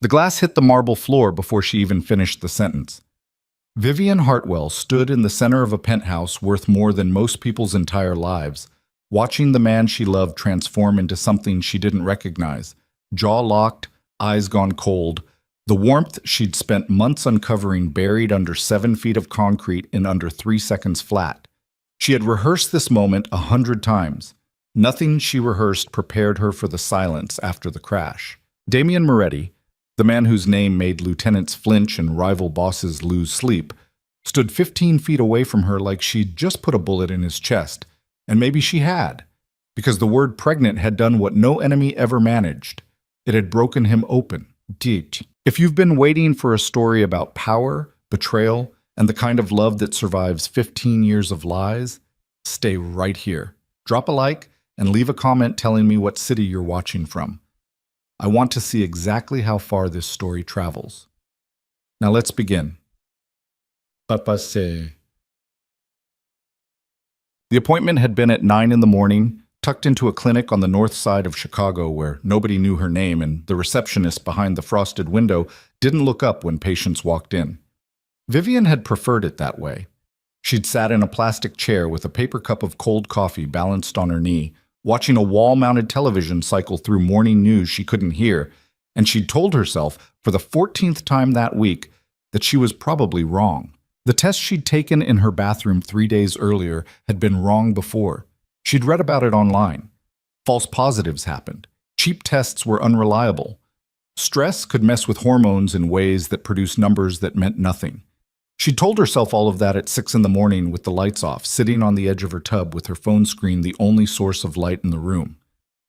The glass hit the marble floor before she even finished the sentence. Vivian Hartwell stood in the center of a penthouse worth more than most people's entire lives, watching the man she loved transform into something she didn't recognize, jaw locked, eyes gone cold, the warmth she'd spent months uncovering buried under 7 feet of concrete in under 3 seconds flat. She had rehearsed this moment 100 times. Nothing she rehearsed prepared her for the silence after the crash. Damian Moretti, the man whose name made lieutenants flinch and rival bosses lose sleep, stood 15 feet away from her like she'd just put a bullet in his chest. And maybe she had, because the word pregnant had done what no enemy ever managed. It had broken him open, deep. If you've been waiting for a story about power, betrayal, and the kind of love that survives 15 years of lies, stay right here. Drop a like and leave a comment telling me what city you're watching from. I want to see exactly how far this story travels. Now let's begin. The appointment had been at 9 in the morning, tucked into a clinic on the north side of Chicago where nobody knew her name and the receptionist behind the frosted window didn't look up when patients walked in. Vivian had preferred it that way. She'd sat in a plastic chair with a paper cup of cold coffee balanced on her knee, watching a wall-mounted television cycle through morning news she couldn't hear, and she'd told herself for the 14th time that week that she was probably wrong. The test she'd taken in her bathroom 3 days earlier had been wrong before. She'd read about it online. False positives happened. Cheap tests were unreliable. Stress could mess with hormones in ways that produced numbers that meant nothing. She told herself all of that at 6 in the morning with the lights off, sitting on the edge of her tub with her phone screen the only source of light in the room.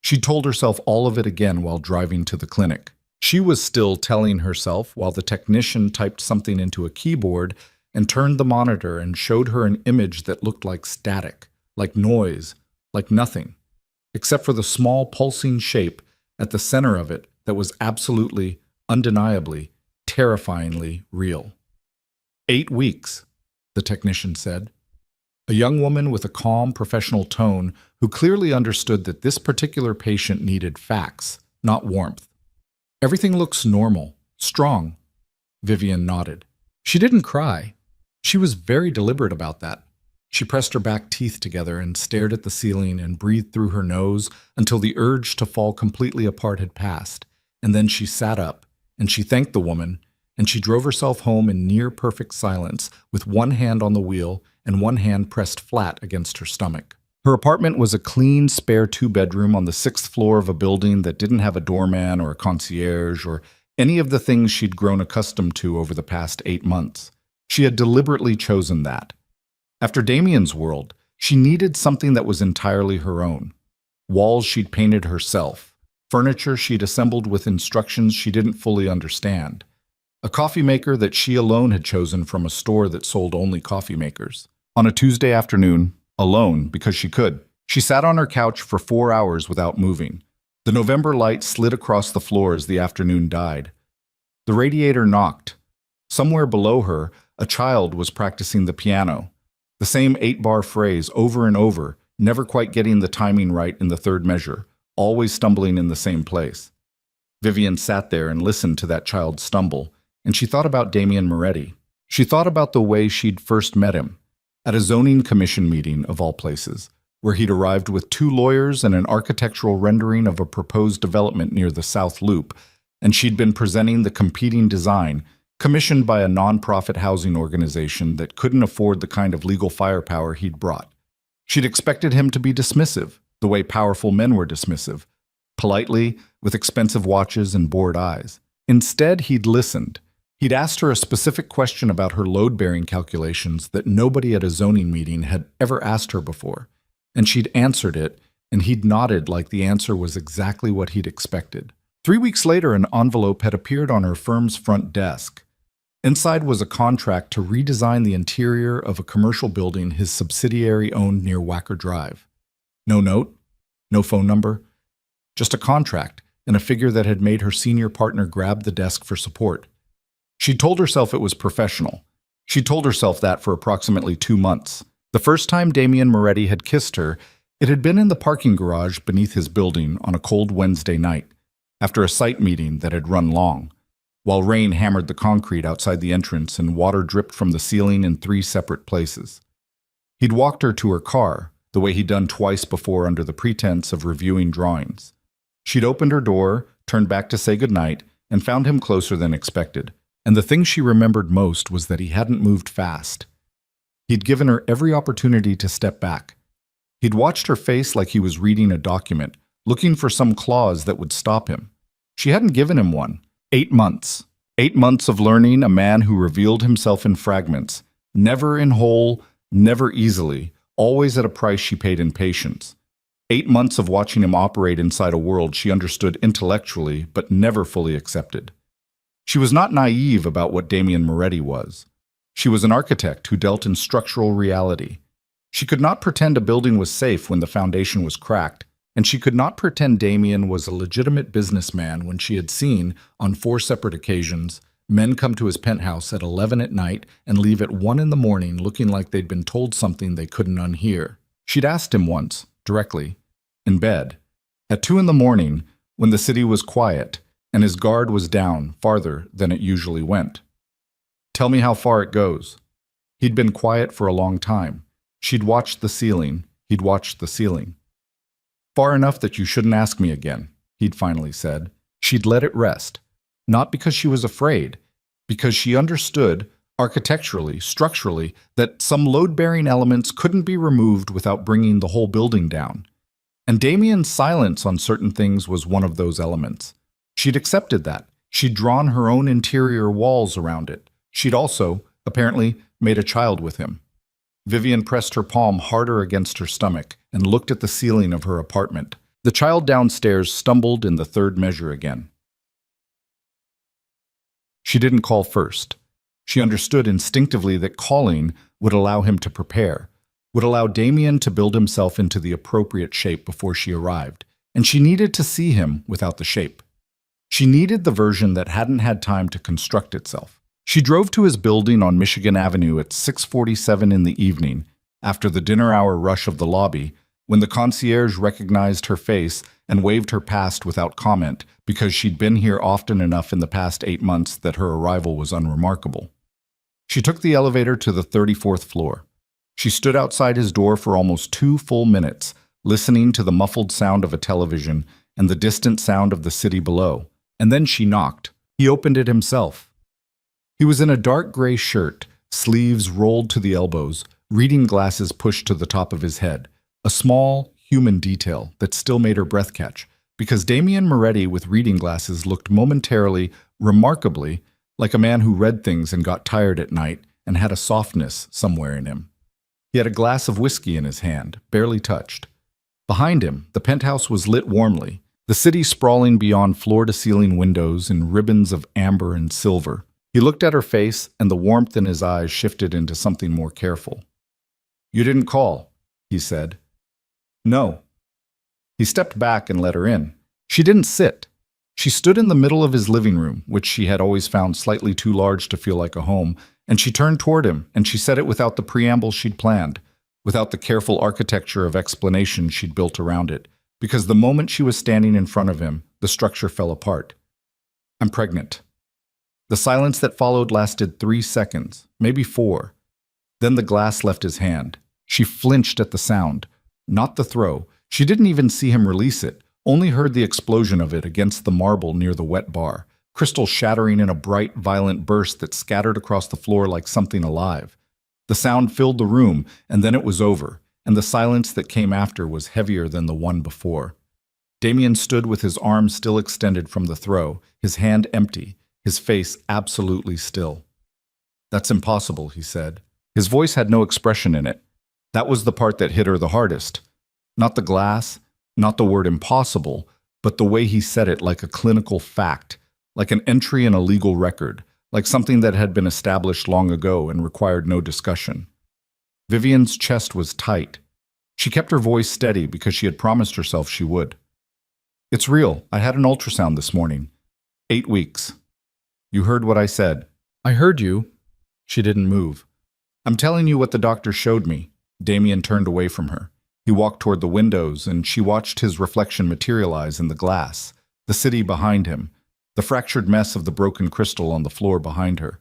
She told herself all of it again while driving to the clinic. She was still telling herself while the technician typed something into a keyboard and turned the monitor and showed her an image that looked like static, like noise, like nothing, except for the small pulsing shape at the center of it that was absolutely, undeniably, terrifyingly real. 8 weeks, the technician said. A young woman with a calm, professional tone who clearly understood that this particular patient needed facts, not warmth. Everything looks normal, strong. Vivian nodded. She didn't cry. She was very deliberate about that. She pressed her back teeth together and stared at the ceiling and breathed through her nose until the urge to fall completely apart had passed. And then she sat up, and she thanked the woman, and she drove herself home in near-perfect silence with one hand on the wheel and one hand pressed flat against her stomach. Her apartment was a clean, spare 2-bedroom on the 6th floor of a building that didn't have a doorman or a concierge or any of the things she'd grown accustomed to over the past 8 months. She had deliberately chosen that. After Damian's world, she needed something that was entirely her own. Walls she'd painted herself, furniture she'd assembled with instructions she didn't fully understand, a coffee maker that she alone had chosen from a store that sold only coffee makers. On a Tuesday afternoon, alone because she could, she sat on her couch for 4 hours without moving. The November light slid across the floor as the afternoon died. The radiator knocked. Somewhere below her, a child was practicing the piano. The same 8-bar phrase over and over, never quite getting the timing right in the third measure, always stumbling in the same place. Vivian sat there and listened to that child stumble, and she thought about Damian Moretti. She thought about the way she'd first met him, at a zoning commission meeting of all places, where he'd arrived with 2 lawyers and an architectural rendering of a proposed development near the South Loop, and she'd been presenting the competing design, commissioned by a nonprofit housing organization that couldn't afford the kind of legal firepower he'd brought. She'd expected him to be dismissive, the way powerful men were dismissive, politely, with expensive watches and bored eyes. Instead, he'd listened. He'd asked her a specific question about her load-bearing calculations that nobody at a zoning meeting had ever asked her before, and she'd answered it, and he'd nodded like the answer was exactly what he'd expected. 3 weeks later, an envelope had appeared on her firm's front desk. Inside was a contract to redesign the interior of a commercial building his subsidiary owned near Wacker Drive. No note, no phone number, just a contract and a figure that had made her senior partner grab the desk for support. She told herself it was professional. She told herself that for approximately 2 months. The first time Damian Moretti had kissed her, it had been in the parking garage beneath his building on a cold Wednesday night, after a site meeting that had run long. while rain hammered the concrete outside the entrance and water dripped from the ceiling in 3 separate places. He'd walked her to her car, the way he'd done twice before under the pretense of reviewing drawings. She'd opened her door, turned back to say goodnight, and found him closer than expected. And the thing she remembered most was that he hadn't moved fast. He'd given her every opportunity to step back. He'd watched her face like he was reading a document, looking for some clause that would stop him. She hadn't given him one. 8 months. 8 months of learning a man who revealed himself in fragments, never in whole, never easily, always at a price she paid in patience. 8 months of watching him operate inside a world she understood intellectually but never fully accepted. She was not naive about what Damien Moretti was. She was an architect who dealt in structural reality. She could not pretend a building was safe when the foundation was cracked, and she could not pretend Damien was a legitimate businessman when she had seen, on 4 separate occasions, men come to his penthouse at 11 at night and leave at 1 in the morning looking like they'd been told something they couldn't unhear. She'd asked him once, directly, in bed, at 2 in the morning, when the city was quiet and his guard was down farther than it usually went. "Tell me how far it goes." He'd been quiet for a long time. She'd watched the ceiling. He'd watched the ceiling. "Far enough that you shouldn't ask me again," he'd finally said. She'd let it rest, not because she was afraid, because she understood, architecturally, structurally, that some load-bearing elements couldn't be removed without bringing the whole building down. And Damien's silence on certain things was one of those elements. She'd accepted that. She'd drawn her own interior walls around it. She'd also, apparently, made a child with him. Vivian pressed her palm harder against her stomach and looked at the ceiling of her apartment. The child downstairs stumbled in the 3rd measure again. She didn't call first. She understood instinctively that calling would allow him to prepare, would allow Damien to build himself into the appropriate shape before she arrived, and she needed to see him without the shape. She needed the version that hadn't had time to construct itself. She drove to his building on Michigan Avenue at 6:47 in the evening, after the dinner-hour rush of the lobby, when the concierge recognized her face and waved her past without comment because she'd been here often enough in the past 8 months that her arrival was unremarkable. She took the elevator to the 34th floor. She stood outside his door for almost 2 full minutes, listening to the muffled sound of a television and the distant sound of the city below. And then she knocked. He opened it himself. He was in a dark gray shirt, sleeves rolled to the elbows, reading glasses pushed to the top of his head. A small, human detail that still made her breath catch, because Damien Moretti with reading glasses looked momentarily, remarkably, like a man who read things and got tired at night and had a softness somewhere in him. He had a glass of whiskey in his hand, barely touched. Behind him, the penthouse was lit warmly, the city sprawling beyond floor-to-ceiling windows in ribbons of amber and silver. He looked at her face, and the warmth in his eyes shifted into something more careful. "You didn't call," he said. "No." He stepped back and let her in. She didn't sit. She stood in the middle of his living room, which she had always found slightly too large to feel like a home, and she turned toward him, and she said it without the preamble she'd planned, without the careful architecture of explanation she'd built around it, because the moment she was standing in front of him, the structure fell apart. "I'm pregnant." The silence that followed lasted 3 seconds, maybe 4. Then the glass left his hand. She flinched at the sound, not the throw. She didn't even see him release it, only heard the explosion of it against the marble near the wet bar, crystal shattering in a bright, violent burst that scattered across the floor like something alive. The sound filled the room, and then it was over, and the silence that came after was heavier than the one before. Damien stood with his arms still extended from the throw, his hand empty, his face absolutely still. "That's impossible," he said. His voice had no expression in it. That was the part that hit her the hardest. Not the glass, not the word impossible, but the way he said it like a clinical fact, like an entry in a legal record, like something that had been established long ago and required no discussion. Vivian's chest was tight. She kept her voice steady because she had promised herself she would. "It's real. I had an ultrasound this morning. 8 weeks. You heard what I said." "I heard you." She didn't move. "I'm telling you what the doctor showed me." Damien turned away from her. He walked toward the windows, and she watched his reflection materialize in the glass, the city behind him, the fractured mess of the broken crystal on the floor behind her.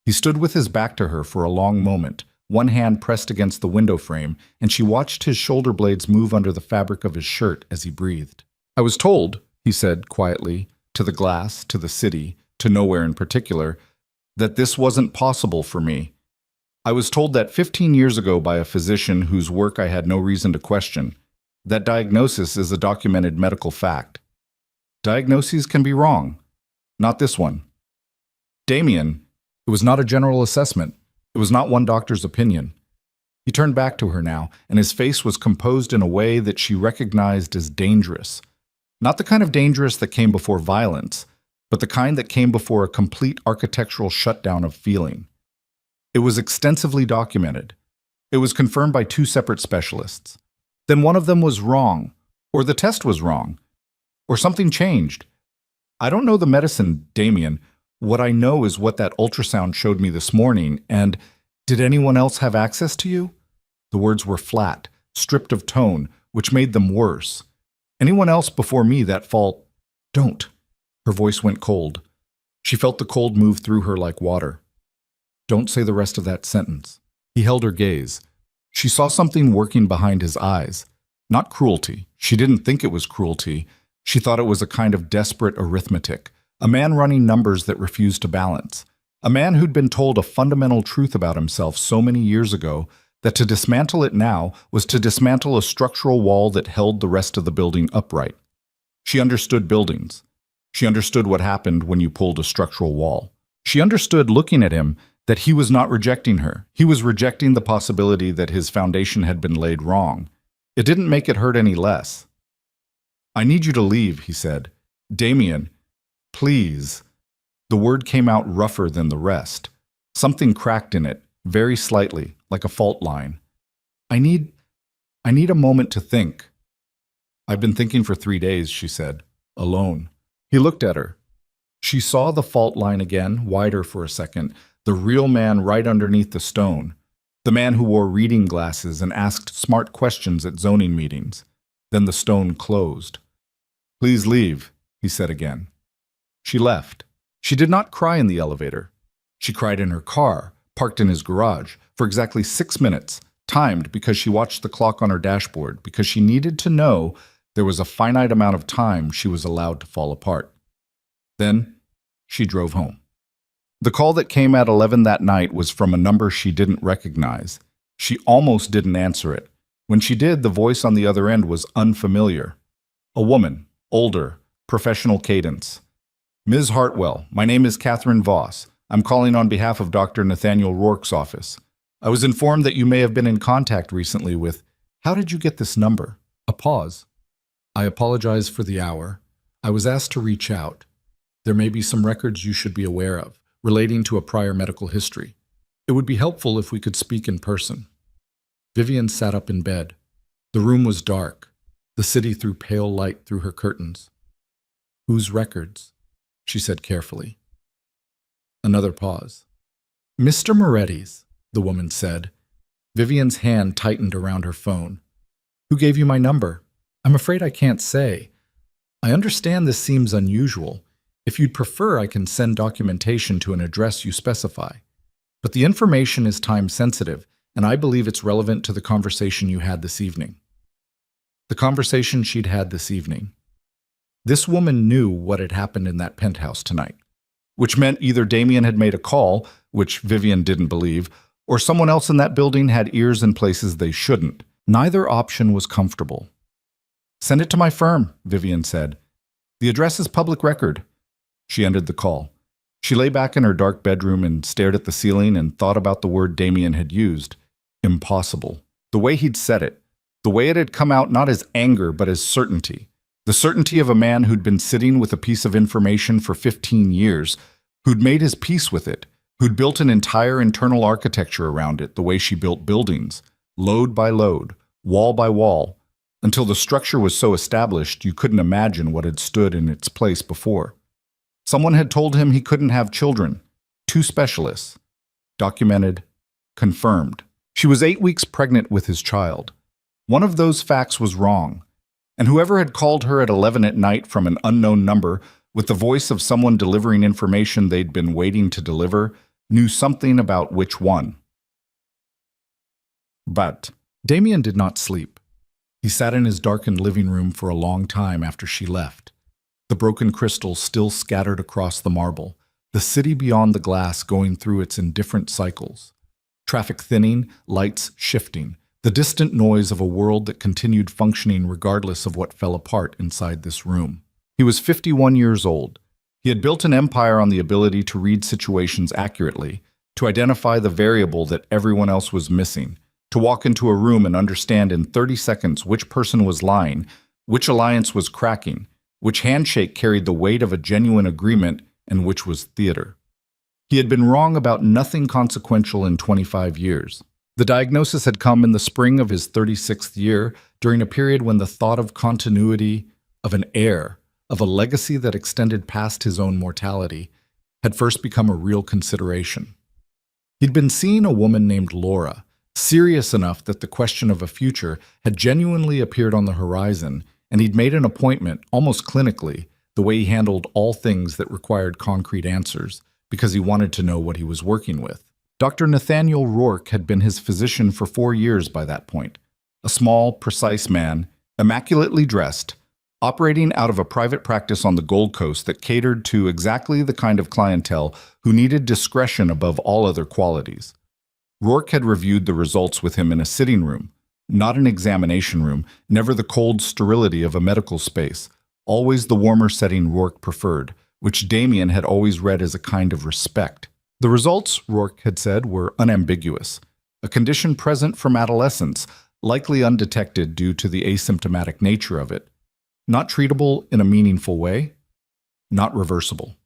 He stood with his back to her for a long moment, one hand pressed against the window frame, and she watched his shoulder blades move under the fabric of his shirt as he breathed. "I was told," he said quietly, to the glass, to the city, to nowhere in particular, that this wasn't possible for me. I was told that 15 years ago by a physician whose work I had no reason to question. That diagnosis is a documented medical fact. Diagnoses can be wrong. Not this one. Damien, it was not a general assessment. It was not one doctor's opinion. He turned back to her now, and his face was composed in a way that she recognized as dangerous. Not the kind of dangerous that came before violence, but the kind that came before a complete architectural shutdown of feeling. It was extensively documented. It was confirmed by 2 separate specialists. Then one of them was wrong, or the test was wrong, or something changed. I don't know the medicine, Damien. What I know is what that ultrasound showed me this morning, and did anyone else have access to you? The words were flat, stripped of tone, which made them worse. Anyone else before me that fault? Don't. Her voice went cold. She felt the cold move through her like water. Don't say the rest of that sentence. He held her gaze. She saw something working behind his eyes. Not cruelty. She didn't think it was cruelty. She thought it was a kind of desperate arithmetic. A man running numbers that refused to balance. A man who'd been told a fundamental truth about himself so many years ago that to dismantle it now was to dismantle a structural wall that held the rest of the building upright. She understood buildings. She understood what happened when you pulled a structural wall. She understood, looking at him, that he was not rejecting her. He was rejecting the possibility that his foundation had been laid wrong. It didn't make it hurt any less. "I need you to leave," he said. "Damien, please." The word came out rougher than the rest. Something cracked in it, very slightly, like a fault line. I need a moment to think." "I've been thinking for 3 days," she said, alone. He looked at her. She saw the fault line again, wider for a second, the real man right underneath the stone, the man who wore reading glasses and asked smart questions at zoning meetings. Then the stone closed. "Please leave," he said again. She left. She did not cry in the elevator. She cried in her car, parked in his garage, for exactly 6 minutes, timed because she watched the clock on her dashboard, because she needed to know there was a finite amount of time she was allowed to fall apart. Then she drove home. The call that came at 11 that night was from a number she didn't recognize. She almost didn't answer it. When she did, the voice on the other end was unfamiliar. A woman, older, professional cadence. "Ms. Hartwell, my name is Catherine Voss. I'm calling on behalf of Dr. Nathaniel Rourke's office. I was informed that you may have been in contact recently with... How did you get this number?" A pause. "I apologize for the hour. I was asked to reach out. There may be some records you should be aware of, relating to a prior medical history. It would be helpful if we could speak in person." Vivian sat up in bed. The room was dark. The city threw pale light through her curtains. "Whose records?" she said carefully. Another pause. "Mr. Moretti's," the woman said. Vivian's hand tightened around her phone. "Who gave you my number?" "I'm afraid I can't say. I understand this seems unusual. If you'd prefer, I can send documentation to an address you specify. But the information is time-sensitive, and I believe it's relevant to the conversation you had this evening." The conversation she'd had this evening. This woman knew what had happened in that penthouse tonight, which meant either Damien had made a call, which Vivian didn't believe, or someone else in that building had ears in places they shouldn't. Neither option was comfortable. "Send it to my firm," Vivian said. "The address is public record." She ended the call. She lay back in her dark bedroom and stared at the ceiling and thought about the word Damien had used. Impossible. The way he'd said it. The way it had come out not as anger but as certainty. The certainty of a man who'd been sitting with a piece of information for 15 years, who'd made his peace with it, who'd built an entire internal architecture around it the way she built buildings, load by load, wall by wall, until the structure was so established you couldn't imagine what had stood in its place before. Someone had told him he couldn't have children. 2 specialists. Documented. Confirmed. She was 8 weeks pregnant with his child. One of those facts was wrong. And whoever had called her at 11 at night from an unknown number with the voice of someone delivering information they'd been waiting to deliver, knew something about which one. But Damien did not sleep. He sat in his darkened living room for a long time after she left. The broken crystal still scattered across the marble, the city beyond the glass going through its indifferent cycles. Traffic thinning, lights shifting, the distant noise of a world that continued functioning regardless of what fell apart inside this room. He was 51 years old. He had built an empire on the ability to read situations accurately, to identify the variable that everyone else was missing, to walk into a room and understand in 30 seconds which person was lying, which alliance was cracking, which handshake carried the weight of a genuine agreement, and which was theater. He had been wrong about nothing consequential in 25 years. The diagnosis had come in the spring of his 36th year, during a period when the thought of continuity, of an heir, of a legacy that extended past his own mortality, had first become a real consideration. He'd been seeing a woman named Laura, serious enough that the question of a future had genuinely appeared on the horizon, and he'd made an appointment, almost clinically, the way he handled all things that required concrete answers, because he wanted to know what he was working with. Dr. Nathaniel Rourke had been his physician for 4 years by that point. A small, precise man, immaculately dressed, operating out of a private practice on the Gold Coast that catered to exactly the kind of clientele who needed discretion above all other qualities. Rourke had reviewed the results with him in a sitting room, not an examination room, never the cold sterility of a medical space, always the warmer setting Rourke preferred, which Damien had always read as a kind of respect. The results, Rourke had said, were unambiguous. A condition present from adolescence, likely undetected due to the asymptomatic nature of it. Not treatable in a meaningful way, not reversible.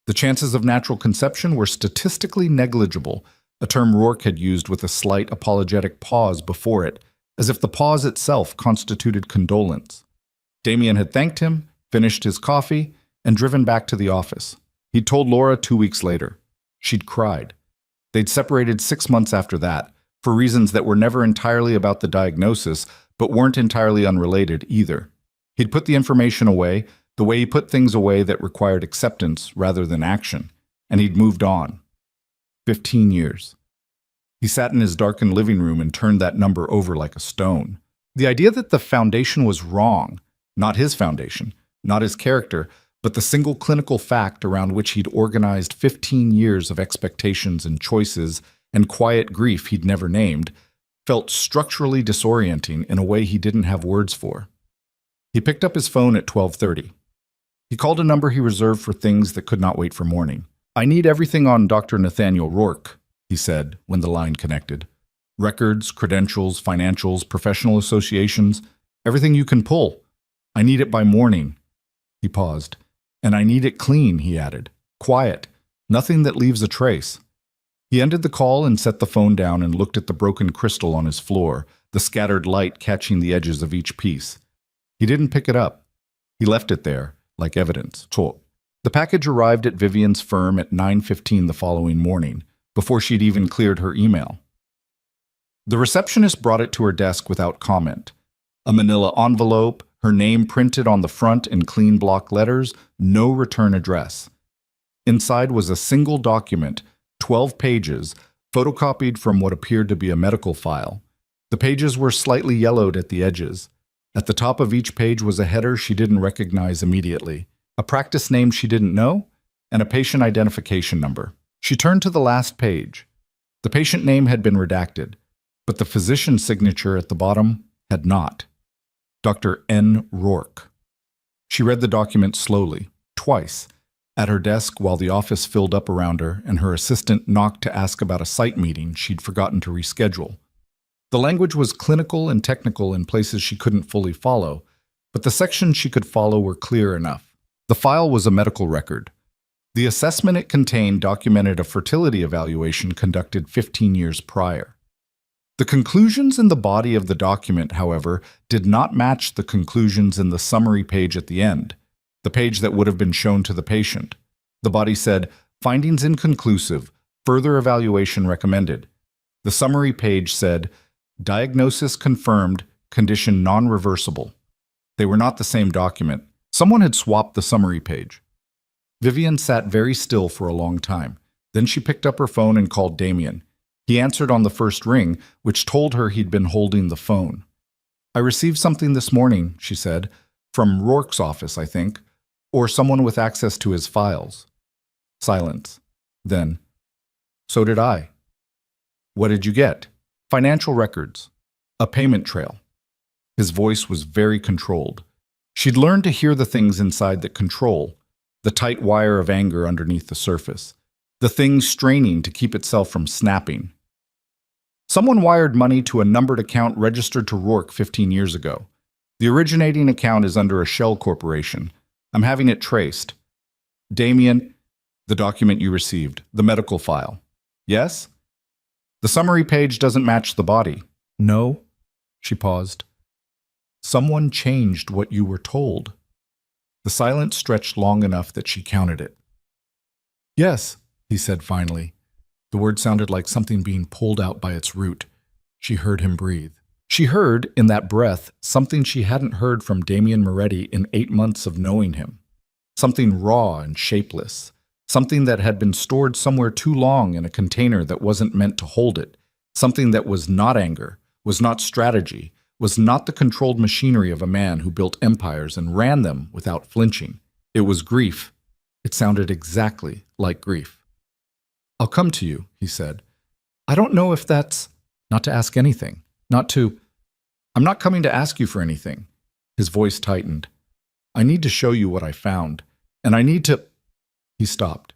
The chances of natural conception were statistically negligible, a term Rourke had used with a slight apologetic pause before it, as if the pause itself constituted condolence. Damien had thanked him, finished his coffee, and driven back to the office. He'd told Laura 2 weeks later. She'd cried. They'd separated 6 months after that, for reasons that were never entirely about the diagnosis, but weren't entirely unrelated either. He'd put the information away, the way he put things away that required acceptance rather than action, and he'd moved on. 15 years. He sat in his darkened living room and turned that number over like a stone. The idea that the foundation was wrong, not his foundation, not his character, but the single clinical fact around which he'd organized 15 years of expectations and choices and quiet grief he'd never named, felt structurally disorienting in a way he didn't have words for. He picked up his phone at 12:30. He called a number he reserved for things that could not wait for morning. "I need everything on Dr. Nathaniel Rourke," he said when the line connected. "Records, credentials, financials, professional associations, everything you can pull. I need it by morning." He paused. "And I need it clean," he added. "Quiet. Nothing that leaves a trace." He ended the call and set the phone down and looked at the broken crystal on his floor, the scattered light catching the edges of each piece. He didn't pick it up. He left it there, like evidence. The package arrived at Vivian's firm at 9:15 the following morning, before she'd even cleared her email. The receptionist brought it to her desk without comment. A manila envelope, her name printed on the front in clean block letters, no return address. Inside was a single document, 12 pages, photocopied from what appeared to be a medical file. The pages were slightly yellowed at the edges. At the top of each page was a header she didn't recognize immediately, a practice name she didn't know, and a patient identification number. She turned to the last page. The patient name had been redacted, but the physician's signature at the bottom had not. Dr. N. Rourke. She read the document slowly, twice, at her desk while the office filled up around her and her assistant knocked to ask about a site meeting she'd forgotten to reschedule. The language was clinical and technical in places she couldn't fully follow, but the sections she could follow were clear enough. The file was a medical record. The assessment it contained documented a fertility evaluation conducted 15 years prior. The conclusions in the body of the document, however, did not match the conclusions in the summary page at the end, the page that would have been shown to the patient. The body said, "Findings inconclusive, further evaluation recommended." The summary page said, "Diagnosis confirmed, condition non-reversible." They were not the same document. Someone had swapped the summary page. Vivian sat very still for a long time. Then she picked up her phone and called Damien. He answered on the first ring, which told her he'd been holding the phone. "I received something this morning," she said, "from Rourke's office, I think, or someone with access to his files." Silence. Then, "So did I." "What did you get?" "Financial records. A payment trail." His voice was very controlled. She'd learned to hear the things inside that control, the tight wire of anger underneath the surface, the thing straining to keep itself from snapping. "Someone wired money to a numbered account registered to Rourke 15 years ago. The originating account is under a shell corporation. I'm having it traced." "Damien, the document you received, the medical file." "Yes?" "The summary page doesn't match the body." "No." She paused. "Someone changed what you were told." The silence stretched long enough that she counted it. "Yes," he said finally. The word sounded like something being pulled out by its root. She heard him breathe. She heard, in that breath, something she hadn't heard from Damien Moretti in 8 months of knowing him. Something raw and shapeless. Something that had been stored somewhere too long in a container that wasn't meant to hold it. Something that was not anger, was not strategy, was not the controlled machinery of a man who built empires and ran them without flinching. It was grief. It sounded exactly like grief. "I'll come to you," he said. "I don't know if that's not to ask anything, not to... I'm not coming to ask you for anything." His voice tightened. "I need to show you what I found, and I need to..." He stopped,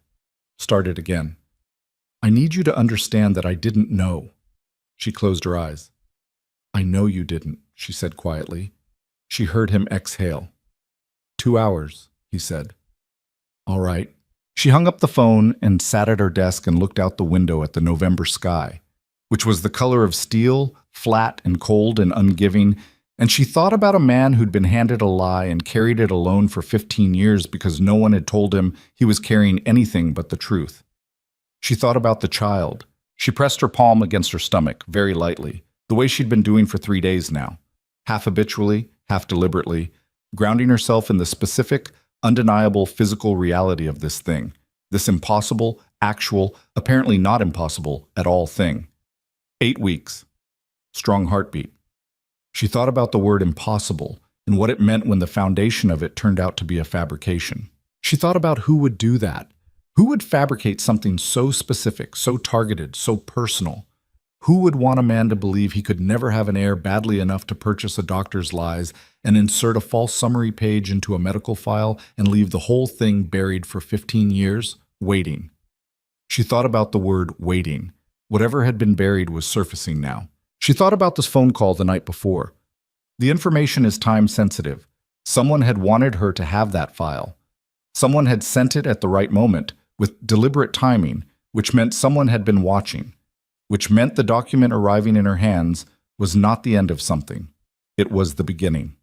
started again. "I need you to understand that I didn't know." She closed her eyes. "I know you didn't," she said quietly. She heard him exhale. 2 hours, he said. "All right." She hung up the phone and sat at her desk and looked out the window at the November sky, which was the color of steel, flat and cold and ungiving, and she thought about a man who'd been handed a lie and carried it alone for 15 years because no one had told him he was carrying anything but the truth. She thought about the child. She pressed her palm against her stomach, very lightly, the way she'd been doing for 3 days now, half habitually, half deliberately, grounding herself in the specific, undeniable physical reality of this thing, this impossible, actual, apparently not impossible at all thing. 8 weeks. Strong heartbeat. She thought about the word impossible and what it meant when the foundation of it turned out to be a fabrication. She thought about who would do that. Who would fabricate something so specific, so targeted, so personal? Who would want a man to believe he could never have an heir badly enough to purchase a doctor's lies and insert a false summary page into a medical file and leave the whole thing buried for 15 years, waiting? She thought about the word waiting. Whatever had been buried was surfacing now. She thought about this phone call the night before. The information is time-sensitive. Someone had wanted her to have that file. Someone had sent it at the right moment, with deliberate timing, which meant someone had been watching, which meant the document arriving in her hands was not the end of something. It was the beginning.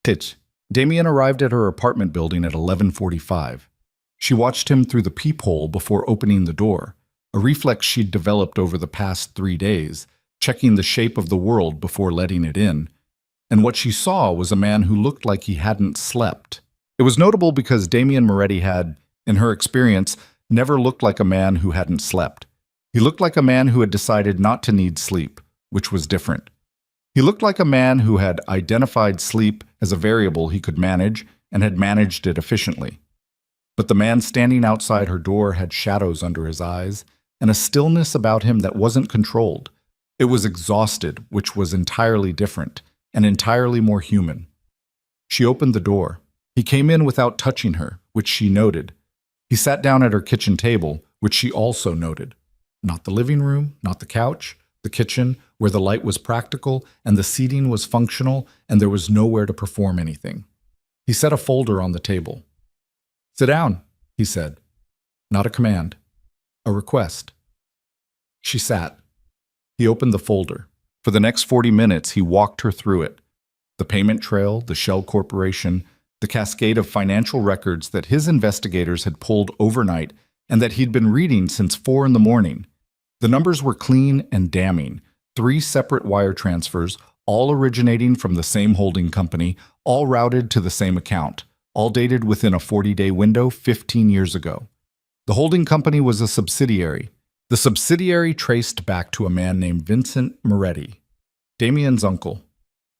Titch. Damien arrived at her apartment building at 11:45. She watched him through the peephole before opening the door, a reflex she'd developed over the past 3 days, checking the shape of the world before letting it in. And what she saw was a man who looked like he hadn't slept. It was notable because Damien Moretti had, in her experience, never looked like a man who hadn't slept. He looked like a man who had decided not to need sleep, which was different. He looked like a man who had identified sleep as a variable he could manage and had managed it efficiently. But the man standing outside her door had shadows under his eyes and a stillness about him that wasn't controlled. It was exhausted, which was entirely different and entirely more human. She opened the door. He came in without touching her, which she noted. He sat down at her kitchen table, which she also noted. Not the living room, not the couch, the kitchen, where the light was practical and the seating was functional and there was nowhere to perform anything. He set a folder on the table. "Sit down," he said. Not a command. A request. She sat. He opened the folder. For the next 40 minutes, he walked her through it. The payment trail, the shell corporation, the cascade of financial records that his investigators had pulled overnight and that he'd been reading since 4 in the morning. The numbers were clean and damning. 3 separate wire transfers, all originating from the same holding company, all routed to the same account, all dated within a 40-day window 15 years ago. The holding company was a subsidiary. The subsidiary traced back to a man named Vincent Moretti, Damien's uncle.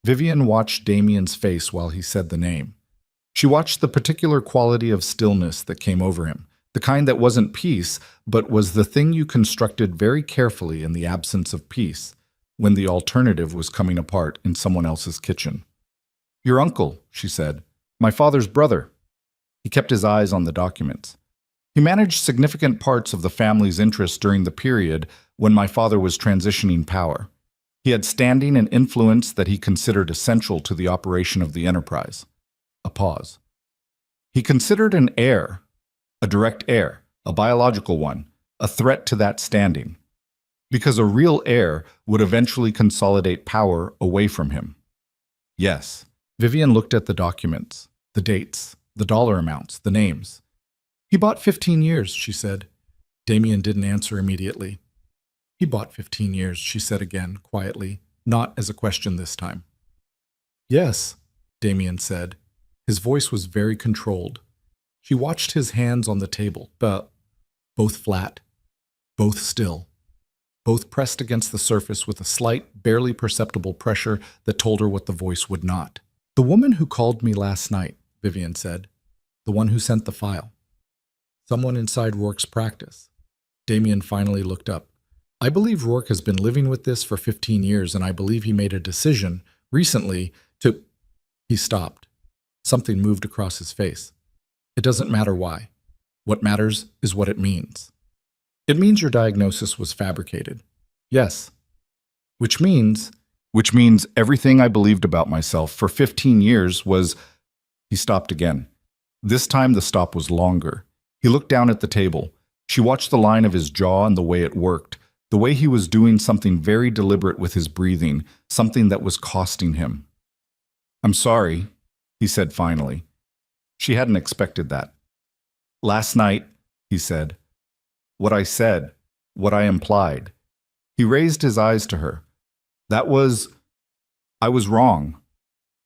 Vivian watched Damien's face while he said the name. She watched the particular quality of stillness that came over him, the kind that wasn't peace, but was the thing you constructed very carefully in the absence of peace, when the alternative was coming apart in someone else's kitchen. "Your uncle," she said. "My father's brother." He kept his eyes on the documents. "He managed significant parts of the family's interests during the period when my father was transitioning power. He had standing and influence that he considered essential to the operation of the enterprise." A pause. "He considered an heir, a direct heir, a biological one, a threat to that standing, because a real heir would eventually consolidate power away from him." "Yes." Vivian looked at the documents, the dates, the dollar amounts, the names. "He bought 15 years, she said. Damien didn't answer immediately. "He bought 15 years, she said again, quietly, not as a question this time. "Yes," Damien said. His voice was very controlled. She watched his hands on the table, both flat, both still, both pressed against the surface with a slight, barely perceptible pressure that told her what the voice would not. "The woman who called me last night," Vivian said. "The one who sent the file. Someone inside Rourke's practice." Damien finally looked up. "I believe Rourke has been living with this for 15 years, and I believe he made a decision recently to—" He stopped. Something moved across his face. "It doesn't matter why. What matters is what it means. It means your diagnosis was fabricated." "Yes." Which means everything I believed about myself for 15 years was—" He stopped again. This time the stop was longer. He looked down at the table. She watched the line of his jaw and the way it worked, the way he was doing something very deliberate with his breathing, something that was costing him. "I'm sorry," he said finally. She hadn't expected that. "Last night," he said. "What I said, what I implied." He raised his eyes to her. I was wrong,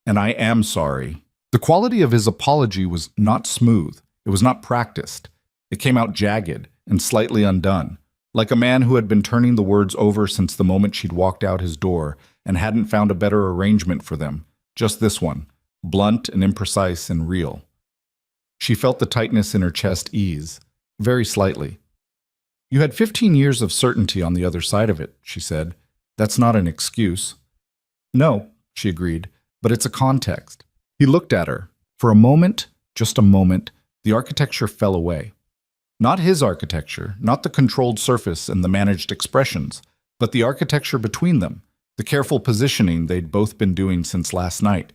and I am sorry." The quality of his apology was not smooth. It was not practiced. It came out jagged and slightly undone, like a man who had been turning the words over since the moment she'd walked out his door and hadn't found a better arrangement for them. Just this one, blunt and imprecise and real. She felt the tightness in her chest ease, very slightly. "You had 15 years of certainty on the other side of it," she said. "That's not an excuse." "No," she agreed, "but it's a context." He looked at her. For a moment, just a moment, the architecture fell away. Not his architecture, not the controlled surface and the managed expressions, but the architecture between them, the careful positioning they'd both been doing since last night,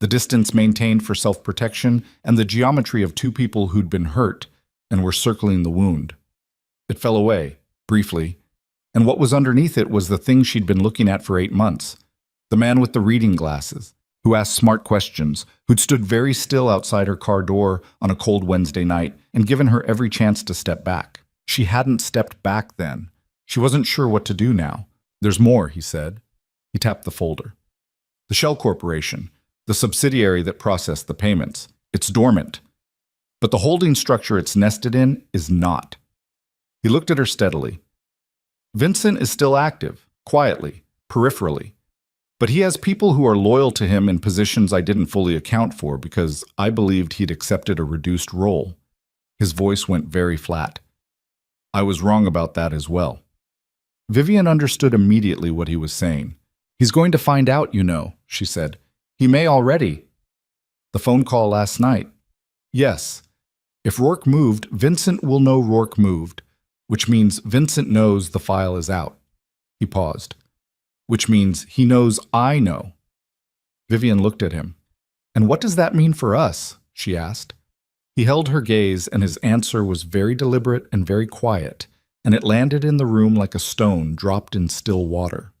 the distance maintained for self-protection, and the geometry of two people who'd been hurt and were circling the wound. It fell away, briefly, and what was underneath it was the thing she'd been looking at for 8 months, the man with the reading glasses, who asked smart questions, who'd stood very still outside her car door on a cold Wednesday night and given her every chance to step back. She hadn't stepped back then. She wasn't sure what to do now. "There's more," he said. He tapped the folder. "The Shell Corporation, the subsidiary that processed the payments. It's dormant. But the holding structure it's nested in is not." He looked at her steadily. "Vincent is still active, quietly, peripherally. But he has people who are loyal to him in positions I didn't fully account for because I believed he'd accepted a reduced role." His voice went very flat. "I was wrong about that as well." Vivian understood immediately what he was saying. "He's going to find out, you know," she said. "He may already." "The phone call last night." "Yes. If Rourke moved, Vincent will know Rourke moved, which means Vincent knows the file is out." He paused. "Which means he knows I know." Vivian looked at him. "And what does that mean for us?" she asked. He held her gaze, and his answer was very deliberate and very quiet, and it landed in the room like a stone dropped in still water.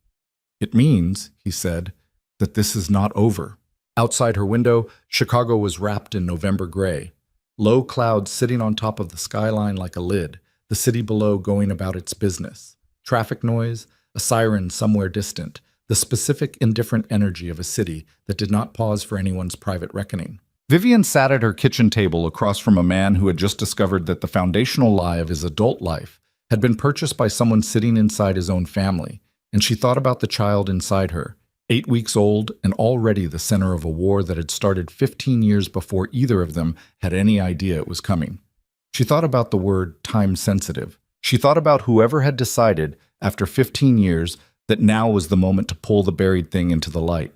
"It means," he said, "that this is not over." Outside her window, Chicago was wrapped in November gray. Low clouds sitting on top of the skyline like a lid, the city below going about its business. Traffic noise, a siren somewhere distant, the specific indifferent energy of a city that did not pause for anyone's private reckoning. Vivian sat at her kitchen table across from a man who had just discovered that the foundational lie of his adult life had been purchased by someone sitting inside his own family, and she thought about the child inside her, 8 weeks old and already the center of a war that had started 15 years before either of them had any idea it was coming. She thought about the word time-sensitive. She thought about whoever had decided, after 15 years, that now was the moment to pull the buried thing into the light.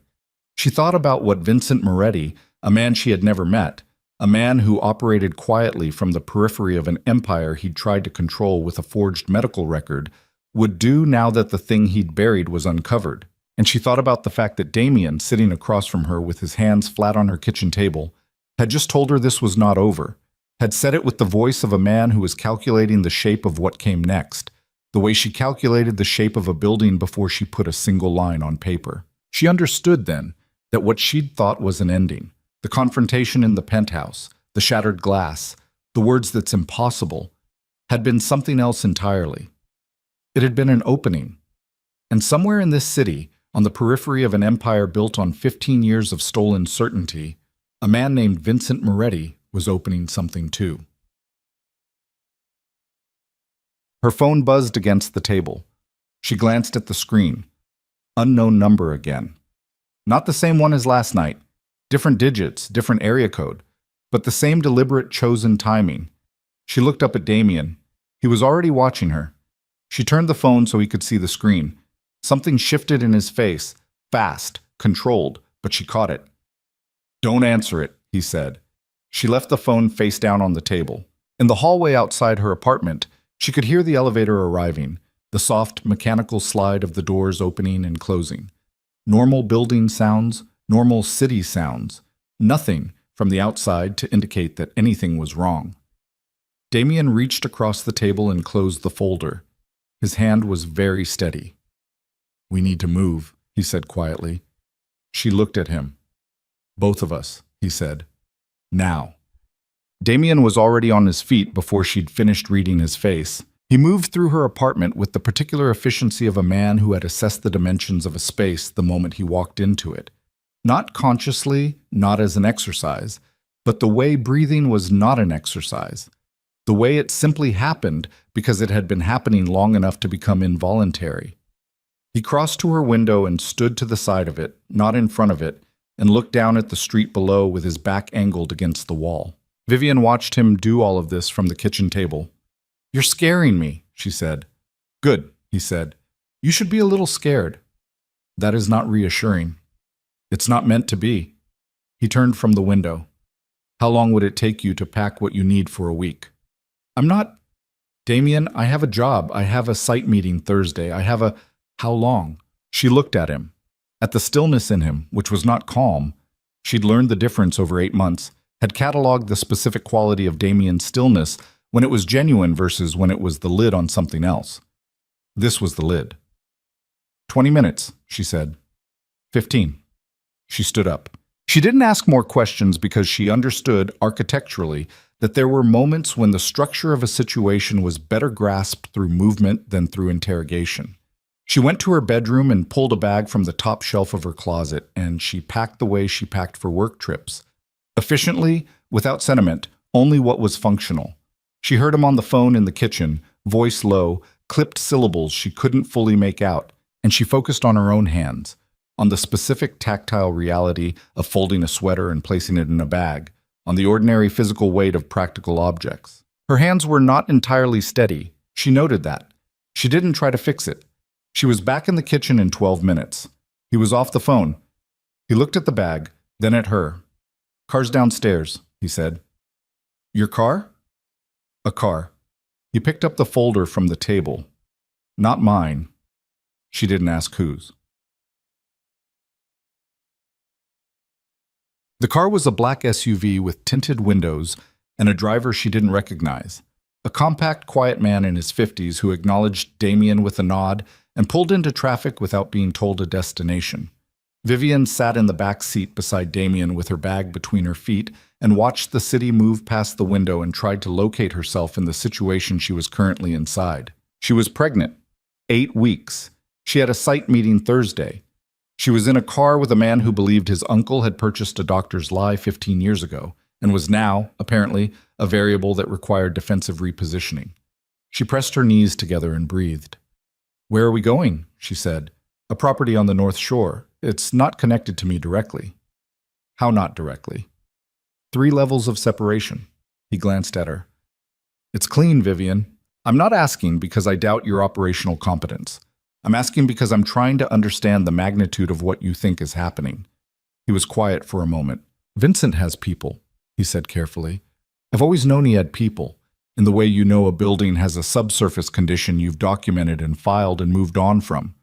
She thought about what Vincent Moretti, a man she had never met, a man who operated quietly from the periphery of an empire he'd tried to control with a forged medical record, would do now that the thing he'd buried was uncovered. And she thought about the fact that Damien, sitting across from her with his hands flat on her kitchen table, had just told her this was not over, had said it with the voice of a man who was calculating the shape of what came next, the way she calculated the shape of a building before she put a single line on paper. She understood then that what she'd thought was an ending, the confrontation in the penthouse, the shattered glass, the words "that's impossible," had been something else entirely. It had been an opening. And somewhere in this city, on the periphery of an empire built on 15 years of stolen certainty, a man named Vincent Moretti was opening something too. Her phone buzzed against the table. She glanced at the screen. Unknown number again. Not the same one as last night. Different digits, different area code, but the same deliberate chosen timing. She looked up at Damien. He was already watching her. She turned the phone so he could see the screen. Something shifted in his face, fast, controlled, but she caught it. "Don't answer it," he said. She left the phone face down on the table. In the hallway outside her apartment, she could hear the elevator arriving, the soft, mechanical slide of the doors opening and closing. Normal building sounds, normal city sounds, nothing from the outside to indicate that anything was wrong. Damien reached across the table and closed the folder. His hand was very steady. "We need to move," he said quietly. She looked at him. "Both of us," he said. "Now." Damien was already on his feet before she'd finished reading his face. He moved through her apartment with the particular efficiency of a man who had assessed the dimensions of a space the moment he walked into it. Not consciously, not as an exercise, but the way breathing was not an exercise. The way it simply happened because it had been happening long enough to become involuntary. He crossed to her window and stood to the side of it, not in front of it, and looked down at the street below with his back angled against the wall. Vivian watched him do all of this from the kitchen table. "You're scaring me," she said. "Good," he said. "You should be a little scared." "That is not reassuring." "It's not meant to be." He turned from the window. "How long would it take you to pack what you need for a week?" "I'm not—" "Damien, I have a job. I have a site meeting Thursday. I have a—" "How long?" She looked at him. At the stillness in him, which was not calm. She'd learned the difference over 8 months, had catalogued the specific quality of Damien's stillness when it was genuine versus when it was the lid on something else. This was the lid. 20 minutes, she said. 15. She stood up. She didn't ask more questions because she understood, architecturally, that there were moments when the structure of a situation was better grasped through movement than through interrogation. She went to her bedroom and pulled a bag from the top shelf of her closet, and she packed the way she packed for work trips. Efficiently, without sentiment, only what was functional. She heard him on the phone in the kitchen, voice low, clipped syllables she couldn't fully make out, and she focused on her own hands, on the specific tactile reality of folding a sweater and placing it in a bag, on the ordinary physical weight of practical objects. Her hands were not entirely steady. She noted that. She didn't try to fix it. She was back in the kitchen in 12 minutes. He was off the phone. He looked at the bag, then at her. "Car's downstairs," he said. "Your car?" "A car." He picked up the folder from the table. "Not mine." She didn't ask whose. The car was a black SUV with tinted windows and a driver she didn't recognize. A compact, quiet man in his 50s who acknowledged Damien with a nod and pulled into traffic without being told a destination. Vivian sat in the back seat beside Damien with her bag between her feet and watched the city move past the window and tried to locate herself in the situation she was currently inside. She was pregnant. 8 weeks. She had a site meeting Thursday. She was in a car with a man who believed his uncle had purchased a doctor's lie 15 years ago and was now, apparently, a variable that required defensive repositioning. She pressed her knees together and breathed. "Where are we going?" she said. "A property on the North Shore. It's not connected to me directly." "How not directly?" 3 levels of separation. He glanced at her. "It's clean, Vivian. I'm not asking because I doubt your operational competence. I'm asking because I'm trying to understand the magnitude of what you think is happening." He was quiet for a moment. "Vincent has people," he said carefully. "I've always known he had people, in the way you know a building has a subsurface condition you've documented and filed and moved on from.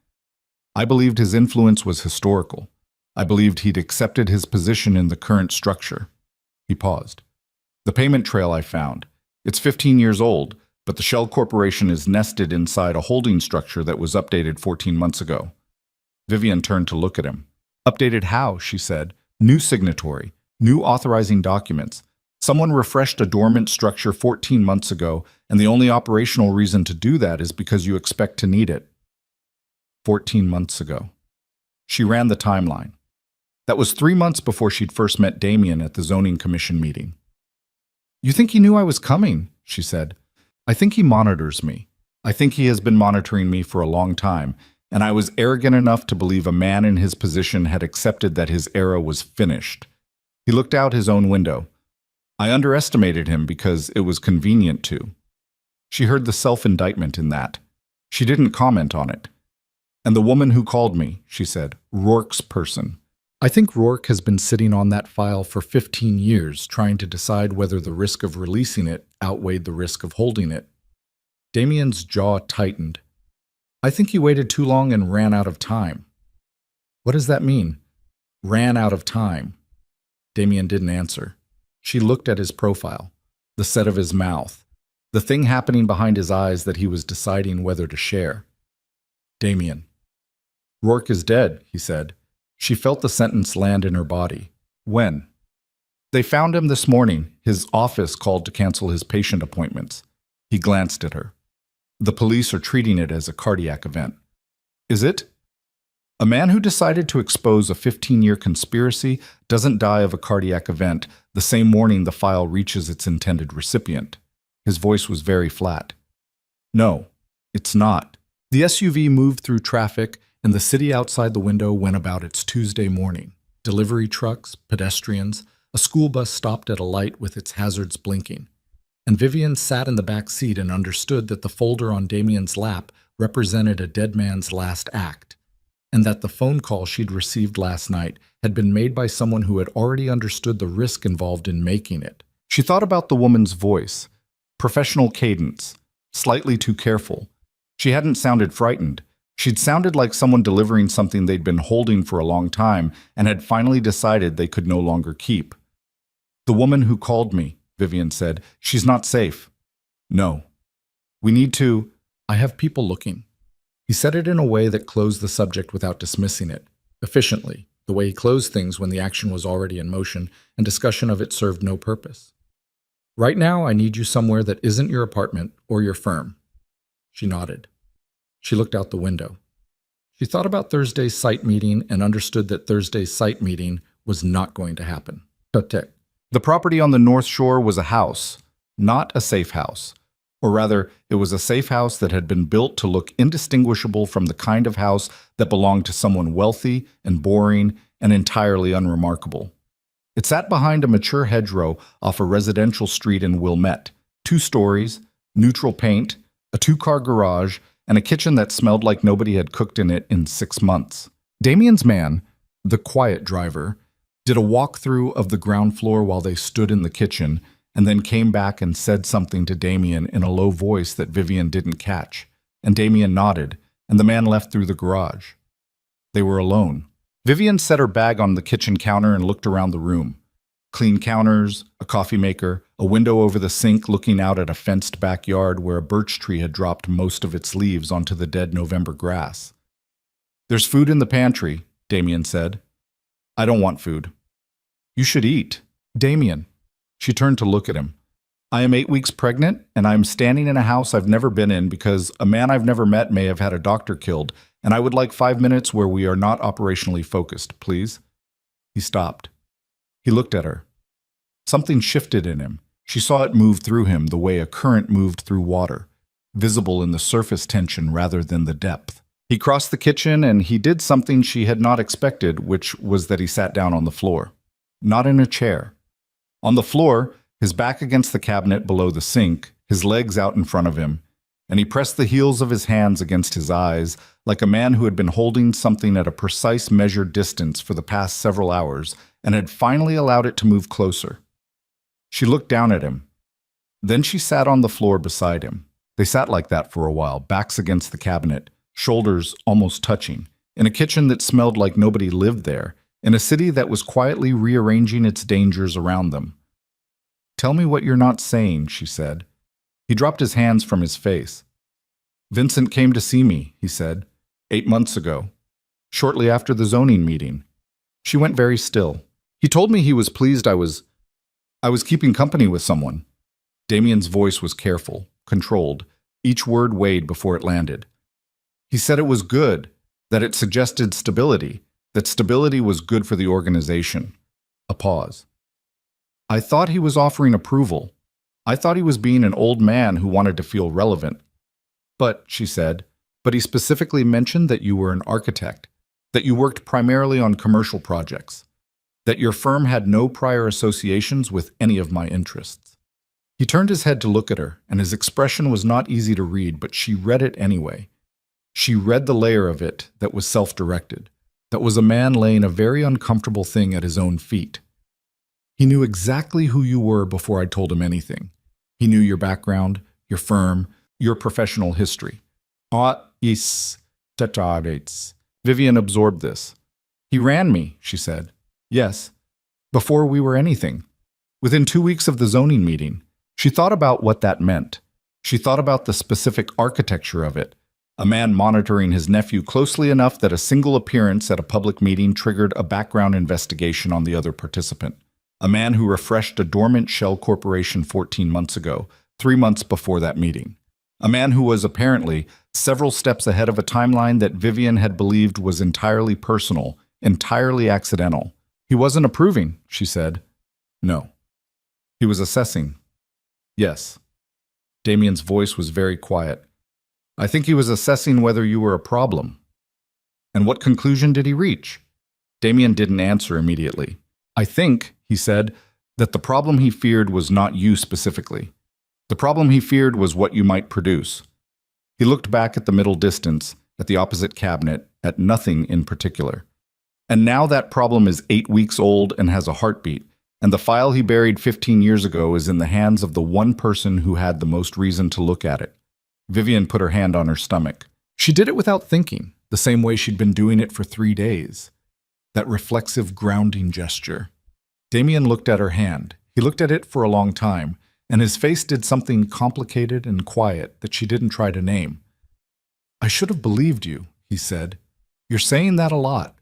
I believed his influence was historical. I believed he'd accepted his position in the current structure." He paused. "The payment trail I found. It's 15 years old, but the Shell Corporation is nested inside a holding structure that was updated 14 months ago." Vivian turned to look at him. "Updated how?" she said. "New signatory, new authorizing documents. Someone refreshed a dormant structure 14 months ago, and the only operational reason to do that is because you expect to need it." 14 months ago. She ran the timeline. That was 3 months before she'd first met Damien at the zoning commission meeting. "You think he knew I was coming?" she said. "I think he monitors me. I think he has been monitoring me for a long time, and I was arrogant enough to believe a man in his position had accepted that his era was finished." He looked out his own window. "I underestimated him because it was convenient to." She heard the self-indictment in that. She didn't comment on it. "And the woman who called me," she said, "Rourke's person. I think Rourke has been sitting on that file for 15 years, trying to decide whether the risk of releasing it outweighed the risk of holding it." Damien's jaw tightened. "I think he waited too long and ran out of time." "What does that mean?" "Ran out of time." Damien didn't answer. She looked at his profile, the set of his mouth, the thing happening behind his eyes that he was deciding whether to share. "Damien." "Rourke is dead," he said. She felt the sentence land in her body. "When?" "They found him this morning. His office called to cancel his patient appointments." He glanced at her. "The police are treating it as a cardiac event." "Is it?" "A man who decided to expose a 15-year conspiracy doesn't die of a cardiac event the same morning the file reaches its intended recipient." His voice was very flat. "No, it's not." The SUV moved through traffic, and the city outside the window went about its Tuesday morning. Delivery trucks, pedestrians, a school bus stopped at a light with its hazards blinking. And Vivian sat in the back seat and understood that the folder on Damien's lap represented a dead man's last act, and that the phone call she'd received last night had been made by someone who had already understood the risk involved in making it. She thought about the woman's voice, professional cadence, slightly too careful. She hadn't sounded frightened. She'd sounded like someone delivering something they'd been holding for a long time and had finally decided they could no longer keep. "The woman who called me," Vivian said, "she's not safe." "No. We need to—" "I have people looking." He said it in a way that closed the subject without dismissing it, efficiently, the way he closed things when the action was already in motion and discussion of it served no purpose. "Right now, I need you somewhere that isn't your apartment or your firm." She nodded. She looked out the window. She thought about Thursday's site meeting and understood that Thursday's site meeting was not going to happen. The property on the North Shore was a house, not a safe house. Or rather, it was a safe house that had been built to look indistinguishable from the kind of house that belonged to someone wealthy and boring and entirely unremarkable. It sat behind a mature hedgerow off a residential street in Wilmette, 2 stories, neutral paint, a 2-car garage, and a kitchen that smelled like nobody had cooked in it in 6 months. Damien's man, the quiet driver, did a walkthrough of the ground floor while they stood in the kitchen, and then came back and said something to Damien in a low voice that Vivian didn't catch, and Damien nodded, and the man left through the garage. They were alone. Vivian set her bag on the kitchen counter and looked around the room. Clean counters, a coffee maker, a window over the sink looking out at a fenced backyard where a birch tree had dropped most of its leaves onto the dead November grass. "There's food in the pantry," Damien said. "I don't want food." "You should eat." "Damien." She turned to look at him. "I am 8 weeks pregnant, and I am standing in a house I've never been in because a man I've never met may have had a doctor killed, And I would like 5 minutes where we are not operationally focused, please." He stopped. He looked at her. Something shifted in him. She saw it move through him the way a current moved through water, visible in the surface tension rather than the depth. He crossed the kitchen and he did something she had not expected, which was that he sat down on the floor. Not in a chair. On the floor, his back against the cabinet below the sink, his legs out in front of him, and he pressed the heels of his hands against his eyes, like a man who had been holding something at a precise measured distance for the past several hours and had finally allowed it to move closer. She looked down at him. Then she sat on the floor beside him. They sat like that for a while, backs against the cabinet, shoulders almost touching, in a kitchen that smelled like nobody lived there, in a city that was quietly rearranging its dangers around them. "Tell me what you're not saying," she said. He dropped his hands from his face. "Vincent came to see me," he said, 8 months ago, shortly after the zoning meeting." She went very still. "He told me he was pleased I was keeping company with someone." Damien's voice was careful, controlled. Each word weighed before it landed. "He said it was good, that it suggested stability, that stability was good for the organization." A pause. "I thought he was offering approval. I thought he was being an old man who wanted to feel relevant. But," she said, "but he specifically mentioned that you were an architect, that you worked primarily on commercial projects, that your firm had no prior associations with any of my interests." He turned his head to look at her, and his expression was not easy to read, but she read it anyway. She read the layer of it that was self-directed, that was a man laying a very uncomfortable thing at his own feet. "He knew exactly who you were before I told him anything. He knew your background, your firm, your professional history." Vivian absorbed this. "He ran me," she said. "Yes, before we were anything. Within 2 weeks of the zoning meeting." She thought about what that meant. She thought about the specific architecture of it. A man monitoring his nephew closely enough that a single appearance at a public meeting triggered a background investigation on the other participant. A man who refreshed a dormant shell corporation 14 months ago, 3 months before that meeting. A man who was apparently several steps ahead of a timeline that Vivian had believed was entirely personal, entirely accidental. "He wasn't approving," she said. "No." "He was assessing." "Yes." Damien's voice was very quiet. "I think he was assessing whether you were a problem." "And what conclusion did he reach?" Damien didn't answer immediately. "I think," he said, "that the problem he feared was not you specifically. The problem he feared was what you might produce." He looked back at the middle distance, at the opposite cabinet, at nothing in particular. "And now that problem is 8 weeks old and has a heartbeat, and the file he buried 15 years ago is in the hands of the one person who had the most reason to look at it." Vivian put her hand on her stomach. She did it without thinking, the same way she'd been doing it for 3 days. That reflexive grounding gesture. Damien looked at her hand. He looked at it for a long time, and his face did something complicated and quiet that she didn't try to name. "I should have believed you," he said. "You're saying that a lot."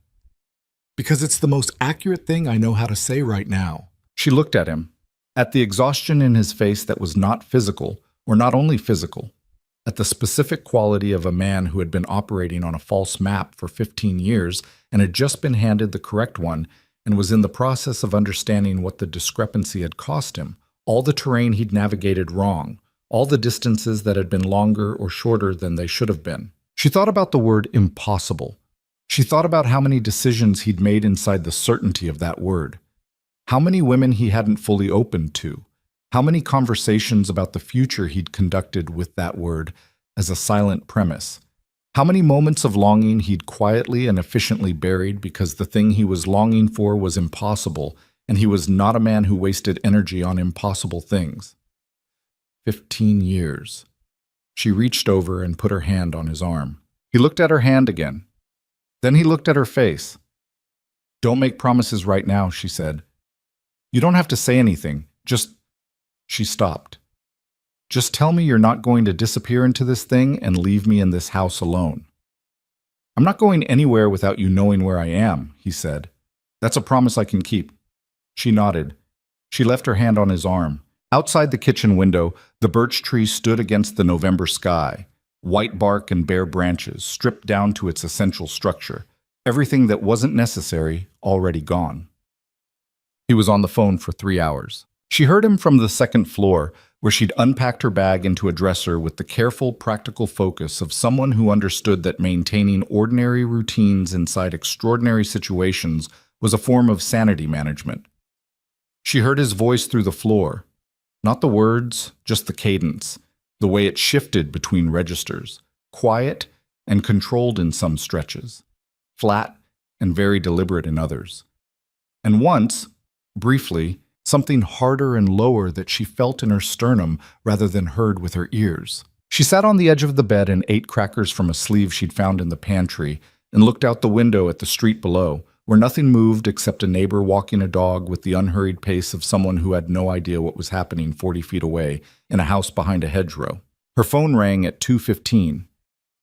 "Because it's the most accurate thing I know how to say right now." She looked at him, at the exhaustion in his face that was not physical, or not only physical, at the specific quality of a man who had been operating on a false map for 15 years and had just been handed the correct one and was in the process of understanding what the discrepancy had cost him, all the terrain he'd navigated wrong, all the distances that had been longer or shorter than they should have been. She thought about the word impossible. She thought about how many decisions he'd made inside the certainty of that word, how many women he hadn't fully opened to, how many conversations about the future he'd conducted with that word as a silent premise, how many moments of longing he'd quietly and efficiently buried because the thing he was longing for was impossible, and he was not a man who wasted energy on impossible things. 15 years. She reached over and put her hand on his arm. He looked at her hand again. Then he looked at her face. "Don't make promises right now," she said. "You don't have to say anything. Just..." She stopped. "Just tell me you're not going to disappear into this thing and leave me in this house alone." "I'm not going anywhere without you knowing where I am," he said. "That's a promise I can keep." She nodded. She left her hand on his arm. Outside the kitchen window, the birch tree stood against the November sky. White bark and bare branches, stripped down to its essential structure. Everything that wasn't necessary, already gone. He was on the phone for 3 hours. She heard him from the second floor, where she'd unpacked her bag into a dresser with the careful, practical focus of someone who understood that maintaining ordinary routines inside extraordinary situations was a form of sanity management. She heard his voice through the floor. Not the words, just the cadence, the way it shifted between registers, quiet and controlled in some stretches, flat and very deliberate in others. And once, briefly, something harder and lower that she felt in her sternum rather than heard with her ears. She sat on the edge of the bed and ate crackers from a sleeve she'd found in the pantry and looked out the window at the street below, where nothing moved except a neighbor walking a dog with the unhurried pace of someone who had no idea what was happening 40 feet away in a house behind a hedgerow. Her phone rang at 2:15.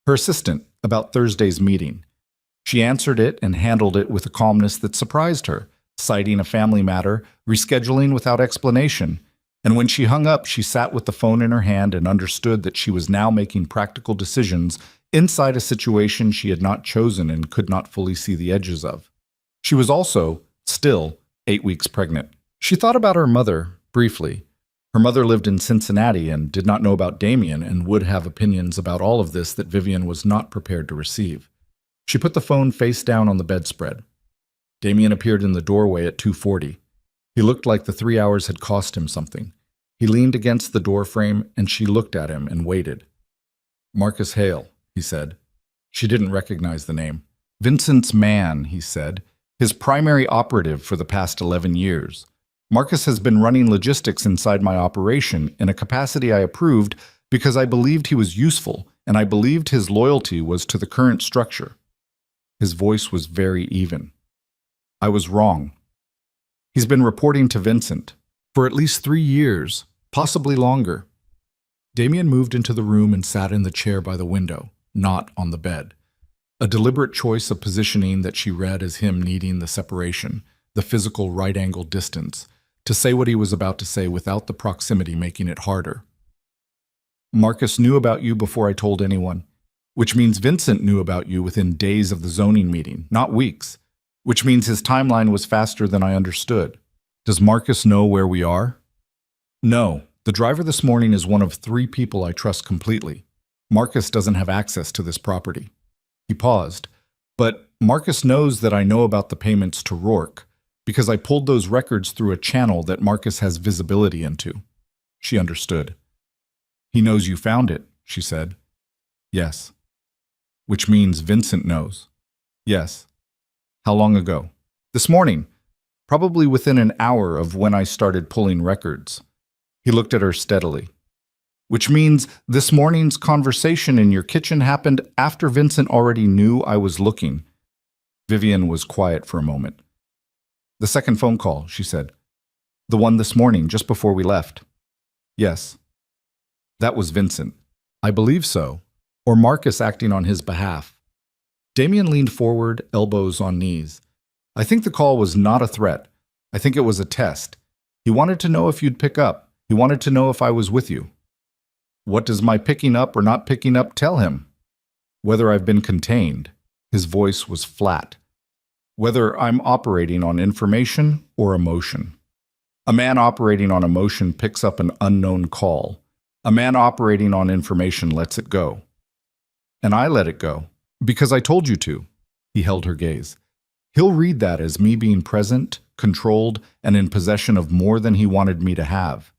Her assistant, about Thursday's meeting. She answered it and handled it with a calmness that surprised her, citing a family matter, rescheduling without explanation. And when she hung up, she sat with the phone in her hand and understood that she was now making practical decisions inside a situation she had not chosen and could not fully see the edges of. She was also, still, 8 weeks pregnant. She thought about her mother, briefly. Her mother lived in Cincinnati and did not know about Damien and would have opinions about all of this that Vivian was not prepared to receive. She put the phone face down on the bedspread. Damien appeared in the doorway at 2:40. He looked like the 3 hours had cost him something. He leaned against the doorframe and she looked at him and waited. "Marcus Hale," he said. She didn't recognize the name. "Vincent's man," he said. "His primary operative for the past 11 years. Marcus has been running logistics inside my operation in a capacity I approved because I believed he was useful and I believed his loyalty was to the current structure." His voice was very even. "I was wrong. He's been reporting to Vincent for at least 3 years, possibly longer." Damien moved into the room and sat in the chair by the window, not on the bed. A deliberate choice of positioning that she read as him needing the separation, the physical right-angle distance, to say what he was about to say without the proximity making it harder. "Marcus knew about you before I told anyone, which means Vincent knew about you within days of the zoning meeting, not weeks, which means his timeline was faster than I understood. Does Marcus know where we are?" "No. The driver this morning is one of 3 people I trust completely. Marcus doesn't have access to this property." He paused. "But Marcus knows that I know about the payments to Rourke, because I pulled those records through a channel that Marcus has visibility into." She understood. "He knows you found it," she said. "Yes." "Which means Vincent knows." "Yes." "How long ago?" "This morning. Probably within an hour of when I started pulling records." He looked at her steadily. "Which means this morning's conversation in your kitchen happened after Vincent already knew I was looking." Vivian was quiet for a moment. "The second phone call," she said. "The one this morning, just before we left." "Yes." "That was Vincent." "I believe so. Or Marcus acting on his behalf." Damien leaned forward, elbows on knees. "I think the call was not a threat. I think it was a test. He wanted to know if you'd pick up. He wanted to know if I was with you." "What does my picking up or not picking up tell him?" "Whether I've been contained." His voice was flat. "Whether I'm operating on information or emotion." A man operating on emotion picks up an unknown call. A man operating on information lets it go. And I let it go, because I told you to. He held her gaze. He'll read that as me being present, controlled, and in possession of more than he wanted me to have.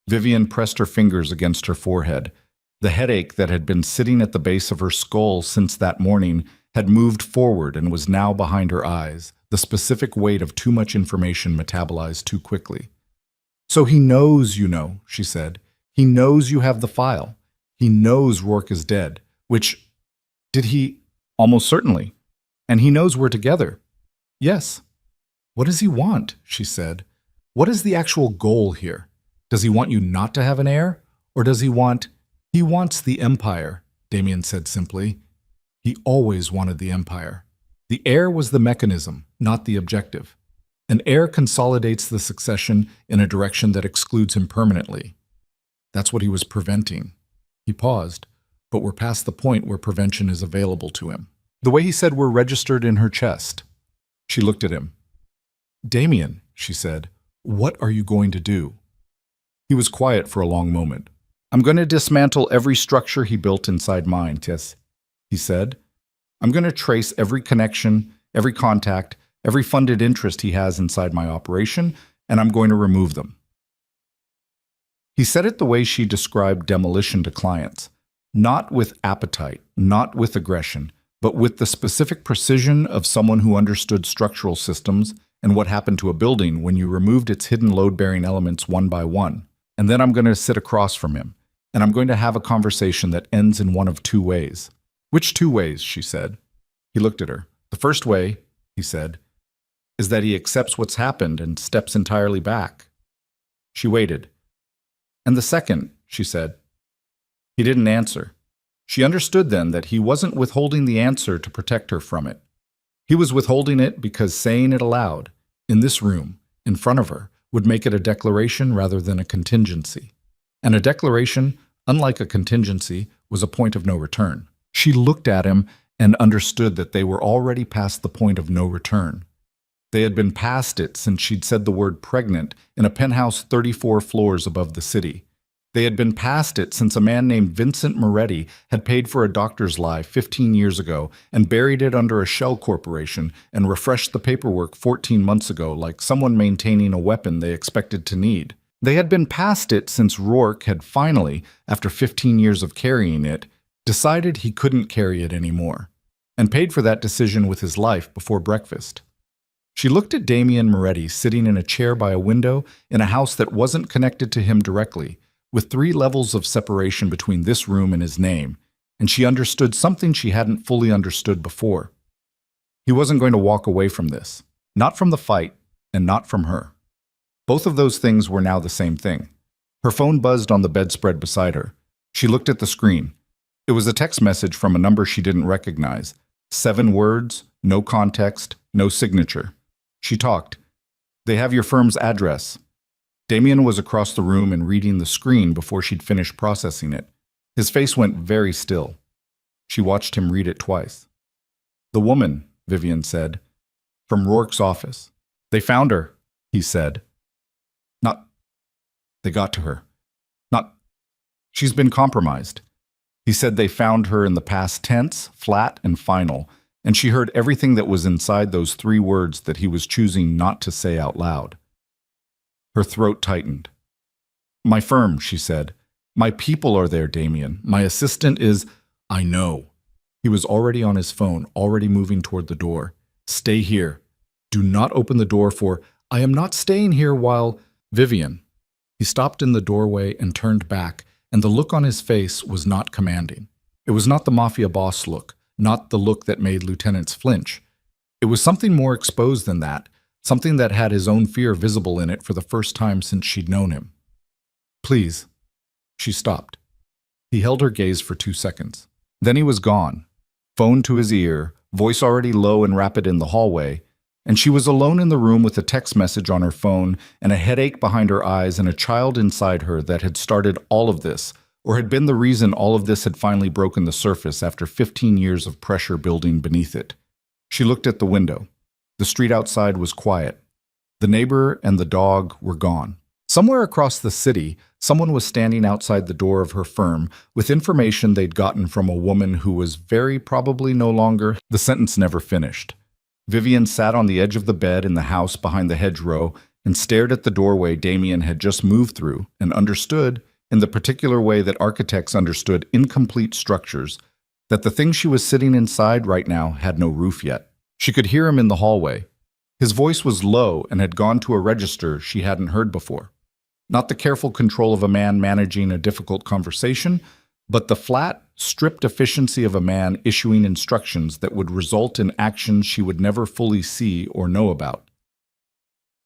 Vivian pressed her fingers against her forehead. The headache that had been sitting at the base of her skull since that morning had moved forward and was now behind her eyes, the specific weight of too much information metabolized too quickly. "So he knows you know," she said. "He knows you have the file. He knows Rourke is dead, which... Did he? Almost certainly. And he knows we're together." "Yes." "What does he want?" she said. "What is the actual goal here? Does he want you not to have an heir? Or does he want... He wants the empire," Damien said simply. He always wanted the empire. The heir was the mechanism, not the objective. An heir consolidates the succession in a direction that excludes him permanently. That's what he was preventing. He paused. but we're past the point where prevention is available to him. The way he said we're registered in her chest. She looked at him. Damien, she said, what are you going to do? He was quiet for a long moment. I'm going to dismantle every structure he built inside mine, Tess, he said. I'm going to trace every connection, every contact, every funded interest he has inside my operation, and I'm going to remove them. He said it the way she described demolition to clients, not with appetite, not with aggression, but with the specific precision of someone who understood structural systems and what happened to a building when you removed its hidden load-bearing elements one by one. And then I'm going to sit across from him, and I'm going to have a conversation that ends in one of two ways. Which two ways? She said. He looked at her. The first way, he said, is that he accepts what's happened and steps entirely back. She waited. And the second, she said. He didn't answer. She understood then that he wasn't withholding the answer to protect her from it. He was withholding it because saying it aloud, in this room, in front of her, would make it a declaration rather than a contingency. And a declaration, unlike a contingency, was a point of no return. She looked at him and understood that they were already past the point of no return. They had been past it since she'd said the word pregnant in a penthouse 34 floors above the city. They had been past it since a man named Vincent Moretti had paid for a doctor's lie 15 years ago and buried it under a shell corporation and refreshed the paperwork 14 months ago like someone maintaining a weapon they expected to need. They had been past it since Rourke had finally, after 15 years of carrying it, decided he couldn't carry it anymore, and paid for that decision with his life before breakfast. She looked at Damien Moretti sitting in a chair by a window in a house that wasn't connected to him directly, with 3 levels of separation between this room and his name, and she understood something she hadn't fully understood before. He wasn't going to walk away from this, not from the fight, and not from her. Both of those things were now the same thing. Her phone buzzed on the bedspread beside her. She looked at the screen. It was a text message from a number she didn't recognize. 7 words, no context, no signature. She talked. They have your firm's address. Damien was across the room and reading the screen before she'd finished processing it. His face went very still. She watched him read it twice. The woman, Vivian said, from Rourke's office. They found her, he said. Not. They got to her. Not. She's been compromised. He said they found her in the past tense, flat and final, and she heard everything that was inside those 3 words that he was choosing not to say out loud. Her throat tightened. My firm, she said. My people are there, Damien. My assistant is... I know. He was already on his phone, already moving toward the door. Stay here. Do not open the door for... I am not staying here while... Vivian. He stopped in the doorway and turned back, and the look on his face was not commanding. It was not the Mafia boss look, not the look that made lieutenants flinch. It was something more exposed than that, something that had his own fear visible in it for the first time since she'd known him. Please. She stopped. He held her gaze for 2 seconds. Then he was gone, phone to his ear, voice already low and rapid in the hallway, and she was alone in the room with a text message on her phone and a headache behind her eyes and a child inside her that had started all of this, or had been the reason all of this had finally broken the surface after 15 years of pressure building beneath it. She looked at the window. The street outside was quiet. The neighbor and the dog were gone. Somewhere across the city, someone was standing outside the door of her firm with information they'd gotten from a woman who was very probably no longer... The sentence never finished. Vivian sat on the edge of the bed in the house behind the hedgerow and stared at the doorway Damien had just moved through and understood, in the particular way that architects understood incomplete structures, that the thing she was sitting inside right now had no roof yet. She could hear him in the hallway. His voice was low and had gone to a register she hadn't heard before. Not the careful control of a man managing a difficult conversation, but the flat, stripped efficiency of a man issuing instructions that would result in actions she would never fully see or know about.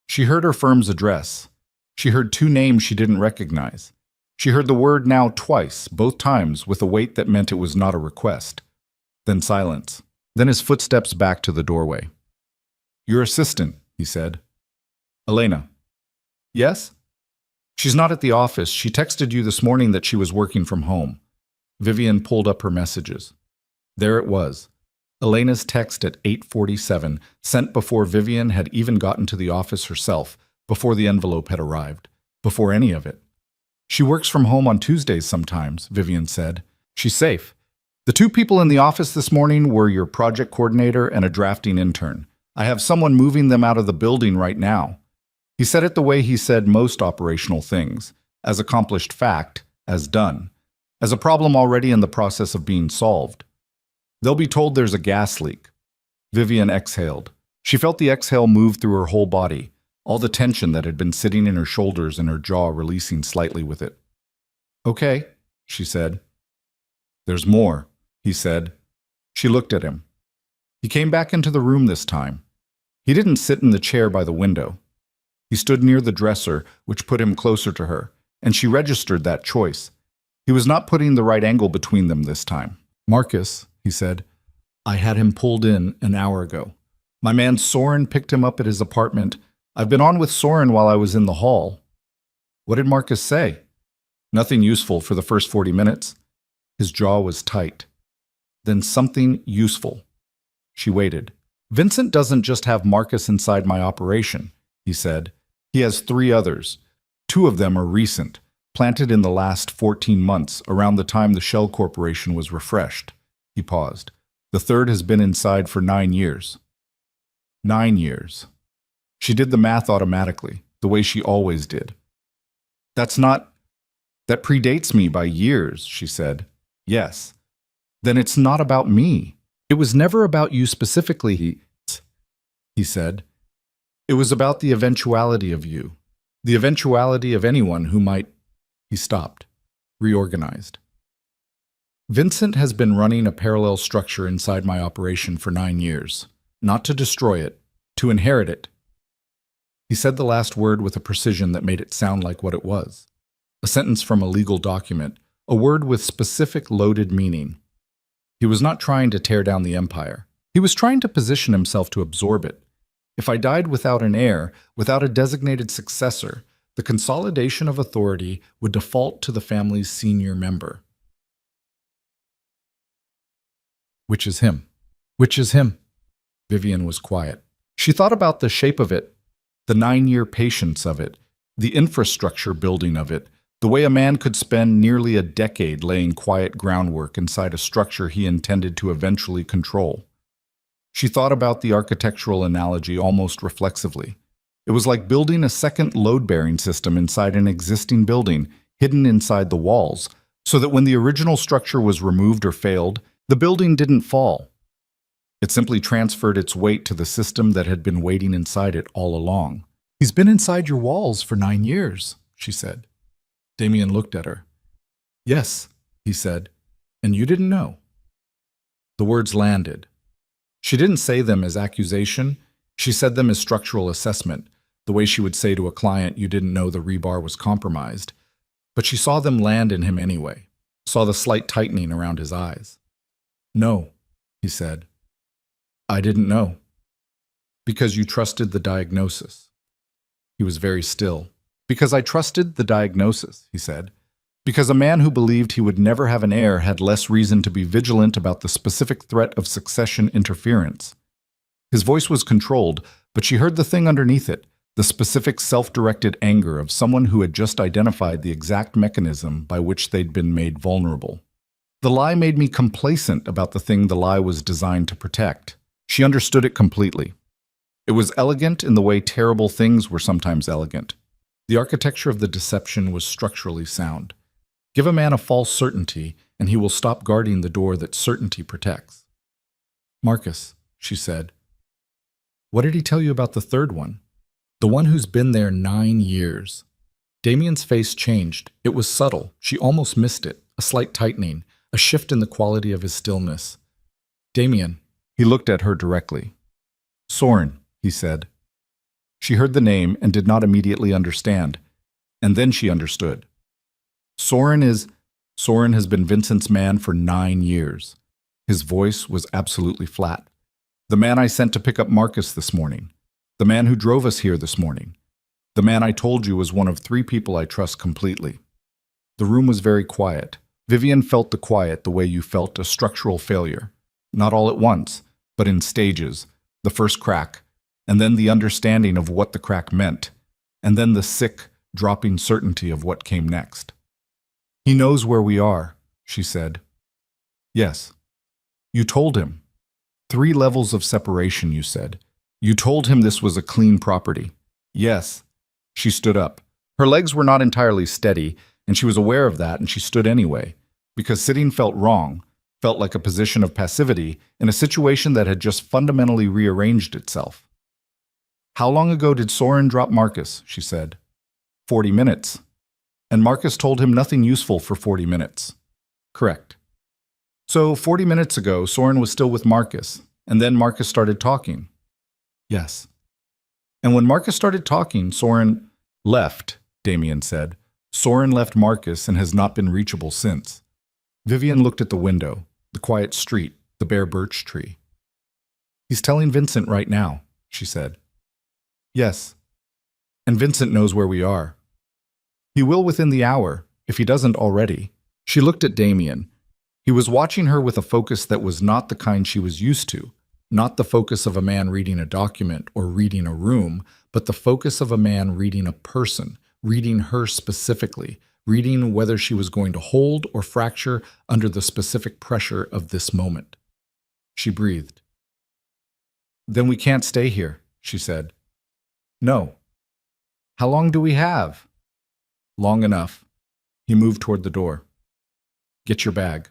She heard her firm's address. She heard 2 names she didn't recognize. She heard the word now twice, both times with a weight that meant it was not a request. Then silence. Then his footsteps back to the doorway. Your assistant, he said. Elena. Yes? She's not at the office. She texted you this morning that she was working from home. Vivian pulled up her messages. There it was. Elena's text at 8:47, sent before Vivian had even gotten to the office herself, before the envelope had arrived, before any of it. She works from home on Tuesdays sometimes, Vivian said. She's safe. The two people in the office this morning were your project coordinator and a drafting intern. I have someone moving them out of the building right now. He said it the way he said most operational things, as accomplished fact, as done, as a problem already in the process of being solved. They'll be told there's a gas leak. Vivian exhaled. She felt the exhale move through her whole body, all the tension that had been sitting in her shoulders and her jaw releasing slightly with it. Okay, she said. There's more, he said. She looked at him. He came back into the room this time. He didn't sit in the chair by the window. He stood near the dresser, which put him closer to her, and she registered that choice. He was not putting the right angle between them this time. Marcus, he said, I had him pulled in an hour ago. My man Soren picked him up at his apartment. I've been on with Soren while I was in the hall. What did Marcus say? Nothing useful for the first 40 minutes. His jaw was tight. Then something useful. She waited. Vincent doesn't just have Marcus inside my operation, he said. He has 3 others. 2 of them are recent, planted in the last 14 months, around the time the Shell Corporation was refreshed. He paused. The 3rd has been inside for 9 years. 9 years. She did the math automatically, the way she always did. That predates me by years, she said. Yes. Then it's not about me. It was never about you specifically, he said. It was about the eventuality of you, the eventuality of anyone who might. He stopped, reorganized. Vincent has been running a parallel structure inside my operation for 9 years, not to destroy it, to inherit it. He said the last word with a precision that made it sound like what it was. A sentence from a legal document, a word with specific loaded meaning. He was not trying to tear down the empire. He was trying to position himself to absorb it. If I died without an heir, without a designated successor, the consolidation of authority would default to the family's senior member. Which is him. Which is him. Vivian was quiet. She thought about the shape of it, the 9-year patience of it, the infrastructure building of it, the way a man could spend nearly a decade laying quiet groundwork inside a structure he intended to eventually control. She thought about the architectural analogy almost reflexively. It was like building a second load-bearing system inside an existing building, hidden inside the walls, so that when the original structure was removed or failed, the building didn't fall. It simply transferred its weight to the system that had been waiting inside it all along. He's been inside your walls for 9 years, she said. Damien looked at her. Yes, he said, and you didn't know. The words landed. She didn't say them as accusation. She said them as structural assessment, the way she would say to a client you didn't know the rebar was compromised. But she saw them land in him anyway, saw the slight tightening around his eyes. No, he said. I didn't know. Because you trusted the diagnosis. He was very still. Because I trusted the diagnosis, he said. Because a man who believed he would never have an heir had less reason to be vigilant about the specific threat of succession interference. His voice was controlled, but she heard the thing underneath it, the specific self-directed anger of someone who had just identified the exact mechanism by which they'd been made vulnerable. The lie made me complacent about the thing the lie was designed to protect. She understood it completely. It was elegant in the way terrible things were sometimes elegant. The architecture of the deception was structurally sound. Give a man a false certainty, and he will stop guarding the door that certainty protects. Marcus, she said. What did he tell you about the 3rd one? The one who's been there 9 years. Damien's face changed. It was subtle. She almost missed it. A slight tightening, a shift in the quality of his stillness. Damien, he looked at her directly. Soren, he said. She heard the name and did not immediately understand. And then she understood. Soren has been Vincent's man for 9 years. His voice was absolutely flat. The man I sent to pick up Marcus this morning. The man who drove us here this morning. The man I told you was one of 3 people I trust completely. The room was very quiet. Vivian felt the quiet the way you felt a structural failure. Not all at once, but in stages. The first crack, and then the understanding of what the crack meant, and then the sick, dropping certainty of what came next. "He knows where we are," she said. "Yes." "You told him." 3 levels of separation, you said. "You told him this was a clean property." "Yes." She stood up. Her legs were not entirely steady, and she was aware of that, and she stood anyway, because sitting felt wrong, felt like a position of passivity in a situation that had just fundamentally rearranged itself. "How long ago did Soren drop Marcus?" she said. 40 minutes. And Marcus told him nothing useful for 40 minutes. Correct. So 40 minutes ago, Soren was still with Marcus, and then Marcus started talking. Yes. And when Marcus started talking, Soren left, Damien said. Soren left Marcus and has not been reachable since. Vivian looked at the window, the quiet street, the bare birch tree. "He's telling Vincent right now," she said. "Yes. And Vincent knows where we are. He will within the hour, if he doesn't already." She looked at Damien. He was watching her with a focus that was not the kind she was used to, not the focus of a man reading a document or reading a room, but the focus of a man reading a person, reading her specifically, reading whether she was going to hold or fracture under the specific pressure of this moment. She breathed. "Then we can't stay here," she said. "No." "How long do we have?" "Long enough." He moved toward the door. "Get your bag."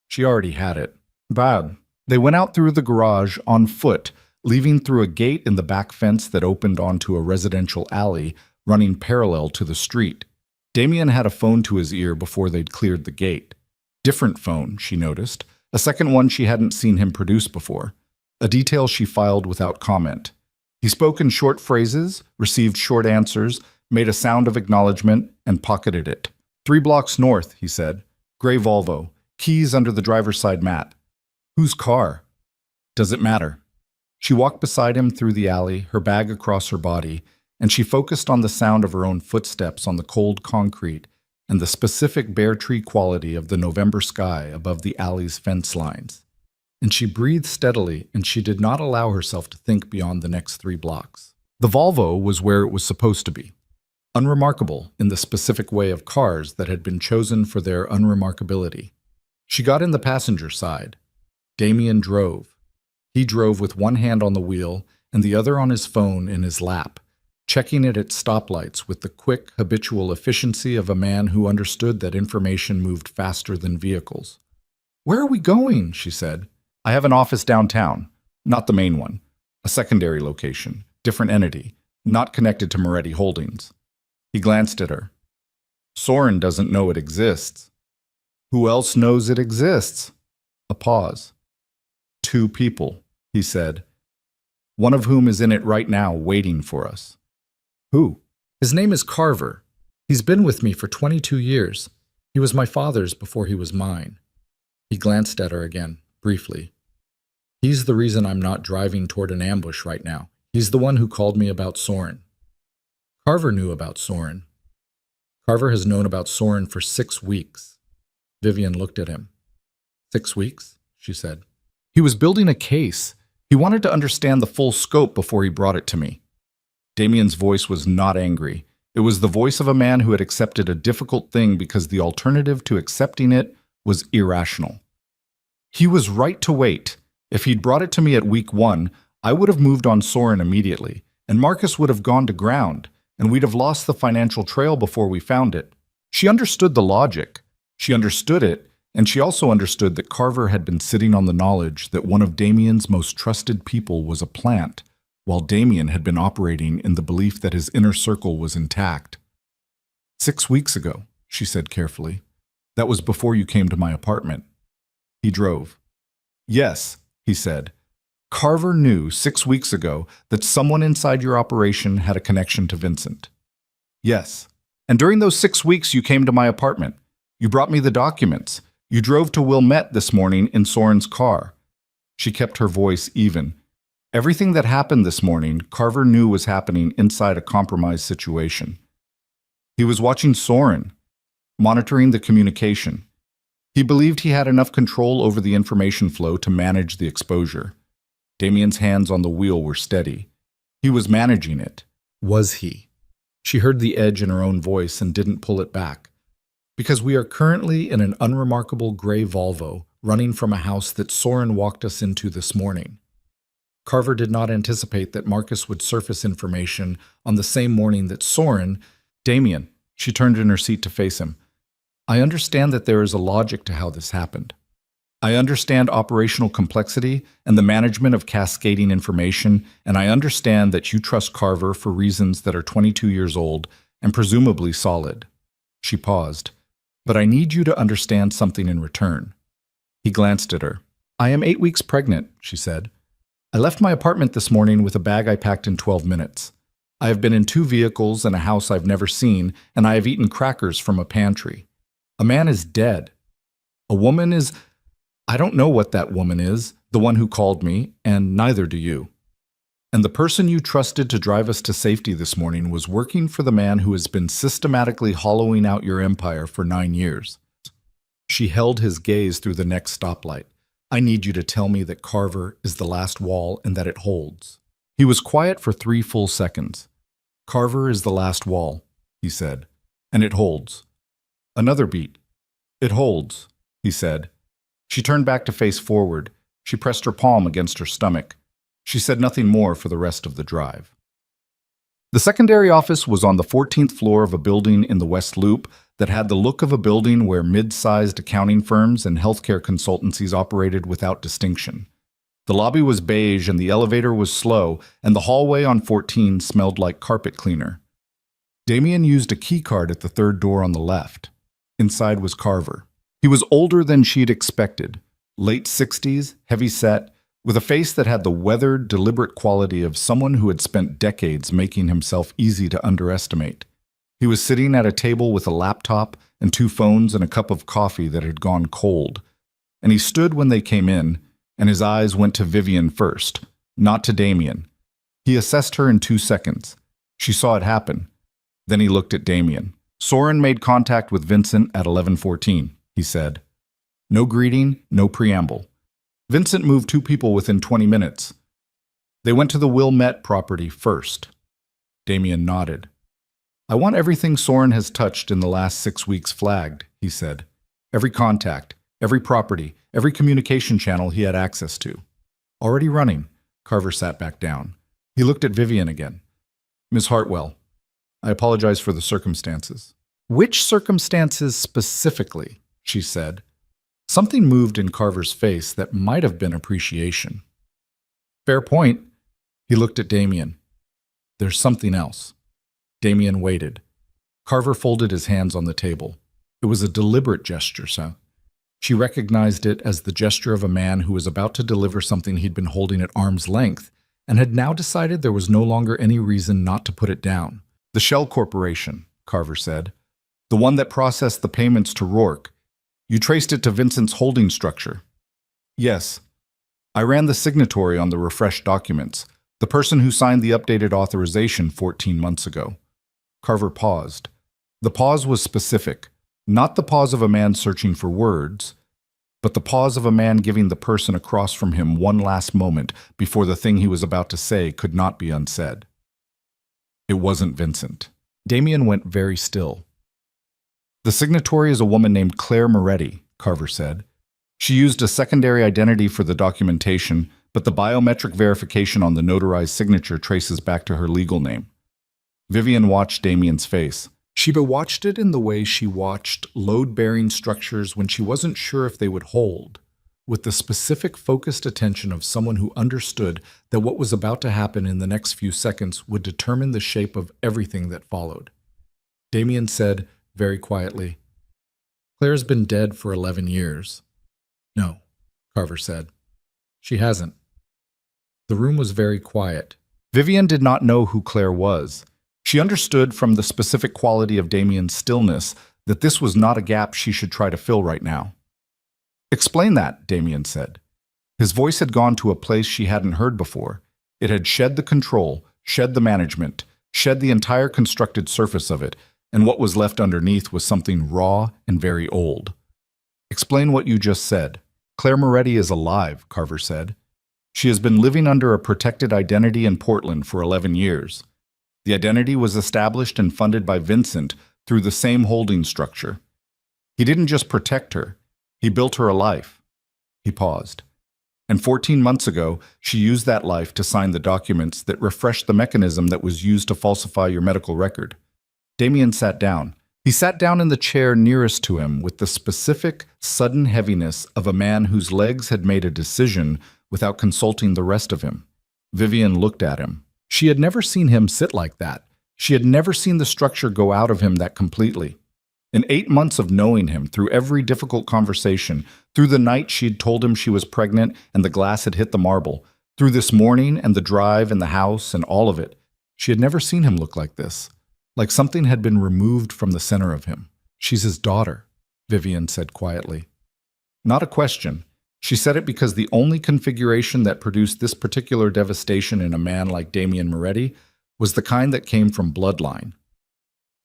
She already had it. Bad. They went out through the garage on foot, leaving through a gate in the back fence that opened onto a residential alley running parallel to the street. Damien had a phone to his ear before they'd cleared the gate. Different phone, she noticed. A second one she hadn't seen him produce before. A detail she filed without comment. He spoke in short phrases, received short answers, made a sound of acknowledgement, and pocketed it. 3 blocks north, he said. Gray Volvo. Keys under the driver's side mat. Whose car? Does it matter? She walked beside him through the alley, her bag across her body, and she focused on the sound of her own footsteps on the cold concrete and the specific bare tree quality of the November sky above the alley's fence lines. And she breathed steadily, and she did not allow herself to think beyond the next 3 blocks. The Volvo was where it was supposed to be. Unremarkable in the specific way of cars that had been chosen for their unremarkability. She got in the passenger side. Damien drove. He drove with one hand on the wheel and the other on his phone in his lap, checking it at stoplights with the quick, habitual efficiency of a man who understood that information moved faster than vehicles. "Where are we going?" she said. "I have an office downtown, not the main one. A secondary location, different entity, not connected to Moretti Holdings." He glanced at her. "Soren doesn't know it exists." "Who else knows it exists?" A pause. 2 people, he said. "One of whom is in it right now, waiting for us." "Who?" "His name is Carver. He's been with me for 22 years. He was my father's before he was mine." He glanced at her again, briefly. "He's the reason I'm not driving toward an ambush right now. He's the one who called me about Soren." Carver knew about Soren. Carver has known about Soren for 6 weeks. Vivian looked at him. 6 weeks, she said. "He was building a case. He wanted to understand the full scope before he brought it to me." Damien's voice was not angry. It was the voice of a man who had accepted a difficult thing because the alternative to accepting it was irrational. "He was right to wait. If he'd brought it to me at week 1, I would have moved on Soren immediately, and Marcus would have gone to ground, and we'd have lost the financial trail before we found it." She understood the logic. She understood it, and she also understood that Carver had been sitting on the knowledge that one of Damien's most trusted people was a plant, while Damien had been operating in the belief that his inner circle was intact. 6 weeks ago, she said carefully. "That was before you came to my apartment." He drove. "Yes," he said. "Carver knew 6 weeks ago that someone inside your operation had a connection to Vincent." "Yes. And during those 6 weeks you came to my apartment. You brought me the documents. You drove to Wilmette this morning in Soren's car." She kept her voice even. Everything that happened this morning, Carver knew was happening inside a compromised situation. He was watching Soren, monitoring the communication. He believed he had enough control over the information flow to manage the exposure. Damien's hands on the wheel were steady. He was managing it. Was he? She heard the edge in her own voice and didn't pull it back. Because we are currently in an unremarkable gray Volvo, running from a house that Soren walked us into this morning. Carver did not anticipate that Marcus would surface information on the same morning that Soren— Damien, she turned in her seat to face him. I understand that there is a logic to how this happened. I understand operational complexity and the management of cascading information, and I understand that you trust Carver for reasons that are 22 years old and presumably solid. She paused. But I need you to understand something in return. He glanced at her. I am 8 weeks pregnant, she said. I left my apartment this morning with a bag I packed in 12 minutes. I have been in 2 vehicles and a house I've never seen, and I have eaten crackers from a pantry. A man is dead. A woman is— I don't know what that woman is, the one who called me, and neither do you. And the person you trusted to drive us to safety this morning was working for the man who has been systematically hollowing out your empire for 9 years. She held his gaze through the next stoplight. I need you to tell me that Carver is the last wall and that it holds. He was quiet for 3 full seconds. Carver is the last wall, he said, and it holds. Another beat. It holds, he said. She turned back to face forward. She pressed her palm against her stomach. She said nothing more for the rest of the drive. The secondary office was on the 14th floor of a building in the West Loop that had the look of a building where mid-sized accounting firms and healthcare consultancies operated without distinction. The lobby was beige and the elevator was slow, and the hallway on 14 smelled like carpet cleaner. Damien used a keycard at the third door on the left. Inside was Carver. He was older than she'd expected, late 60s, heavy-set, with a face that had the weathered, deliberate quality of someone who had spent decades making himself easy to underestimate. He was sitting at a table with a laptop and 2 phones and a cup of coffee that had gone cold. And he stood when they came in, and his eyes went to Vivian first, not to Damien. He assessed her in 2 seconds. She saw it happen. Then he looked at Damien. Soren made contact with Vincent at 11:14, he said. No greeting, no preamble. Vincent moved 2 people within 20 minutes. They went to the Wilmette property first. Damien nodded. I want everything Soren has touched in the last 6 weeks flagged, he said. Every contact, every property, every communication channel he had access to. Already running. Carver sat back down. He looked at Vivian again. Miss Hartwell, I apologize for the circumstances. Which circumstances specifically? She said. Something moved in Carver's face that might have been appreciation. Fair point. He looked at Damien. There's something else. Damien waited. Carver folded his hands on the table. It was a deliberate gesture, so she recognized it as the gesture of a man who was about to deliver something he'd been holding at arm's length and had now decided there was no longer any reason not to put it down. The Shell Corporation, Carver said. The one that processed the payments to Rourke. You traced it to Vincent's holding structure. Yes. I ran the signatory on the refreshed documents, the person who signed the updated authorization 14 months ago. Carver paused. The pause was specific, not the pause of a man searching for words, but the pause of a man giving the person across from him one last moment before the thing he was about to say could not be unsaid. It wasn't Vincent. Damien went very still. The signatory is a woman named Claire Moretti, Carver said. She used a secondary identity for the documentation, but the biometric verification on the notarized signature traces back to her legal name. Vivian watched Damien's face. Sheba watched it in the way she watched load-bearing structures when she wasn't sure if they would hold, with the specific focused attention of someone who understood that what was about to happen in the next few seconds would determine the shape of everything that followed. Damien said, very quietly, Claire's been dead for 11 years. No, Carver said. She hasn't. The room was very quiet. Vivian did not know who Claire was. She understood from the specific quality of Damien's stillness that this was not a gap she should try to fill right now. Explain that, Damien said. His voice had gone to a place she hadn't heard before. It had shed the control, shed the management, shed the entire constructed surface of it, and what was left underneath was something raw and very old. Explain what you just said. Claire Moretti is alive, Carver said. She has been living under a protected identity in Portland for 11 years. The identity was established and funded by Vincent through the same holding structure. He didn't just protect her, he built her a life. He paused. And 14 months ago, she used that life to sign the documents that refreshed the mechanism that was used to falsify your medical record. Damien sat down. He sat down in the chair nearest to him with the specific, sudden heaviness of a man whose legs had made a decision without consulting the rest of him. Vivian looked at him. She had never seen him sit like that. She had never seen the structure go out of him that completely. In 8 months of knowing him, through every difficult conversation, through the night she had told him she was pregnant and the glass had hit the marble, through this morning and the drive and the house and all of it, she had never seen him look like this. Like something had been removed from the center of him. She's his daughter, Vivian said quietly. Not a question. She said it because the only configuration that produced this particular devastation in a man like Damien Moretti was the kind that came from bloodline.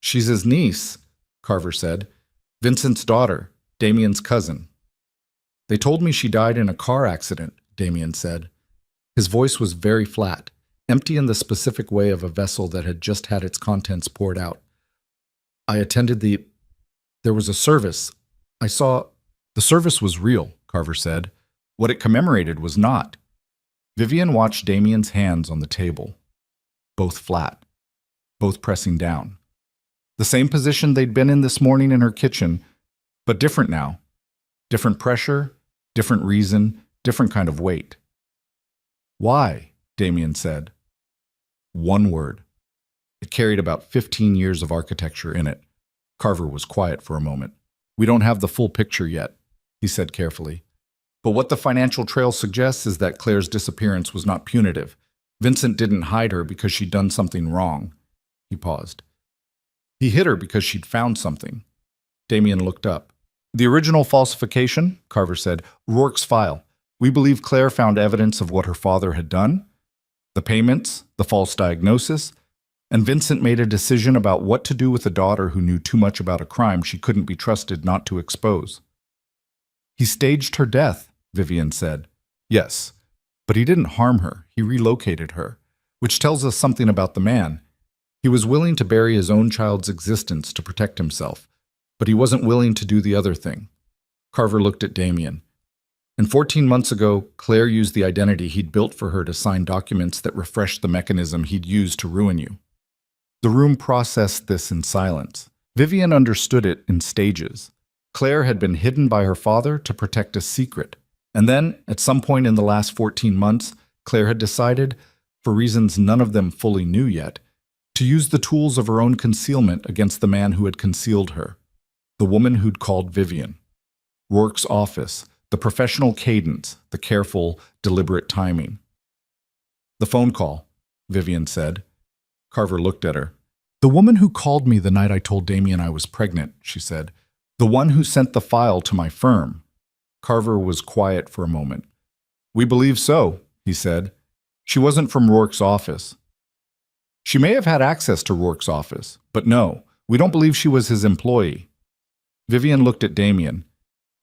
She's his niece, Carver said. Vincent's daughter, Damien's cousin. They told me she died in a car accident, Damien said. His voice was very flat, empty in the specific way of a vessel that had just had its contents poured out. I attended There was a service. The service was real, Carver said. What it commemorated was not. Vivian watched Damien's hands on the table. Both flat. Both pressing down. The same position they'd been in this morning in her kitchen, but different now. Different pressure, different reason, different kind of weight. Why? Damien said. One word. It carried about 15 years of architecture in it. Carver was quiet for a moment. We don't have the full picture yet, he said carefully. But what the financial trail suggests is that Claire's disappearance was not punitive. Vincent didn't hide her because she'd done something wrong. He paused. He hid her because she'd found something. Damien looked up. The original falsification, Carver said, Rourke's file. We believe Claire found evidence of what her father had done, the payments, the false diagnosis, and Vincent made a decision about what to do with a daughter who knew too much about a crime she couldn't be trusted not to expose. He staged her death, Vivian said. Yes, but he didn't harm her. He relocated her, which tells us something about the man. He was willing to bury his own child's existence to protect himself, but he wasn't willing to do the other thing. Carver looked at Damien. And 14 months ago, Claire used the identity he'd built for her to sign documents that refreshed the mechanism he'd used to ruin you. The room processed this in silence. Vivian understood it in stages. Claire had been hidden by her father to protect a secret. And then, at some point in the last 14 months, Claire had decided, for reasons none of them fully knew yet, to use the tools of her own concealment against the man who had concealed her, the woman who'd called Vivian. Rourke's office, the professional cadence, the careful, deliberate timing. The phone call, Vivian said. Carver looked at her. The woman who called me the night I told Damien I was pregnant, she said. The one who sent the file to my firm. Carver was quiet for a moment. We believe so, he said. She wasn't from Rourke's office. She may have had access to Rourke's office, but no, we don't believe she was his employee. Vivian looked at Damien.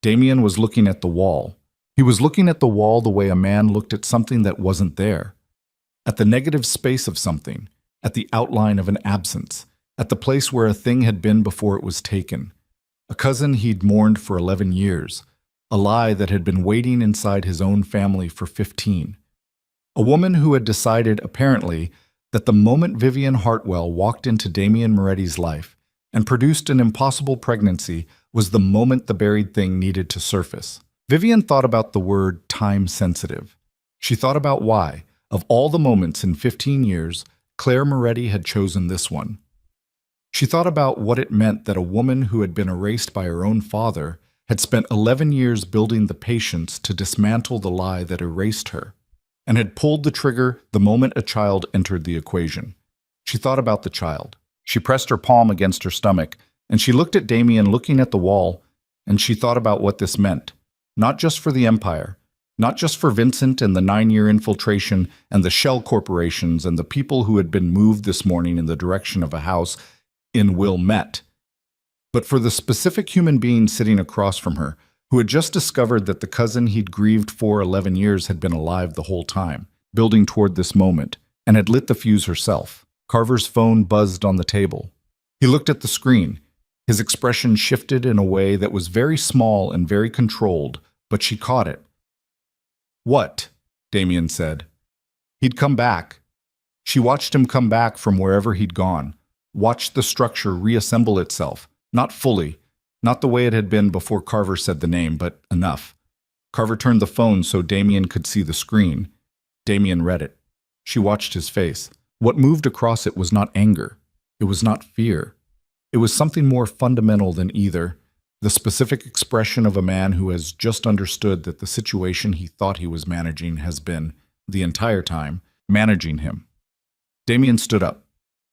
Damien was looking at the wall. He was looking at the wall the way a man looked at something that wasn't there. At the negative space of something, at the outline of an absence, at the place where a thing had been before it was taken. A cousin he'd mourned for 11 years, a lie that had been waiting inside his own family for 15. A woman who had decided, apparently, that the moment Vivian Hartwell walked into Damien Moretti's life and produced an impossible pregnancy was the moment the buried thing needed to surface. Vivian thought about the word time-sensitive. She thought about why, of all the moments in 15 years, Claire Moretti had chosen this one. She thought about what it meant that a woman who had been erased by her own father had spent 11 years building the patience to dismantle the lie that erased her, and had pulled the trigger the moment a child entered the equation. She thought about the child. She pressed her palm against her stomach, and she looked at Damien looking at the wall, and she thought about what this meant, not just for the Empire, not just for Vincent and the 9-year infiltration and the shell corporations and the people who had been moved this morning in the direction of a house in Wilmette, but for the specific human being sitting across from her, who had just discovered that the cousin he'd grieved for 11 years had been alive the whole time, building toward this moment, and had lit the fuse herself. Carver's phone buzzed on the table. He looked at the screen. His expression shifted in a way that was very small and very controlled, but she caught it. "What?" Damien said. He'd come back. She watched him come back from wherever he'd gone, watched the structure reassemble itself, not fully, not the way it had been before Carver said the name, but enough. Carver turned the phone so Damien could see the screen. Damien read it. She watched his face. What moved across it was not anger. It was not fear. It was something more fundamental than either, the specific expression of a man who has just understood that the situation he thought he was managing has been, the entire time, managing him. Damien stood up.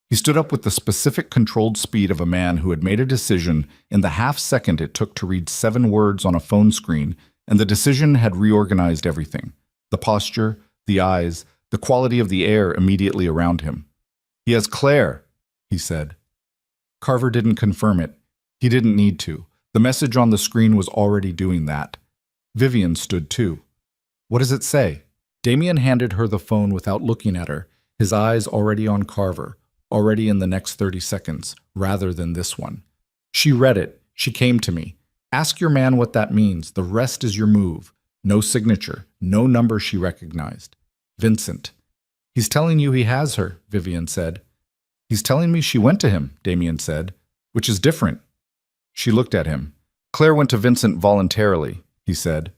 He stood up with the specific controlled speed of a man who had made a decision in the half-second it took to read 7 words on a phone screen, and the decision had reorganized everything. The posture, the eyes, the quality of the air immediately around him. "He has Claire," he said. Carver didn't confirm it. He didn't need to. The message on the screen was already doing that. Vivian stood too. "What does it say?" Damien handed her the phone without looking at her, his eyes already on Carver, already in the next 30 seconds, rather than this one. She read it. She came to me. "Ask your man what that means. The rest is your move." No signature, no number she recognized. "Vincent." "He's telling you he has her," Vivian said. "He's telling me she went to him," Damien said, "which is different." She looked at him. "Claire went to Vincent voluntarily," he said.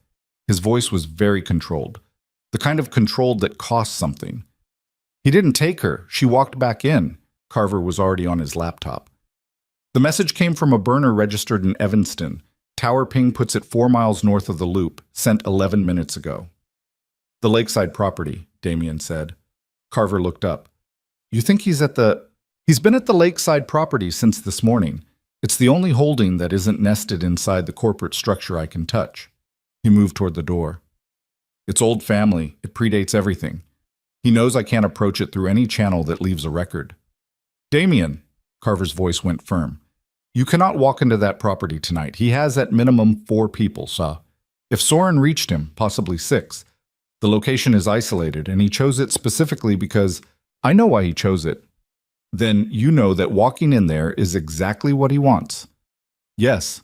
His voice was very controlled, the kind of controlled that costs something. "He didn't take her. She walked back in." Carver was already on his laptop. "The message came from a burner registered in Evanston. Tower ping puts it 4 miles north of the loop, sent 11 minutes ago." "The lakeside property," Damien said. Carver looked up. "You think he's at the—" "He's been at the lakeside property since this morning. It's the only holding that isn't nested inside the corporate structure I can touch." He moved toward the door. "It's old family. It predates everything. He knows I can't approach it through any channel that leaves a record." "Damien," Carver's voice went firm, "you cannot walk into that property tonight. He has at minimum 4 people, sir. If Soren reached him, possibly 6. The location is isolated, and he chose it specifically because I know why he chose it. Then you know that walking in there is exactly what he wants." "Yes."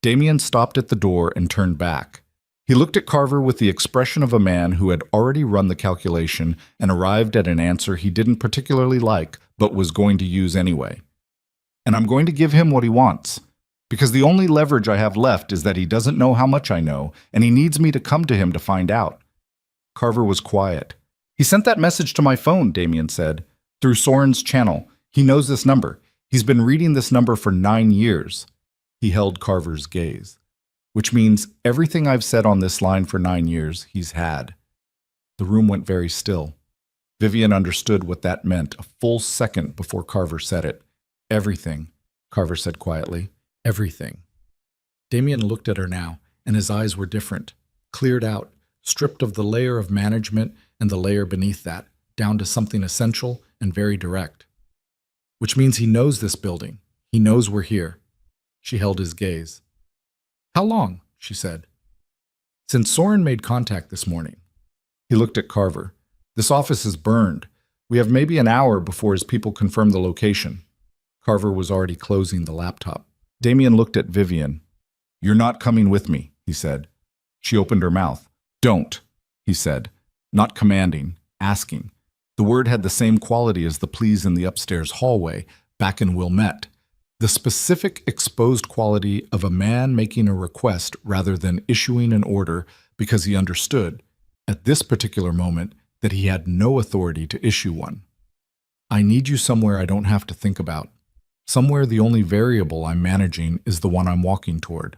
Damien stopped at the door and turned back. He looked at Carver with the expression of a man who had already run the calculation and arrived at an answer he didn't particularly like, but was going to use anyway. "And I'm going to give him what he wants, because the only leverage I have left is that he doesn't know how much I know, and he needs me to come to him to find out." Carver was quiet. "He sent that message to my phone," Damien said, "through Soren's channel. He knows this number. He's been reading this number for 9 years. He held Carver's gaze. "Which means everything I've said on this line for 9 years, he's had." The room went very still. Vivian understood what that meant a full second before Carver said it. "Everything," Carver said quietly. "Everything." Damien looked at her now, and his eyes were different, cleared out, stripped of the layer of management and the layer beneath that, down to something essential and very direct. "Which means he knows this building. He knows we're here." She held his gaze. "How long?" she said. "Since Soren made contact this morning." He looked at Carver. "This office is burned. We have maybe an hour before his people confirm the location." Carver was already closing the laptop. Damien looked at Vivian. "You're not coming with me," he said. She opened her mouth. "Don't," he said, not commanding, asking. The word had the same quality as the pleas in the upstairs hallway, back in Wilmette. The specific exposed quality of a man making a request rather than issuing an order because he understood, at this particular moment, that he had no authority to issue one. "I need you somewhere I don't have to think about. Somewhere the only variable I'm managing is the one I'm walking toward."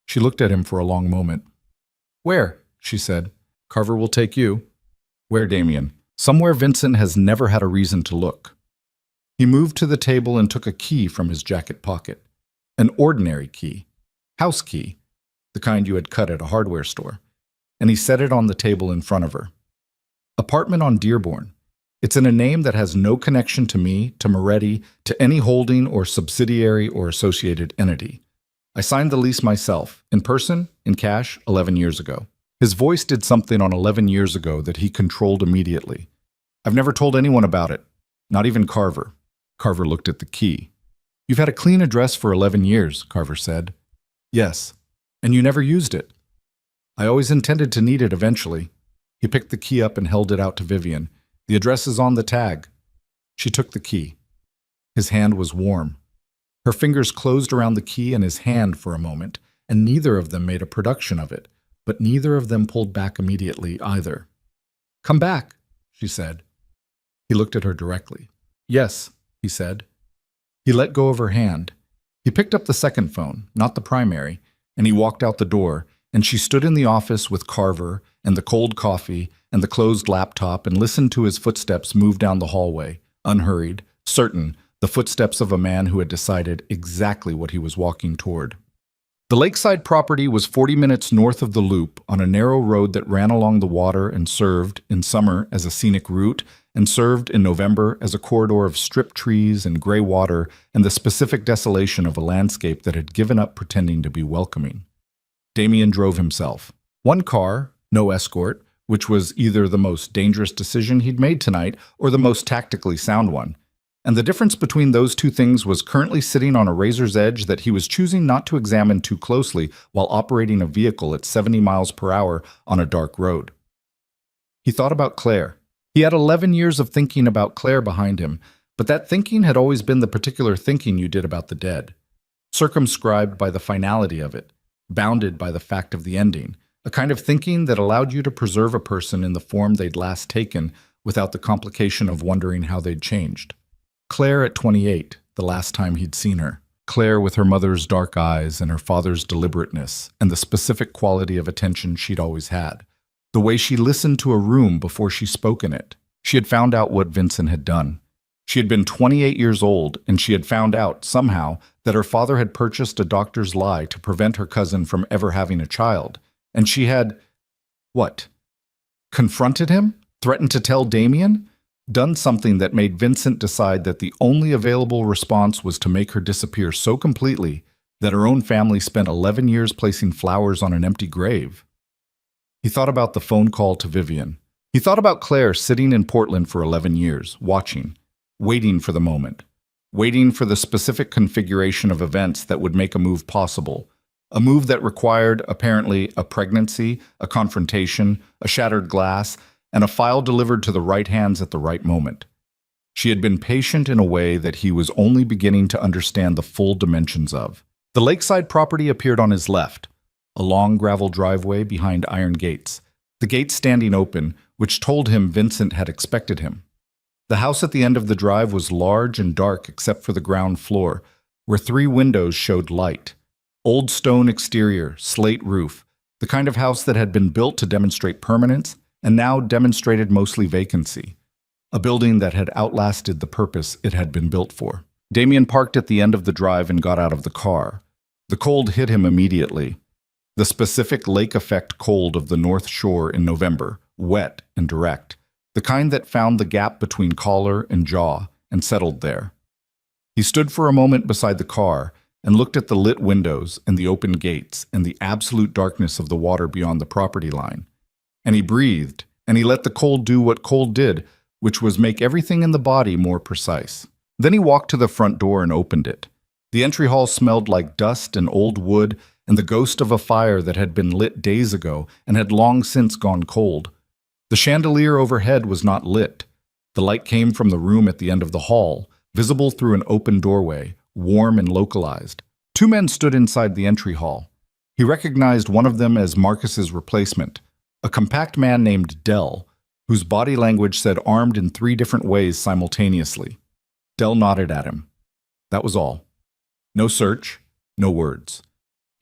She looked at him for a long moment. "Where?" she said. "Carver will take you." "Where, Damien?" "Somewhere Vincent has never had a reason to look." He moved to the table and took a key from his jacket pocket. An ordinary key. House key. The kind you had cut at a hardware store. And he set it on the table in front of her. "Apartment on Dearborn. It's in a name that has no connection to me, to Moretti, to any holding or subsidiary or associated entity. I signed the lease myself, in person, in cash, 11 years ago. His voice did something on 11 years ago that he controlled immediately. I've never told anyone about it, not even Carver. Carver looked at the key. You've had a clean address for 11 years, Carver said. Yes, and you never used it. I always intended to need it eventually. He picked the key up and held it out to Vivian. The address is on the tag. She took the key. His hand was warm. Her fingers closed around the key and his hand for a moment, and neither of them made a production of it, but neither of them pulled back immediately either. Come back, she said. He looked at her directly. Yes, he said. He let go of her hand. He picked up the second phone, not the primary, and he walked out the door, and she stood in the office with Carver and the cold coffee and the closed laptop and listened to his footsteps move down the hallway, unhurried, certain, the footsteps of a man who had decided exactly what he was walking toward. The lakeside property was 40 minutes north of the loop on a narrow road that ran along the water and served, in summer, as a scenic route, and served in November as a corridor of stripped trees and gray water and the specific desolation of a landscape that had given up pretending to be welcoming. Damien drove himself. One car, no escort, which was either the most dangerous decision he'd made tonight or the most tactically sound one. And the difference between those two things was currently sitting on a razor's edge that he was choosing not to examine too closely while operating a vehicle at 70 miles per hour on a dark road. He thought about Claire. He had 11 years of thinking about Claire behind him, but that thinking had always been the particular thinking you did about the dead, circumscribed by the finality of it, bounded by the fact of the ending, a kind of thinking that allowed you to preserve a person in the form they'd last taken without the complication of wondering how they'd changed. Claire at 28, the last time he'd seen her. Claire with her mother's dark eyes and her father's deliberateness and the specific quality of attention she'd always had. The way she listened to a room before she spoke in it. She had found out what Vincent had done. She had been 28 years old, and she had found out, somehow, that her father had purchased a doctor's lie to prevent her cousin from ever having a child. And she had, what? Confronted him? Threatened to tell Damien? Done something that made Vincent decide that the only available response was to make her disappear so completely that her own family spent 11 years placing flowers on an empty grave. He thought about the phone call to Vivian. He thought about Claire sitting in Portland for 11 years, watching, waiting for the moment, waiting for the specific configuration of events that would make a move possible, a move that required, apparently, a pregnancy, a confrontation, a shattered glass, and a file delivered to the right hands at the right moment. She had been patient in a way that he was only beginning to understand the full dimensions of. The lakeside property appeared on his left, a long gravel driveway behind iron gates, the gates standing open, which told him Vincent had expected him. The house at the end of the drive was large and dark except for the ground floor, where 3 windows showed light. Old stone exterior, slate roof, the kind of house that had been built to demonstrate permanence and now demonstrated mostly vacancy, a building that had outlasted the purpose it had been built for. Damien parked at the end of the drive and got out of the car. The cold hit him immediately. The specific lake effect cold of the North Shore in November, wet and direct, the kind that found the gap between collar and jaw and settled there. He stood for a moment beside the car and looked at the lit windows and the open gates and the absolute darkness of the water beyond the property line. And he breathed, and he let the cold do what cold did, which was make everything in the body more precise. Then he walked to the front door and opened it. The entry hall smelled like dust and old wood and the ghost of a fire that had been lit days ago and had long since gone cold. The chandelier overhead was not lit. The light came from the room at the end of the hall, visible through an open doorway, warm and localized. 2 men stood inside the entry hall. He recognized one of them as Marcus's replacement, a compact man named Dell, whose body language said armed in 3 different ways simultaneously. Dell nodded at him. That was all. No search, no words.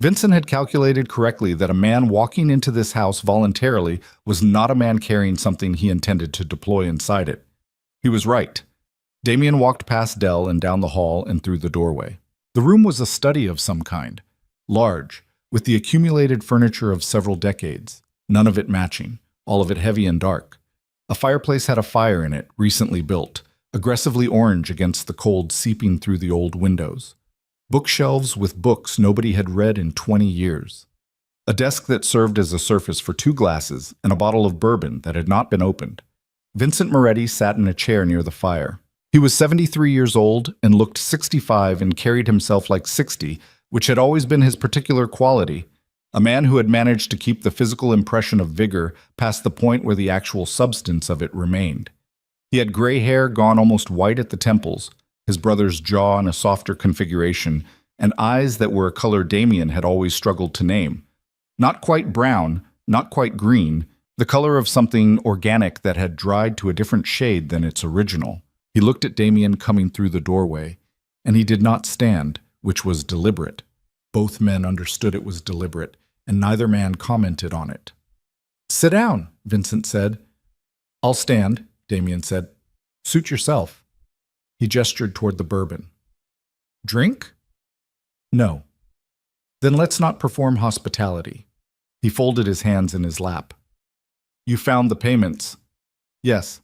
Vincent had calculated correctly that a man walking into this house voluntarily was not a man carrying something he intended to deploy inside it. He was right. Damien walked past Dell and down the hall and through the doorway. The room was a study of some kind, large, with the accumulated furniture of several decades, none of it matching, all of it heavy and dark. A fireplace had a fire in it, recently built, aggressively orange against the cold seeping through the old windows. Bookshelves with books nobody had read in 20 years. A desk that served as a surface for 2 glasses and a bottle of bourbon that had not been opened. Vincent Moretti sat in a chair near the fire. He was 73 years old and looked 65 and carried himself like 60, which had always been his particular quality. A man who had managed to keep the physical impression of vigor past the point where the actual substance of it remained. He had gray hair gone almost white at the temples, his brother's jaw in a softer configuration, and eyes that were a color Damien had always struggled to name. Not quite brown, not quite green, the color of something organic that had dried to a different shade than its original. He looked at Damien coming through the doorway, and he did not stand, which was deliberate. Both men understood it was deliberate, and neither man commented on it. "Sit down," Vincent said. "I'll stand," Damien said. "Suit yourself." He gestured toward the bourbon. "Drink?" "No." "Then let's not perform hospitality." He folded his hands in his lap. "You found the payments?" "Yes."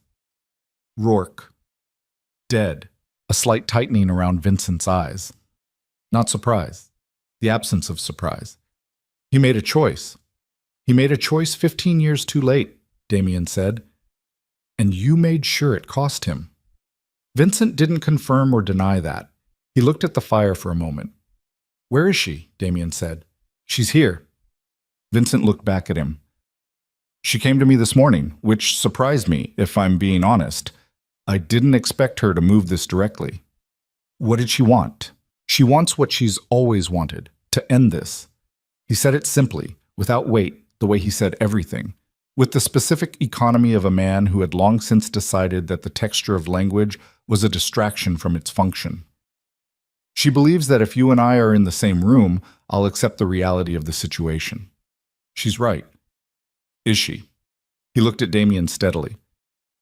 "Rourke." "Dead." A slight tightening around Vincent's eyes. Not surprise. The absence of surprise. "He made a choice." "He made a choice 15 years too late," Damien said. "And you made sure it cost him." Vincent didn't confirm or deny that. He looked at the fire for a moment. "Where is she?" Damien said. "She's here." Vincent looked back at him. "She came to me this morning, which surprised me, if I'm being honest. I didn't expect her to move this directly." "What did she want?" "She wants what she's always wanted, to end this." He said it simply, without weight, the way he said everything, with the specific economy of a man who had long since decided that the texture of language was a distraction from its function. "She believes that if you and I are in the same room, I'll accept the reality of the situation." "She's right." "Is she?" He looked at Damien steadily.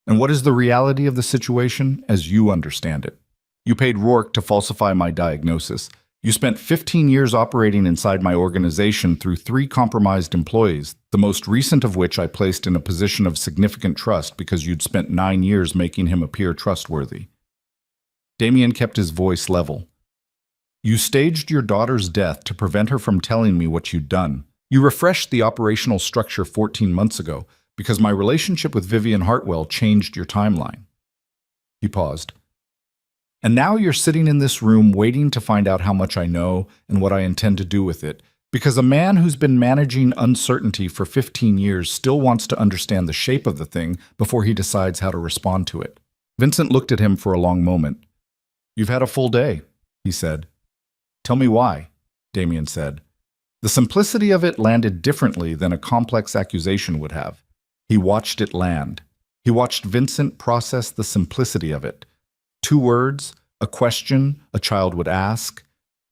"And what is the reality of the situation as you understand it? You paid Rourke to falsify my diagnosis. You spent 15 years operating inside my organization through 3 compromised employees, the most recent of which I placed in a position of significant trust because you'd spent 9 years making him appear trustworthy." Damien kept his voice level. "You staged your daughter's death to prevent her from telling me what you'd done. You refreshed the operational structure 14 months ago because my relationship with Vivian Hartwell changed your timeline." He paused. "And now you're sitting in this room waiting to find out how much I know and what I intend to do with it, because a man who's been managing uncertainty for 15 years still wants to understand the shape of the thing before he decides how to respond to it." Vincent looked at him for a long moment. "You've had a full day," he said. "Tell me why," Damien said. The simplicity of it landed differently than a complex accusation would have. He watched it land. He watched Vincent process the simplicity of it. 2 words, a question a child would ask.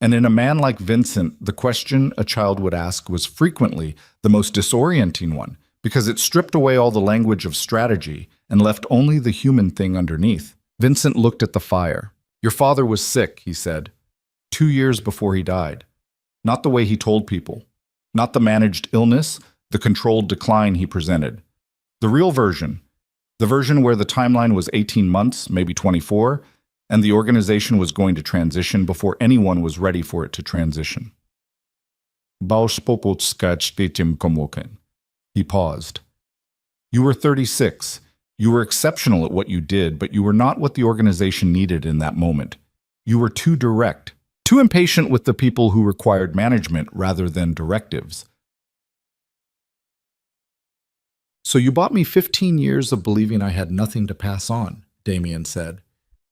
And in a man like Vincent, the question a child would ask was frequently the most disorienting one, because it stripped away all the language of strategy and left only the human thing underneath. Vincent looked at the fire. "Your father was sick," he said, 2 years before he died. Not the way he told people. Not the managed illness, the controlled decline he presented. The real version. The version where the timeline was 18 months, maybe 24, and the organization was going to transition before anyone was ready for it to transition. He paused. "You were 36. You were exceptional at what you did, but you were not what the organization needed in that moment. You were too direct. Too impatient with the people who required management rather than directives. So you bought me 15 years of believing I had nothing to pass on," Damien said.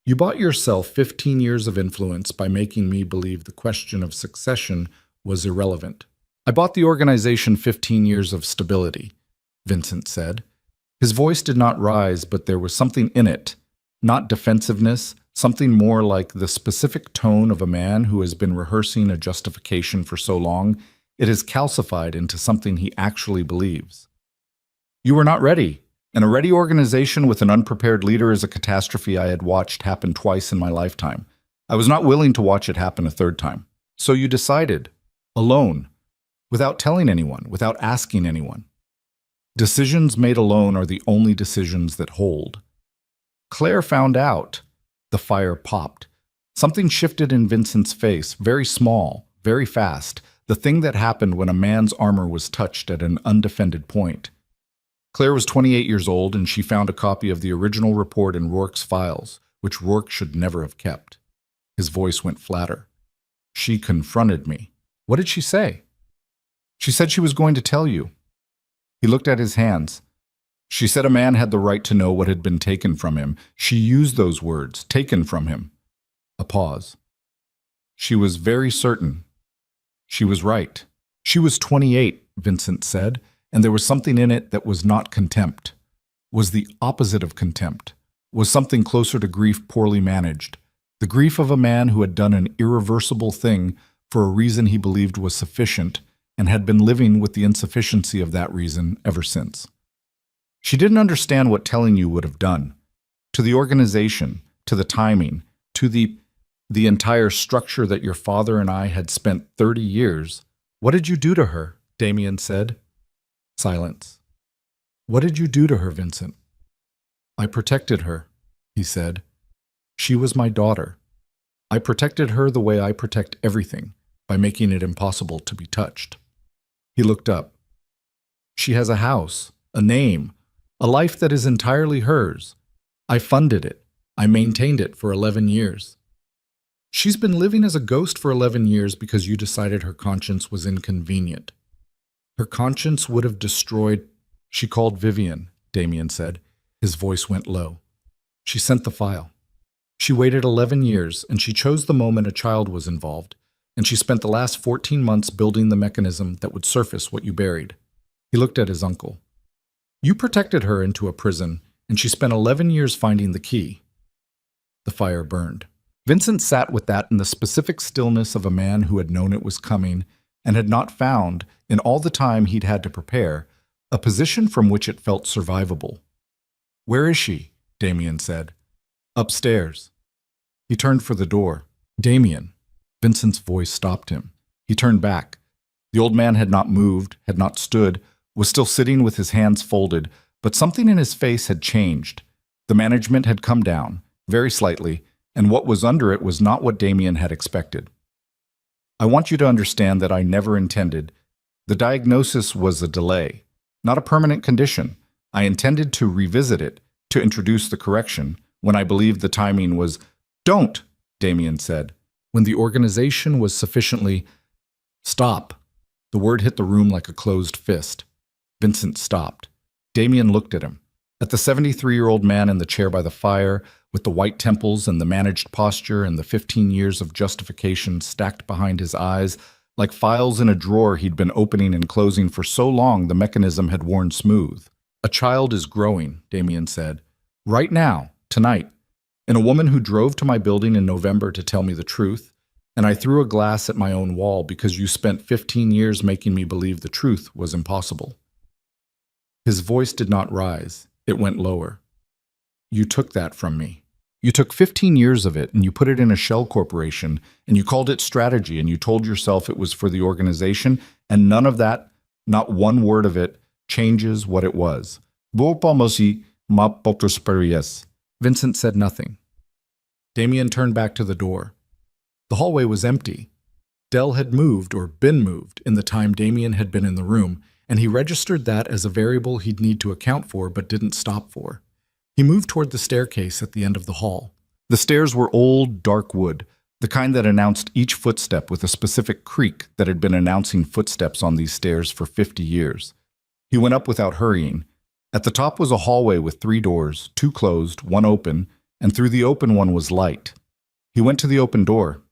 "You bought yourself 15 years of influence by making me believe the question of succession was irrelevant." "I bought the organization 15 years of stability," Vincent said. His voice did not rise, but there was something in it, not defensiveness, something more like the specific tone of a man who has been rehearsing a justification for so long, it has calcified into something he actually believes. "You were not ready, and a ready organization with an unprepared leader is a catastrophe I had watched happen twice in my lifetime. I was not willing to watch it happen a third time. So you decided, alone, without telling anyone, without asking anyone. Decisions made alone are the only decisions that hold. Claire found out." The fire popped. Something shifted in Vincent's face, very small, very fast, the thing that happened when a man's armor was touched at an undefended point. Claire was 28 years old, and she found a copy of the original report in Rourke's files, which Rourke should never have kept. His voice went flatter. She confronted me. What did she say? She said she was going to tell you. He looked at his hands. She said a man had the right to know what had been taken from him. She used those words, taken from him. A pause. She was very certain. She was right. She was 28, Vincent said, and there was something in it that was not contempt, was the opposite of contempt, was something closer to grief poorly managed, the grief of a man who had done an irreversible thing for a reason he believed was sufficient and had been living with the insufficiency of that reason ever since. She didn't understand what telling you would have done. To the organization, to the timing, to the entire structure that your father and I had spent 30 years. What did you do to her? Damien said. Silence. What did you do to her, Vincent? I protected her, he said. She was my daughter. I protected her the way I protect everything, by making it impossible to be touched. He looked up. She has a house, a name, a life that is entirely hers. I funded it. I maintained it for 11 years. She's been living as a ghost for 11 years because you decided her conscience was inconvenient. Her conscience would have destroyed... She called Vivian, Damien said. His voice went low. She sent the file. She waited 11 years, and she chose the moment a child was involved, and she spent the last 14 months building the mechanism that would surface what you buried. He looked at his uncle. You protected her into a prison, and she spent 11 years finding the key. The fire burned. Vincent sat with that in the specific stillness of a man who had known it was coming and had not found, in all the time he'd had to prepare, a position from which it felt survivable. Where is she? Damien said. Upstairs. He turned for the door. Damien. Vincent's voice stopped him. He turned back. The old man had not moved, had not stood, was still sitting with his hands folded, but something in his face had changed. The management had come down, very slightly, and what was under it was not what Damien had expected. I want you to understand that I never intended. The diagnosis was a delay, not a permanent condition. I intended to revisit it, to introduce the correction, when I believed the timing was... Don't, Damien said. When the organization was sufficiently... Stop. The word hit the room like a closed fist. Vincent stopped. Damien looked at him. At the 73-year-old man in the chair by the fire, with the white temples and the managed posture and the 15 years of justification stacked behind his eyes, like files in a drawer he'd been opening and closing for so long the mechanism had worn smooth. A child is growing, Damien said. Right now, tonight, in a woman who drove to my building in November to tell me the truth, and I threw a glass at my own wall because you spent 15 years making me believe the truth was impossible. His voice did not rise. It went lower. You took that from me. You took 15 years of it and you put it in a shell corporation and you called it strategy and you told yourself it was for the organization, and none of that, not one word of it, changes what it was. Vincent said nothing. Damien turned back to the door. The hallway was empty. Dell had moved or been moved in the time Damien had been in the room, and he registered that as a variable he'd need to account for but didn't stop for. He moved toward the staircase at the end of the hall. The stairs were old, dark wood, the kind that announced each footstep with a specific creak that had been announcing footsteps on these stairs for 50 years. He went up without hurrying. At the top was a hallway with 3 doors, 2 closed, 1 open, and through the open one was light. He went to the open door.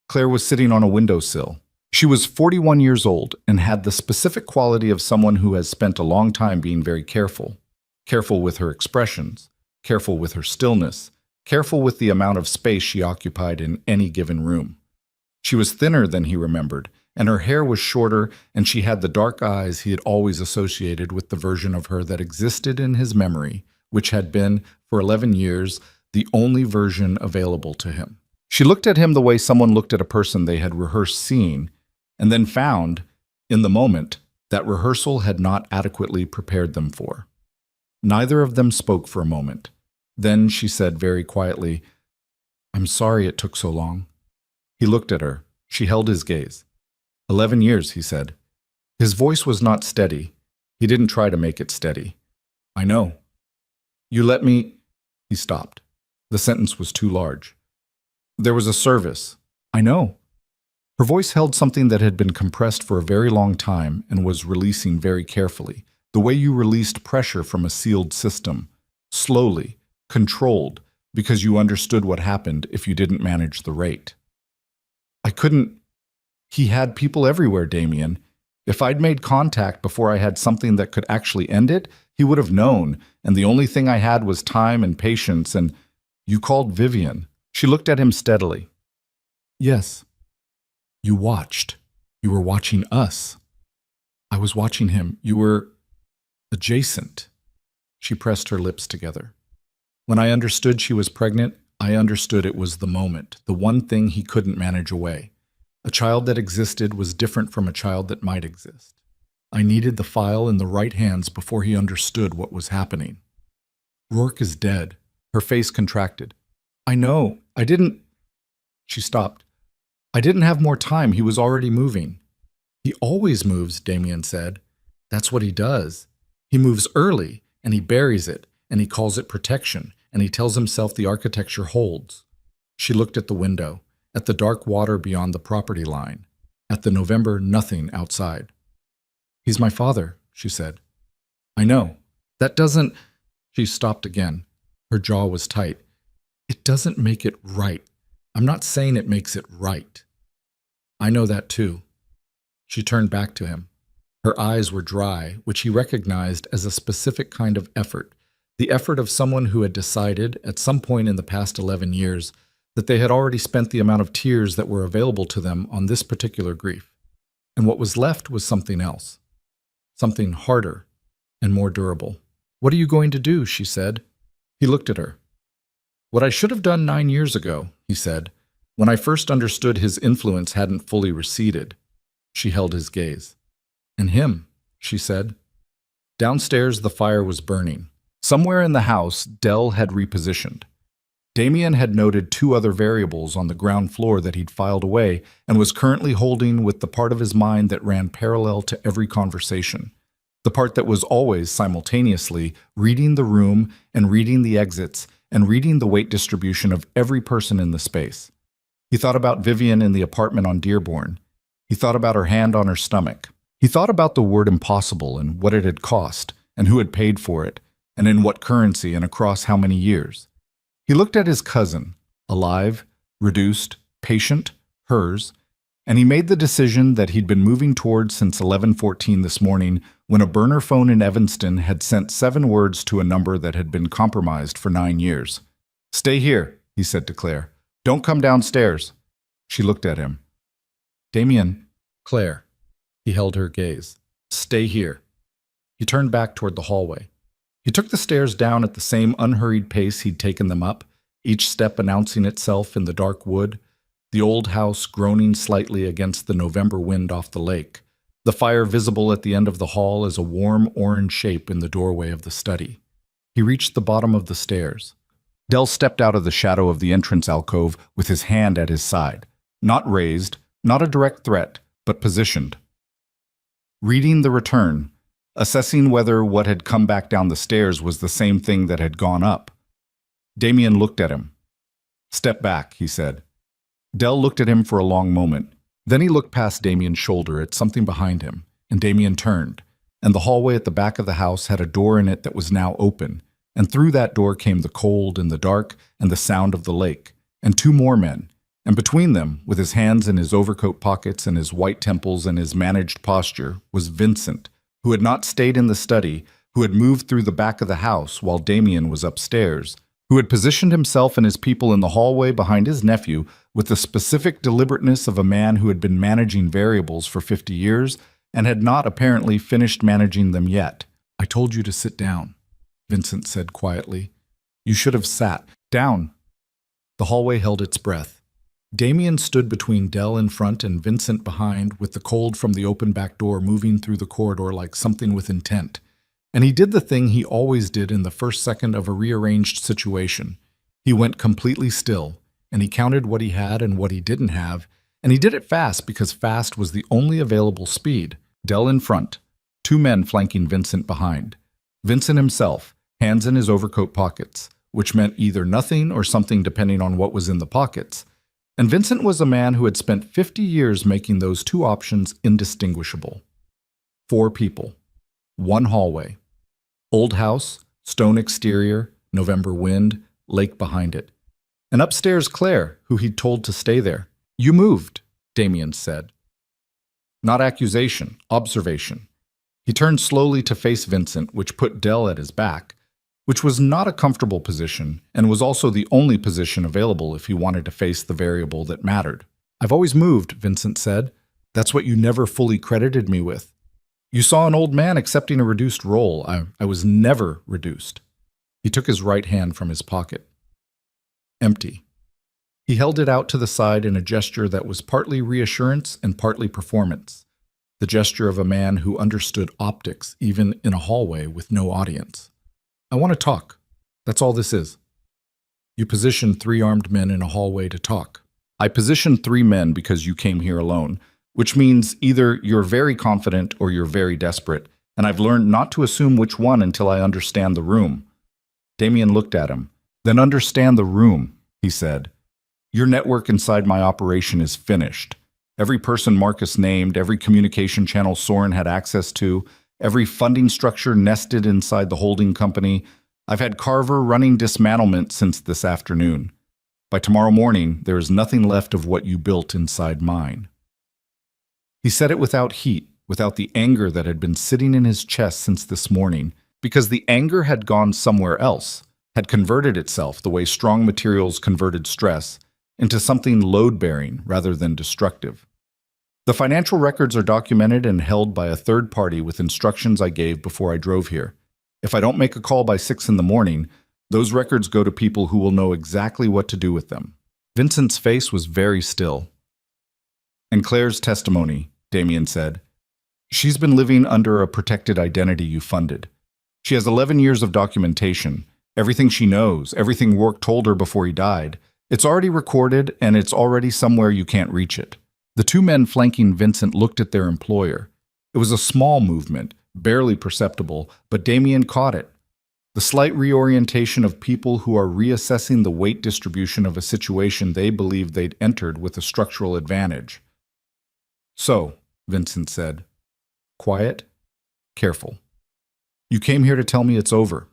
Claire was sitting on a windowsill. She was 41 years old and had the specific quality of someone who has spent a long time being very careful. Careful with her expressions, careful with her stillness, careful with the amount of space she occupied in any given room. She was thinner than he remembered, and her hair was shorter, and she had the dark eyes he had always associated with the version of her that existed in his memory, which had been, for 11 years, the only version available to him. She looked at him the way someone looked at a person they had rehearsed seeing, and then found, in the moment, that rehearsal had not adequately prepared them for. Neither of them spoke for a moment. Then she said very quietly, I'm sorry it took so long. He looked at her. She held his gaze. 11 years, he said. His voice was not steady. He didn't try to make it steady. I know. You let me... He stopped. The sentence was too large. There was a service. I know. Her voice held something that had been compressed for a very long time and was releasing very carefully, the way you released pressure from a sealed system, slowly, controlled, because you understood what happened if you didn't manage the rate. I couldn't... He had people everywhere, Damien. If I'd made contact before I had something that could actually end it, he would have known, and the only thing I had was time and patience, and... You called Vivian. She looked at him steadily. Yes. You watched. You were watching us. I was watching him. You were... adjacent. She pressed her lips together. When I understood she was pregnant, I understood it was the moment, the one thing he couldn't manage away. A child that existed was different from a child that might exist. I needed the file in the right hands before he understood what was happening. Rourke is dead. Her face contracted. I know. I didn't... She stopped. I didn't have more time. He was already moving. He always moves, Damien said. That's what he does. He moves early, and he buries it, and he calls it protection, and he tells himself the architecture holds. She looked at the window, at the dark water beyond the property line, at the November nothing outside. He's my father, she said. I know. That doesn't... She stopped again. Her jaw was tight. It doesn't make it right. I'm not saying it makes it right. I know that too. She turned back to him. Her eyes were dry, which he recognized as a specific kind of effort, the effort of someone who had decided, at some point in the past 11 years, that they had already spent the amount of tears that were available to them on this particular grief. And what was left was something else. Something harder and more durable. What are you going to do? She said. He looked at her. What I should have done 9 years ago, he said, when I first understood his influence hadn't fully receded. She held his gaze. And him, she said. Downstairs the fire was burning. Somewhere in the house, Dell had repositioned. Damien had noted 2 other variables on the ground floor that he'd filed away and was currently holding with the part of his mind that ran parallel to every conversation. The part that was always, simultaneously, reading the room and reading the exits and reading the weight distribution of every person in the space. He thought about Vivian in the apartment on Dearborn. He thought about her hand on her stomach. He thought about the word impossible and what it had cost and who had paid for it and in what currency and across how many years. He looked at his cousin, alive, reduced, patient, hers, and he made the decision that he'd been moving towards since 11:14 this morning when a burner phone in Evanston had sent 7 words to a number that had been compromised for 9 years. Stay here, he said to Claire. Don't come downstairs. She looked at him. Damien, Claire. He held her gaze. Stay here. He turned back toward the hallway. He took the stairs down at the same unhurried pace he'd taken them up, each step announcing itself in the dark wood, the old house groaning slightly against the November wind off the lake, the fire visible at the end of the hall as a warm orange shape in the doorway of the study. He reached the bottom of the stairs. Dell stepped out of the shadow of the entrance alcove with his hand at his side, not raised, not a direct threat, but positioned. Reading the return, assessing whether what had come back down the stairs was the same thing that had gone up. Damien looked at him. Step back, he said. Dell looked at him for a long moment. Then he looked past Damien's shoulder at something behind him, and Damien turned, and the hallway at the back of the house had a door in it that was now open, and through that door came the cold and the dark and the sound of the lake, and 2 more men, and between them, with his hands in his overcoat pockets and his white temples and his managed posture, was Vincent, who had not stayed in the study, who had moved through the back of the house while Damien was upstairs, who had positioned himself and his people in the hallway behind his nephew with the specific deliberateness of a man who had been managing variables for 50 years and had not apparently finished managing them yet. I told you to sit down, Vincent said quietly. You should have sat down. The hallway held its breath. Damien stood between Dell in front and Vincent behind, with the cold from the open back door moving through the corridor like something with intent. And he did the thing he always did in the first second of a rearranged situation. He went completely still. and he counted what he had and what he didn't have, and he did it fast because fast was the only available speed. Dell in front, two men flanking Vincent behind. Vincent himself, hands in his overcoat pockets, which meant either nothing or something depending on what was in the pockets. And Vincent was a man who had spent 50 years making those two options indistinguishable. 4 people. 1 hallway. Old house, stone exterior, November wind, lake behind it. And upstairs Claire, who he'd told to stay there. "You moved," Damien said. Not accusation, observation. He turned slowly to face Vincent, which put Dell at his back, which was not a comfortable position and was also the only position available if he wanted to face the variable that mattered. "I've always moved," Vincent said. "That's what you never fully credited me with. You saw an old man accepting a reduced role. I was never reduced." He took his right hand from his pocket. Empty. He held it out to the side in a gesture that was partly reassurance and partly performance. The gesture of a man who understood optics even in a hallway with no audience. "I want to talk. That's all this is." "You positioned 3 armed men in a hallway to talk." "I positioned 3 men because you came here alone, which means either you're very confident or you're very desperate, and I've learned not to assume which one until I understand the room." Damien looked at him. "Then understand the room," he said. "Your network inside my operation is finished. Every person Marcus named, every communication channel Soren had access to, every funding structure nested inside the holding company. I've had Carver running dismantlement since this afternoon. By tomorrow morning, there is nothing left of what you built inside mine." He said it without heat, without the anger that had been sitting in his chest since this morning, because the anger had gone somewhere else, had converted itself the way strong materials converted stress, into something load-bearing rather than destructive. "The financial records are documented and held by a third party with instructions I gave before I drove here. If I don't make a call by 6 in the morning, those records go to people who will know exactly what to do with them." Vincent's face was very still. "And Claire's testimony," Damien said. "She's been living under a protected identity you funded. She has 11 years of documentation, everything she knows, everything Rourke told her before he died. It's already recorded, and it's already somewhere you can't reach it." The 2 men flanking Vincent looked at their employer. It was a small movement, barely perceptible, but Damien caught it. The slight reorientation of people who are reassessing the weight distribution of a situation they believed they'd entered with a structural advantage. "So," Vincent said. Quiet, careful. "You came here to tell me it's over."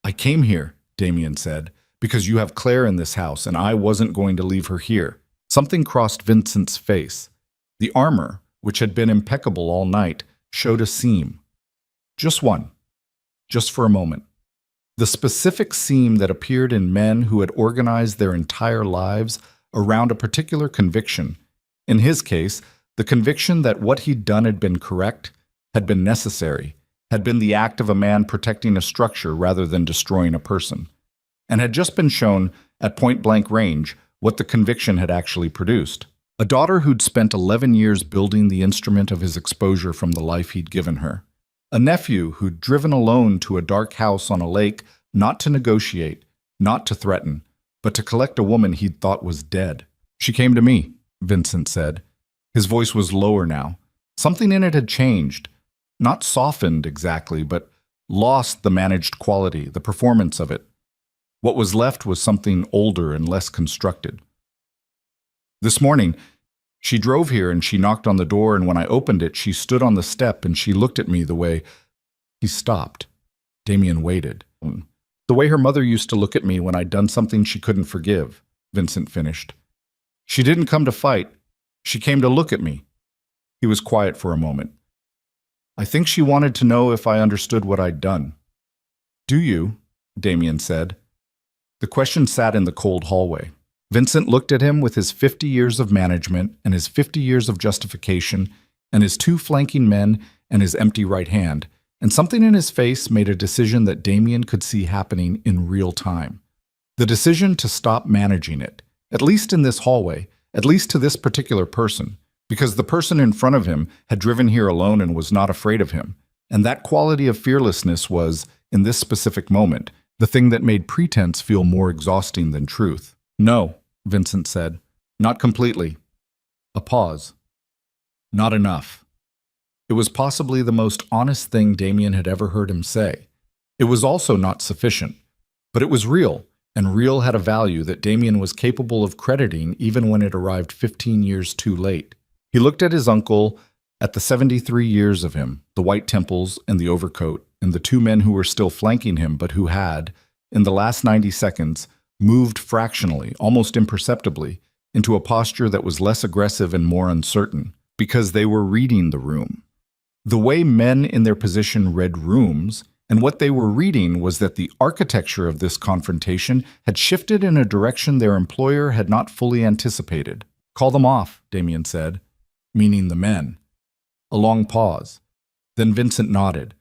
"I came here," Damien said, "because you have Claire in this house and I wasn't going to leave her here." Something crossed Vincent's face. The armor, which had been impeccable all night, showed a seam. Just one. Just for a moment. The specific seam that appeared in men who had organized their entire lives around a particular conviction. In his case, the conviction that what he'd done had been correct, had been necessary, had been the act of a man protecting a structure rather than destroying a person, and had just been shown, at point-blank range, what the conviction had actually produced. A daughter who'd spent 11 years building the instrument of his exposure from the life he'd given her. A nephew who'd driven alone to a dark house on a lake, not to negotiate, not to threaten, but to collect a woman he'd thought was dead. "She came to me," Vincent said. His voice was lower now. Something in it had changed. Not softened exactly, but lost the managed quality, the performance of it. What was left was something older and less constructed. "This morning, she drove here and she knocked on the door, and when I opened it, she stood on the step and she looked at me the way—" He stopped. Damien waited. "The way her mother used to look at me when I'd done something she couldn't forgive," Vincent finished. "She didn't come to fight. She came to look at me." He was quiet for a moment. "I think she wanted to know if I understood what I'd done." "Do you?" Damien said. The question sat in the cold hallway. Vincent looked at him with his 50 years of management and his 50 years of justification and his 2 flanking men and his empty right hand, and something in his face made a decision that Damien could see happening in real time. The decision to stop managing it, at least in this hallway, at least to this particular person, because the person in front of him had driven here alone and was not afraid of him, and that quality of fearlessness was, in this specific moment, the thing that made pretense feel more exhausting than truth. "No," Vincent said. Not completely. A pause. Not enough. It was possibly the most honest thing Damien had ever heard him say. It was also not sufficient, but it was real, and real had a value that Damien was capable of crediting even when it arrived 15 years too late. He looked at his uncle, at the 73 years of him, the white temples and the overcoat, and the two men who were still flanking him but who had, in the last 90 seconds, moved fractionally, almost imperceptibly, into a posture that was less aggressive and more uncertain, because they were reading the room. The way men in their position read rooms, and what they were reading was that the architecture of this confrontation had shifted in a direction their employer had not fully anticipated. Call them off, Damien said, meaning the men. A long pause. Then Vincent nodded.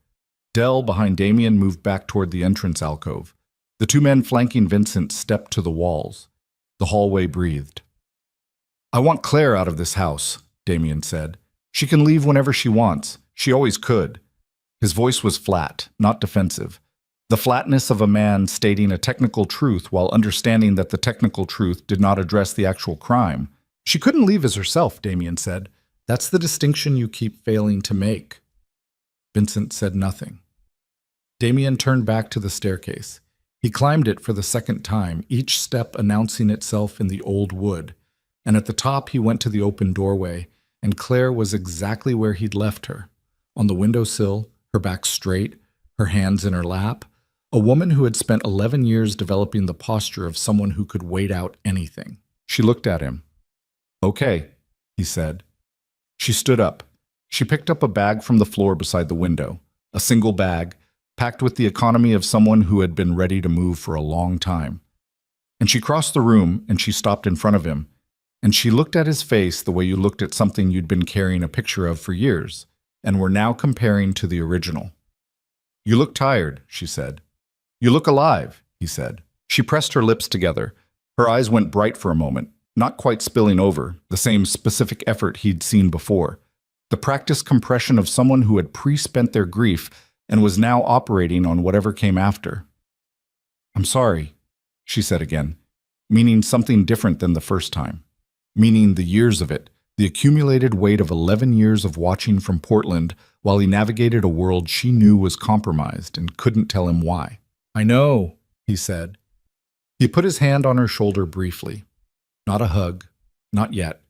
Dell, behind Damien, moved back toward the entrance alcove. The two men flanking Vincent stepped to the walls. The hallway breathed. I want Claire out of this house, Damien said. She can leave whenever she wants. She always could. His voice was flat, not defensive. The flatness of a man stating a technical truth while understanding that the technical truth did not address the actual crime. She couldn't leave as herself, Damien said. That's the distinction you keep failing to make. Vincent said nothing. Damien turned back to the staircase. He climbed it for the second time, each step announcing itself in the old wood. And at the top he went to the open doorway, and Claire was exactly where he'd left her. On the windowsill, her back straight, her hands in her lap, a woman who had spent 11 years developing the posture of someone who could wait out anything. She looked at him. Okay, he said. She stood up. She picked up a bag from the floor beside the window, a single bag, packed with the economy of someone who had been ready to move for a long time. And she crossed the room, and she stopped in front of him, and she looked at his face the way you looked at something you'd been carrying a picture of for years, and were now comparing to the original. You look tired, she said. You look alive, he said. She pressed her lips together. Her eyes went bright for a moment, not quite spilling over, the same specific effort he'd seen before. The practiced compression of someone who had pre-spent their grief and was now operating on whatever came after. I'm sorry, she said again, meaning something different than the first time, meaning the years of it, the accumulated weight of 11 years of watching from Portland while he navigated a world she knew was compromised and couldn't tell him why. I know, he said. He put his hand on her shoulder briefly. Not a hug, not yet.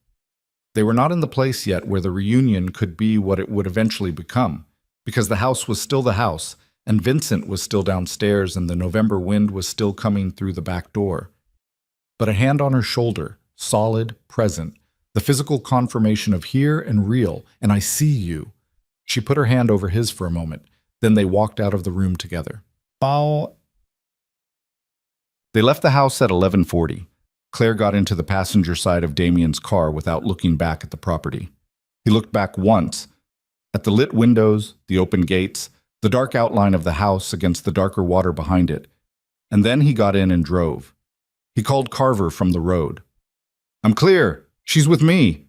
They were not in the place yet where the reunion could be what it would eventually become, because the house was still the house, and Vincent was still downstairs, and the November wind was still coming through the back door. But a hand on her shoulder, solid, present, the physical confirmation of here and real, and I see you. She put her hand over his for a moment, then they walked out of the room together. Bow. They left the house at 11:40. Claire got into the passenger side of Damien's car without looking back at the property. He looked back once, at the lit windows, the open gates, the dark outline of the house against the darker water behind it, and then he got in and drove. He called Carver from the road. I'm clear. She's with me.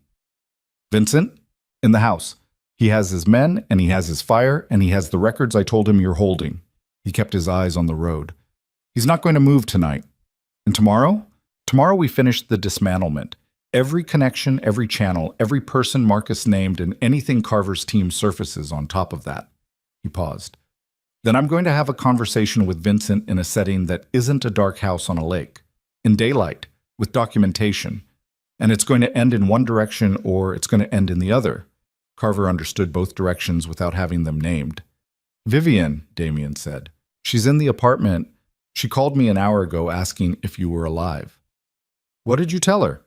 Vincent? In the house. He has his men, and he has his fire, and he has the records I told him you're holding. He kept his eyes on the road. He's not going to move tonight. And tomorrow? Tomorrow we finish the dismantlement. Every connection, every channel, every person Marcus named, and anything Carver's team surfaces on top of that. He paused. Then I'm going to have a conversation with Vincent in a setting that isn't a dark house on a lake. In daylight, with documentation. And it's going to end in one direction or it's going to end in the other. Carver understood both directions without having them named. Vivian, Damien said. She's in the apartment. She called me an hour ago asking if you were alive. What did you tell her?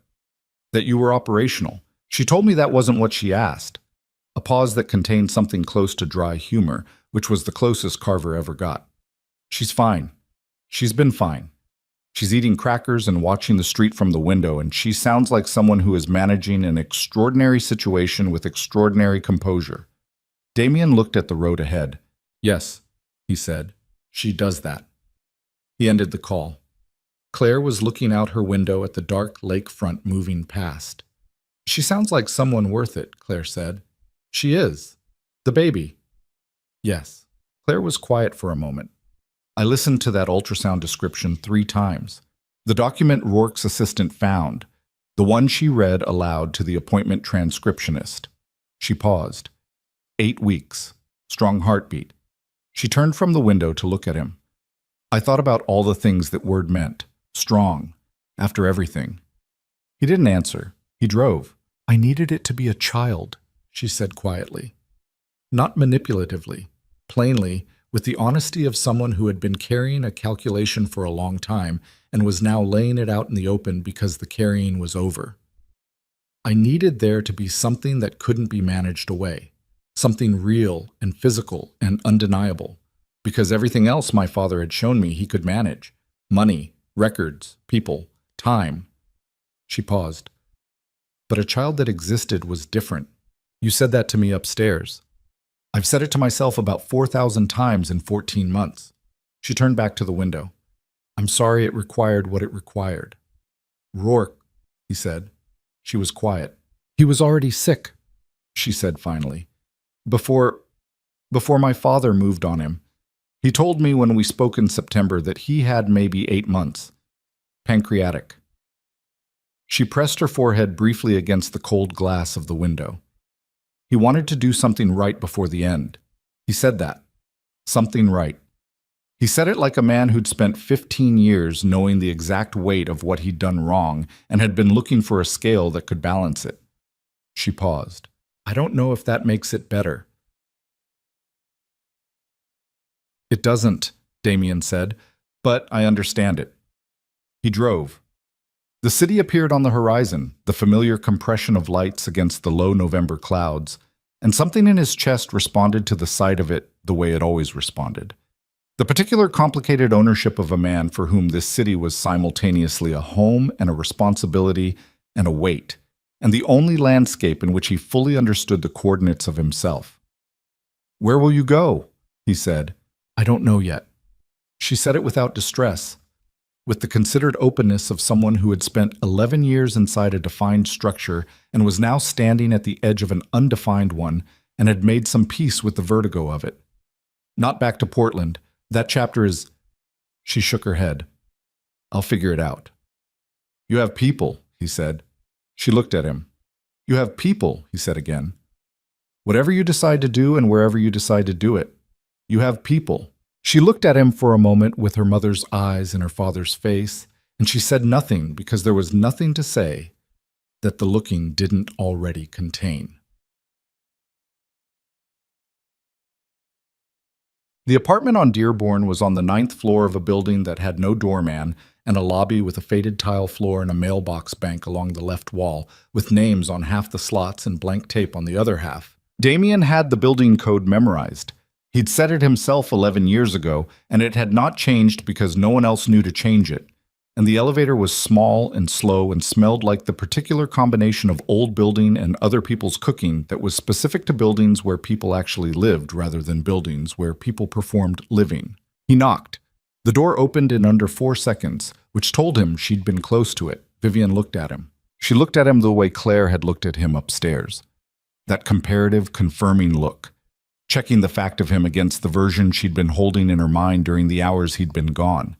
That you were operational. She told me that wasn't what she asked. A pause that contained something close to dry humor, which was the closest Carver ever got. She's fine. She's been fine. She's eating crackers and watching the street from the window, and she sounds like someone who is managing an extraordinary situation with extraordinary composure. Damien looked at the road ahead. Yes, he said. She does that. He ended the call. Claire was looking out her window at the dark lakefront moving past. She sounds like someone worth it, Claire said. She is. The baby. Yes. Claire was quiet for a moment. I listened to that ultrasound description 3 times. The document Rourke's assistant found, the one she read aloud to the appointment transcriptionist. She paused. 8 weeks. Strong heartbeat. She turned from the window to look at him. I thought about all the things that word meant. Strong. After everything. He didn't answer. He drove. I needed it to be a child, she said quietly. Not manipulatively. Plainly, with the honesty of someone who had been carrying a calculation for a long time and was now laying it out in the open because the carrying was over. I needed there to be something that couldn't be managed away, something real and physical and undeniable, because everything else my father had shown me he could manage. Money, records, people, time. She paused. But a child that existed was different. You said that to me upstairs. I've said it to myself about 4,000 times in 14 months. She turned back to the window. I'm sorry it required what it required. Rourke, he said. She was quiet. He was already sick, she said finally. Before my father moved on him. He told me when we spoke in September that he had maybe 8 months. Pancreatic. She pressed her forehead briefly against the cold glass of the window. He wanted to do something right before the end. He said that. Something right. He said it like a man who'd spent 15 years knowing the exact weight of what he'd done wrong and had been looking for a scale that could balance it. She paused. I don't know if that makes it better. It doesn't, Damien said, but I understand it. He drove. The city appeared on the horizon, the familiar compression of lights against the low November clouds, and something in his chest responded to the sight of it the way it always responded. The particular complicated ownership of a man for whom this city was simultaneously a home and a responsibility and a weight, and the only landscape in which he fully understood the coordinates of himself. Where will you go? He said. I don't know yet. She said it without distress, with the considered openness of someone who had spent 11 years inside a defined structure and was now standing at the edge of an undefined one and had made some peace with the vertigo of it. Not back to Portland. That chapter is... She shook her head. I'll figure it out. You have people, he said. She looked at him. You have people, he said again. Whatever you decide to do and wherever you decide to do it, you have people. She looked at him for a moment with her mother's eyes in her father's face, and she said nothing because there was nothing to say that the looking didn't already contain. The apartment on Dearborn was on the 9th floor of a building that had no doorman and a lobby with a faded tile floor and a mailbox bank along the left wall, with names on half the slots and blank tape on the other half. Damien had the building code memorized. He'd set it himself 11 years ago, and it had not changed because no one else knew to change it. And the elevator was small and slow and smelled like the particular combination of old building and other people's cooking that was specific to buildings where people actually lived rather than buildings where people performed living. He knocked. The door opened in under 4 seconds, which told him she'd been close to it. Vivian looked at him. She looked at him the way Claire had looked at him upstairs. That comparative, confirming look, checking the fact of him against the version she'd been holding in her mind during the hours he'd been gone.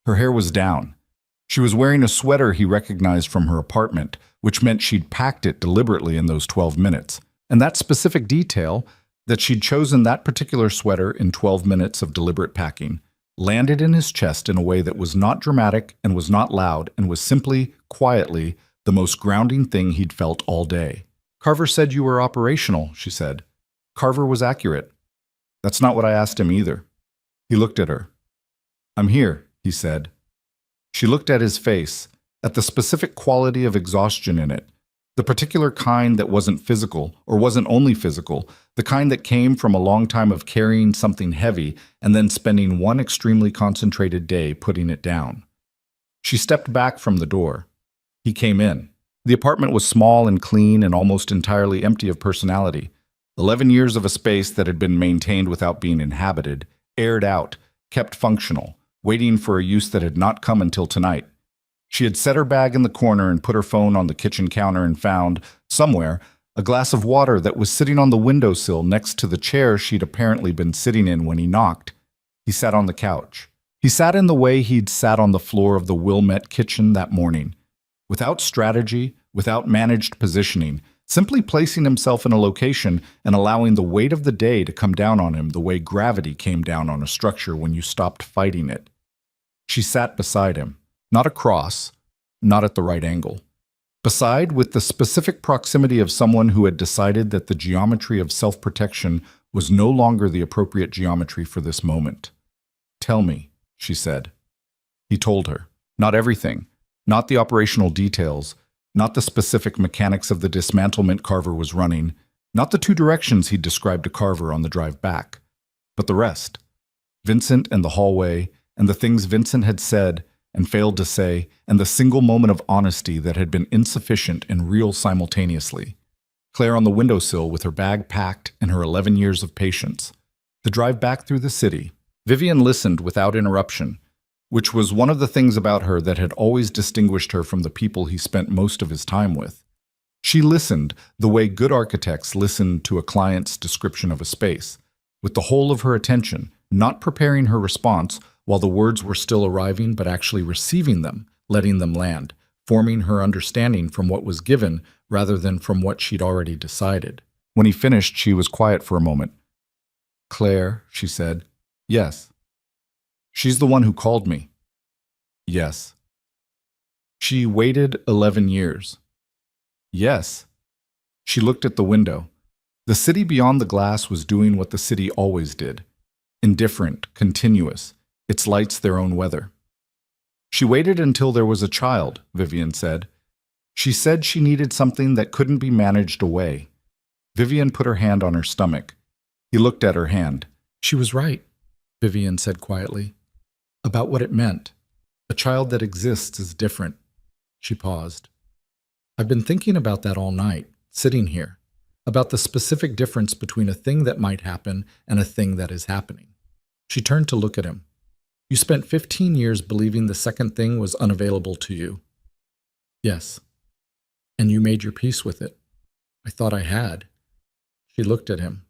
Her hair was down. She was wearing a sweater he recognized from her apartment, which meant she'd packed it deliberately in those 12 minutes. And that specific detail, that she'd chosen that particular sweater in 12 minutes of deliberate packing, landed in his chest in a way that was not dramatic and was not loud and was simply, quietly, the most grounding thing he'd felt all day. Carver said you were operational, she said. Carver was accurate. That's not what I asked him either. He looked at her. I'm here, he said. She looked at his face, at the specific quality of exhaustion in it, the particular kind that wasn't physical, or wasn't only physical, the kind that came from a long time of carrying something heavy and then spending one extremely concentrated day putting it down. She stepped back from the door. He came in. The apartment was small and clean and almost entirely empty of personality. 11 years of a space that had been maintained without being inhabited, aired out, kept functional, waiting for a use that had not come until tonight. She had set her bag in the corner and put her phone on the kitchen counter and found, somewhere, a glass of water that was sitting on the windowsill next to the chair she'd apparently been sitting in when he knocked. He sat on the couch. He sat in the way he'd sat on the floor of the Wilmette kitchen that morning, without strategy, without managed positioning, simply placing himself in a location and allowing the weight of the day to come down on him the way gravity came down on a structure when you stopped fighting it. She sat beside him, not across, not at the right angle. Beside, with the specific proximity of someone who had decided that the geometry of self-protection was no longer the appropriate geometry for this moment. "Tell me," she said. He told her. Not everything, not the operational details, not the specific mechanics of the dismantlement Carver was running, not the two directions he'd described to Carver on the drive back, but the rest. Vincent and the hallway, and the things Vincent had said and failed to say, and the single moment of honesty that had been insufficient and real simultaneously. Claire on the windowsill with her bag packed and her 11 years of patience. The drive back through the city. Vivian listened without interruption, which was one of the things about her that had always distinguished her from the people he spent most of his time with. She listened the way good architects listen to a client's description of a space, with the whole of her attention, not preparing her response while the words were still arriving, but actually receiving them, letting them land, forming her understanding from what was given rather than from what she'd already decided. When he finished, she was quiet for a moment. "Claire," she said. "Yes." "She's the one who called me." "Yes." "She waited 11 years." "Yes." She looked at the window. The city beyond the glass was doing what the city always did. Indifferent, continuous, its lights their own weather. "She waited until there was a child," Vivian said. "She said she needed something that couldn't be managed away." Vivian put her hand on her stomach. He looked at her hand. "She was right," Vivian said quietly, "about what it meant. A child that exists is different." She paused. "I've been thinking about that all night, sitting here, about the specific difference between a thing that might happen and a thing that is happening." She turned to look at him. "You spent 15 years believing the second thing was unavailable to you." "Yes." "And you made your peace with it." "I thought I had." She looked at him.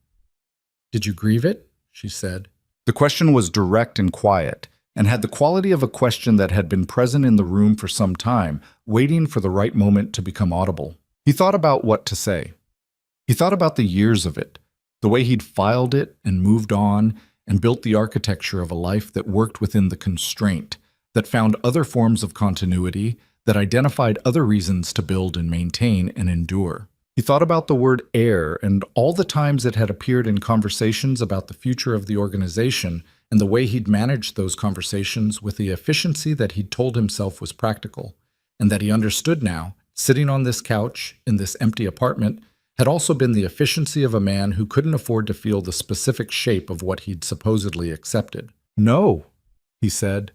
"Did you grieve it?" she said. The question was direct and quiet, and had the quality of a question that had been present in the room for some time, waiting for the right moment to become audible. He thought about what to say. He thought about the years of it, the way he'd filed it and moved on, and built the architecture of a life that worked within the constraint, that found other forms of continuity, that identified other reasons to build and maintain and endure. He thought about the word heir and all the times it had appeared in conversations about the future of the organization and the way he'd managed those conversations with the efficiency that he'd told himself was practical, and that he understood now, sitting on this couch in this empty apartment, had also been the efficiency of a man who couldn't afford to feel the specific shape of what he'd supposedly accepted. "No," he said.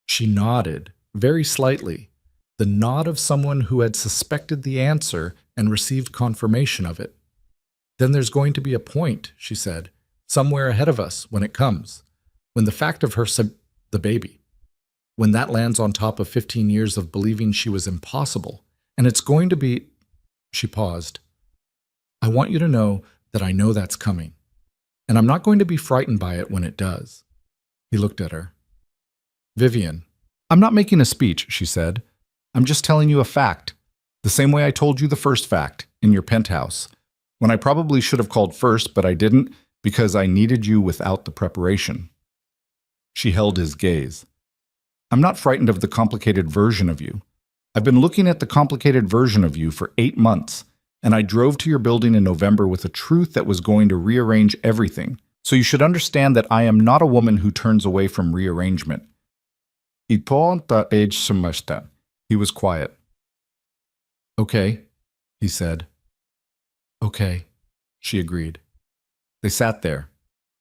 She nodded, very slightly, the nod of someone who had suspected the answer and received confirmation of it. "Then there's going to be a point," she said, "somewhere ahead of us when it comes, when the fact of her the baby, when that lands on top of 15 years of believing she was impossible, and it's going to be—" She paused. "I want you to know that I know that's coming, and I'm not going to be frightened by it when it does." He looked at her. "Vivian, I'm not making a speech," she said. "I'm just telling you a fact, the same way I told you the first fact, in your penthouse, when I probably should have called first, but I didn't because I needed you without the preparation." She held his gaze. "I'm not frightened of the complicated version of you. I've been looking at the complicated version of you for 8 months, and I drove to your building in November with a truth that was going to rearrange everything. So you should understand that I am not a woman who turns away from rearrangement." He was quiet. "Okay," he said. "Okay," she agreed. They sat there.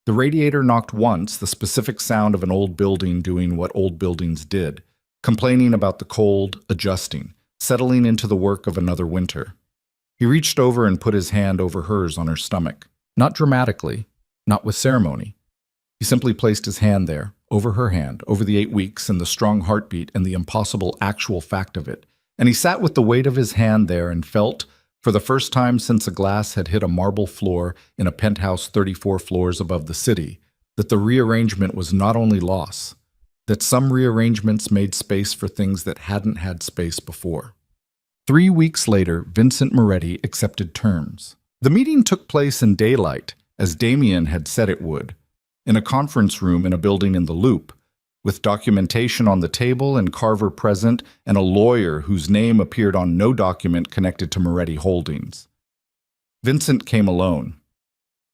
The radiator knocked once, the specific sound of an old building doing what old buildings did, complaining about the cold, adjusting, settling into the work of another winter. He reached over and put his hand over hers on her stomach. Not dramatically, not with ceremony. He simply placed his hand there, over her hand, over the 8 weeks and the strong heartbeat and the impossible actual fact of it. And he sat with the weight of his hand there and felt, for the first time since a glass had hit a marble floor in a penthouse 34 floors above the city, that the rearrangement was not only loss, that some rearrangements made space for things that hadn't had space before. 3 weeks later, Vincent Moretti accepted terms. The meeting took place in daylight, as Damien had said it would, in a conference room in a building in the Loop, with documentation on the table and Carver present and a lawyer whose name appeared on no document connected to Moretti Holdings. Vincent came alone.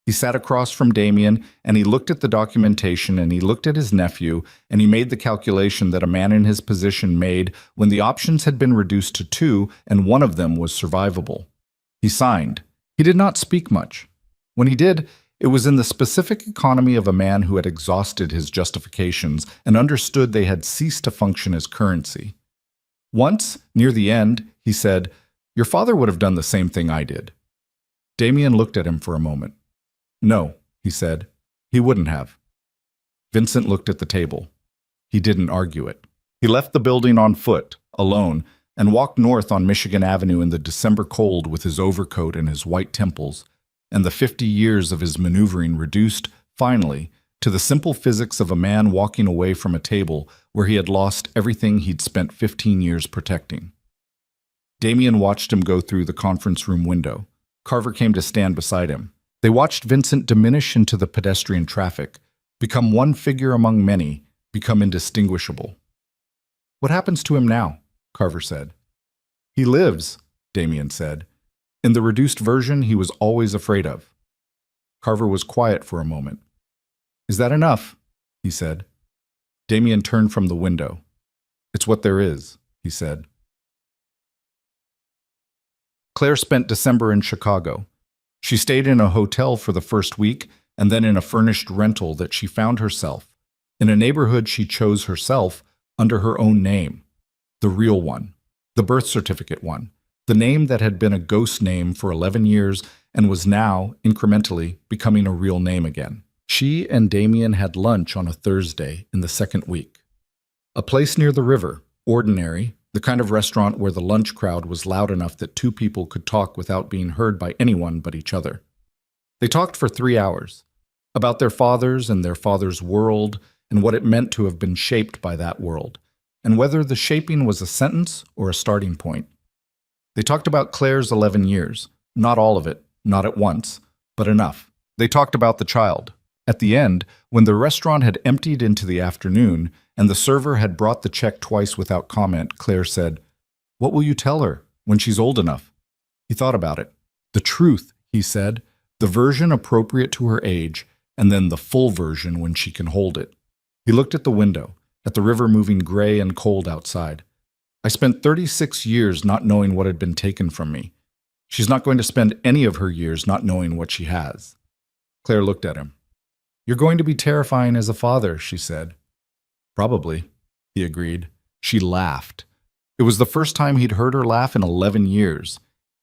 He sat across from Damien, and he looked at the documentation, and he looked at his nephew, and he made the calculation that a man in his position made when the options had been reduced to 2 and one of them was survivable. He signed. He did not speak much. When he did, it was in the specific economy of a man who had exhausted his justifications and understood they had ceased to function as currency. Once, near the end, he said, "Your father would have done the same thing I did." Damien looked at him for a moment. "No," he said, "he wouldn't have." Vincent looked at the table. He didn't argue it. He left the building on foot, alone, and walked north on Michigan Avenue in the December cold with his overcoat and his white temples, and the 50 years of his maneuvering reduced, finally, to the simple physics of a man walking away from a table where he had lost everything he'd spent 15 years protecting. Damien watched him go through the conference room window. Carver came to stand beside him. They watched Vincent diminish into the pedestrian traffic, become one figure among many, become indistinguishable. "What happens to him now?" Carver said. "He lives," Damien said, "in the reduced version he was always afraid of." Carver was quiet for a moment. "Is that enough?" he said. Damien turned from the window. "It's what there is," he said. Claire spent December in Chicago. She stayed in a hotel for the first week and then in a furnished rental that she found herself, in a neighborhood she chose herself under her own name, the real one, the birth certificate one, the name that had been a ghost name for 11 years and was now, incrementally, becoming a real name again. She and Damien had lunch on a Thursday in the second week. A place near the river, ordinary, the kind of restaurant where the lunch crowd was loud enough that 2 people could talk without being heard by anyone but each other. They talked for 3 hours, about their fathers and their father's world and what it meant to have been shaped by that world, and whether the shaping was a sentence or a starting point. They talked about Claire's 11 years, not all of it, not at once, but enough. They talked about the child. At the end, when the restaurant had emptied into the afternoon and the server had brought the check twice without comment, Claire said, "What will you tell her when she's old enough?" He thought about it. "The truth," he said, "the version appropriate to her age, and then the full version when she can hold it." He looked at the window, at the river moving gray and cold outside. "I spent 36 years not knowing what had been taken from me. She's not going to spend any of her years not knowing what she has." Claire looked at him. "You're going to be terrifying as a father," she said. "Probably," he agreed. She laughed. It was the first time he'd heard her laugh in 11 years,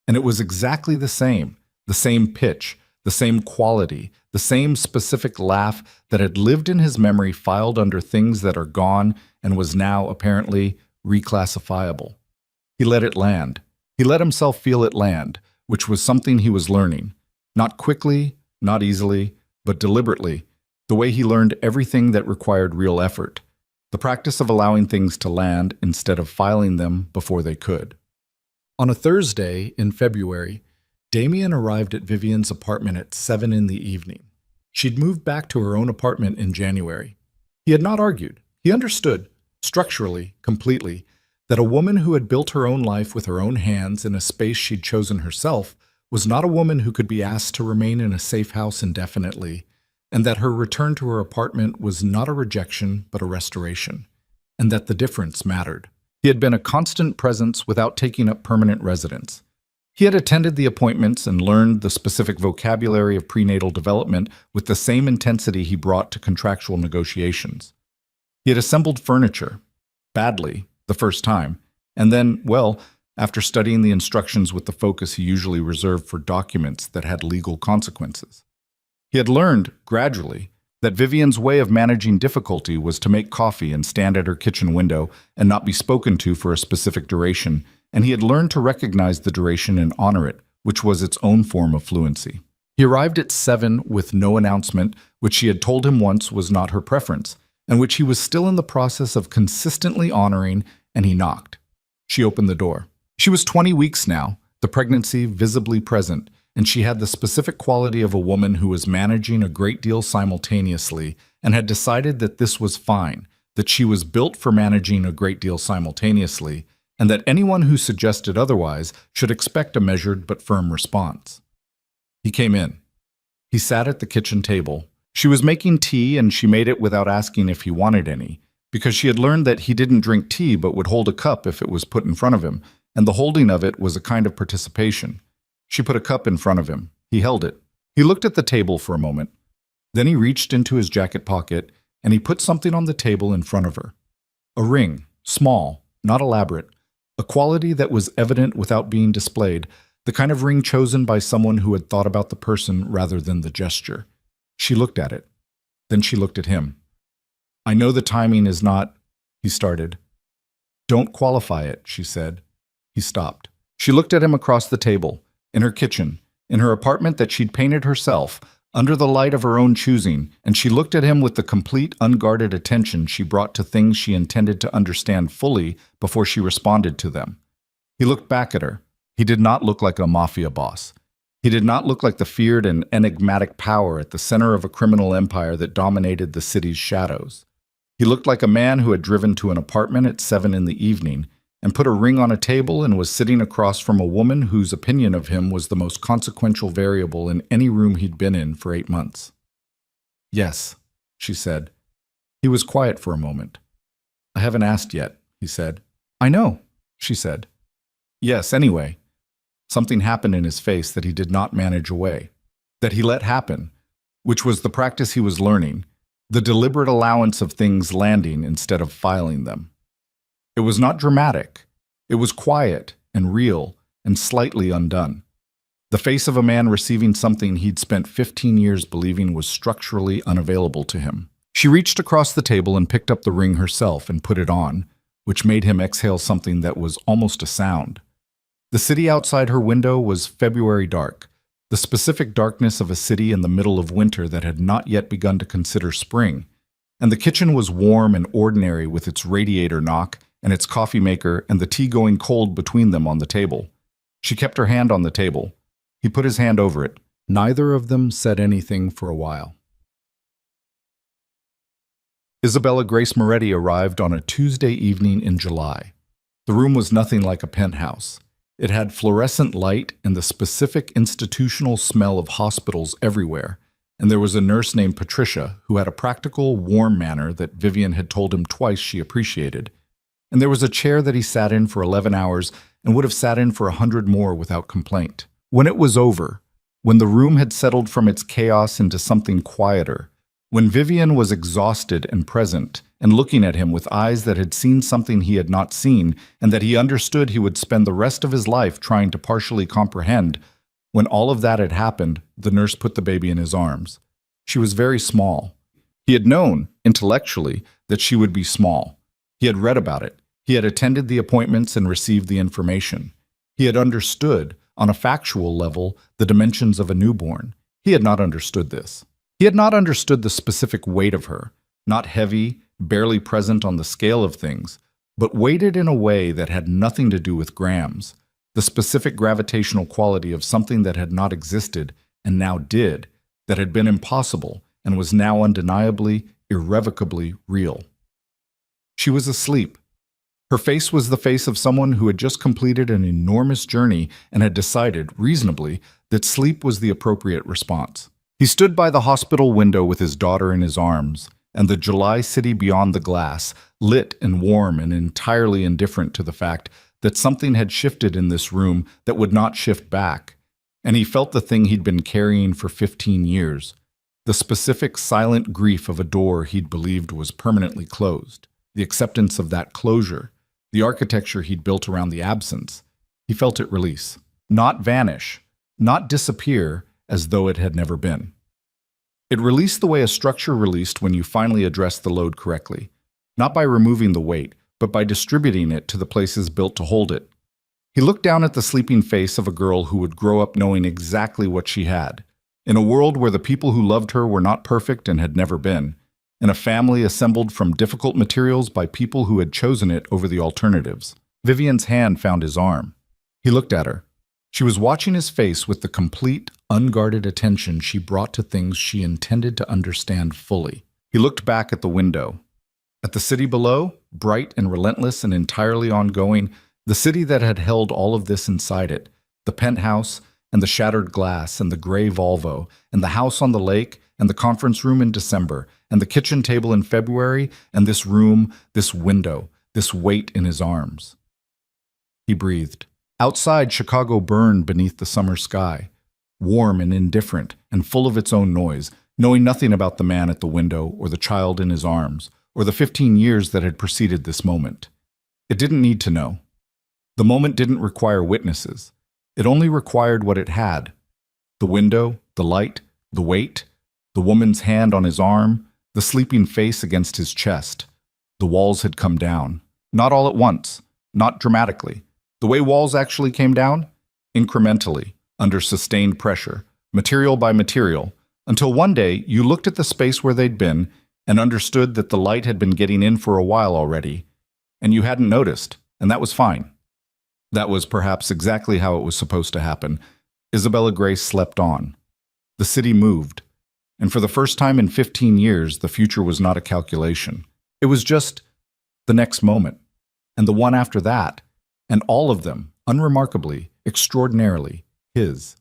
and it was exactly the same pitch, the same quality, the same specific laugh that had lived in his memory filed under things that are gone and was now, apparently, reclassifiable. He let it land. He let himself feel it land, which was something he was learning. Not quickly, not easily, but deliberately, the way he learned everything that required real effort, the practice of allowing things to land instead of filing them before they could. On a Thursday in February, Damien arrived at Vivian's apartment at 7 in the evening. She'd moved back to her own apartment in January. He had not argued. He understood, structurally, completely, that a woman who had built her own life with her own hands in a space she'd chosen herself was not a woman who could be asked to remain in a safe house indefinitely, and that her return to her apartment was not a rejection but a restoration, and that the difference mattered. He had been a constant presence without taking up permanent residence. He had attended the appointments and learned the specific vocabulary of prenatal development with the same intensity he brought to contractual negotiations. He had assembled furniture, badly, the first time, and then, well, after studying the instructions with the focus he usually reserved for documents that had legal consequences. He had learned, gradually, that Vivian's way of managing difficulty was to make coffee and stand at her kitchen window and not be spoken to for a specific duration, and he had learned to recognize the duration and honor it, which was its own form of fluency. He arrived at 7 with no announcement, which she had told him once was not her preference, and which he was still in the process of consistently honoring, and he knocked. She opened the door. She was 20 weeks now, the pregnancy visibly present, and she had the specific quality of a woman who was managing a great deal simultaneously and had decided that this was fine, that she was built for managing a great deal simultaneously, and that anyone who suggested otherwise should expect a measured but firm response. He came in. He sat at the kitchen table. She was making tea, and she made it without asking if he wanted any, because she had learned that he didn't drink tea but would hold a cup if it was put in front of him, and the holding of it was a kind of participation. She put a cup in front of him. He held it. He looked at the table for a moment. Then he reached into his jacket pocket, and he put something on the table in front of her. A ring, small, not elaborate, a quality that was evident without being displayed, the kind of ring chosen by someone who had thought about the person rather than the gesture. She looked at it. Then she looked at him. "I know the timing is not," he started. "Don't qualify it," she said. He stopped. She looked at him across the table, in her kitchen, in her apartment that she'd painted herself, under the light of her own choosing, and she looked at him with the complete, unguarded attention she brought to things she intended to understand fully before she responded to them. He looked back at her. He did not look like a mafia boss. He did not look like the feared and enigmatic power at the center of a criminal empire that dominated the city's shadows. He looked like a man who had driven to an apartment at 7 in the evening and put a ring on a table and was sitting across from a woman whose opinion of him was the most consequential variable in any room he'd been in for 8 months. "Yes," she said. He was quiet for a moment. "I haven't asked yet," he said. "I know," she said. "Yes, anyway." Something happened in his face that he did not manage away, that he let happen, which was the practice he was learning, the deliberate allowance of things landing instead of filing them. It was not dramatic. It was quiet and real and slightly undone. The face of a man receiving something he'd spent 15 years believing was structurally unavailable to him. She reached across the table and picked up the ring herself and put it on, which made him exhale something that was almost a sound. The city outside her window was February dark, the specific darkness of a city in the middle of winter that had not yet begun to consider spring, and the kitchen was warm and ordinary with its radiator knock and its coffee maker and the tea going cold between them on the table. She kept her hand on the table. He put his hand over it. Neither of them said anything for a while. Isabella Grace Moretti arrived on a Tuesday evening in July. The room was nothing like a penthouse. It had fluorescent light and the specific institutional smell of hospitals everywhere, and there was a nurse named Patricia who had a practical, warm manner that Vivian had told him twice she appreciated. And there was a chair that he sat in for 11 hours and would have sat in for 100 more without complaint. When it was over, when the room had settled from its chaos into something quieter, when Vivian was exhausted and present, and looking at him with eyes that had seen something he had not seen, and that he understood he would spend the rest of his life trying to partially comprehend, when all of that had happened, the nurse put the baby in his arms. She was very small. He had known, intellectually, that she would be small. He had read about it. He had attended the appointments and received the information. He had understood, on a factual level, the dimensions of a newborn. He had not understood this. He had not understood the specific weight of her, not heavy, barely present on the scale of things, but weighted in a way that had nothing to do with grams, the specific gravitational quality of something that had not existed and now did, that had been impossible and was now undeniably, irrevocably real. She was asleep. Her face was the face of someone who had just completed an enormous journey and had decided, reasonably, that sleep was the appropriate response. He stood by the hospital window with his daughter in his arms, and the July city beyond the glass, lit and warm and entirely indifferent to the fact that something had shifted in this room that would not shift back, and he felt the thing he'd been carrying for 15 years, the specific silent grief of a door he'd believed was permanently closed, the acceptance of that closure, the architecture he'd built around the absence. He felt it release, not vanish, not disappear as though it had never been. It released the way a structure released when you finally address the load correctly, not by removing the weight, but by distributing it to the places built to hold it. He looked down at the sleeping face of a girl who would grow up knowing exactly what she had. In a world where the people who loved her were not perfect and had never been, in a family assembled from difficult materials by people who had chosen it over the alternatives. Vivian's hand found his arm. He looked at her. She was watching his face with the complete, unguarded attention she brought to things she intended to understand fully. He looked back at the window. At the city below, bright and relentless and entirely ongoing, the city that had held all of this inside it, the penthouse and the shattered glass and the gray Volvo and the house on the lake and the conference room in December and the kitchen table in February and this room, this window, this weight in his arms. He breathed. Outside, Chicago burned beneath the summer sky, warm and indifferent and full of its own noise, knowing nothing about the man at the window or the child in his arms or the 15 years that had preceded this moment. It didn't need to know. The moment didn't require witnesses. It only required what it had: the window, the light, the weight, the woman's hand on his arm, the sleeping face against his chest. The walls had come down. Not all at once, not dramatically. The way walls actually came down? Incrementally, under sustained pressure, material by material, until one day you looked at the space where they'd been and understood that the light had been getting in for a while already, and you hadn't noticed, and that was fine. That was perhaps exactly how it was supposed to happen. Isabella Grace slept on. The city moved, and for the first time in 15 years, the future was not a calculation. It was just the next moment, and the one after that, and all of them, unremarkably, extraordinarily, his.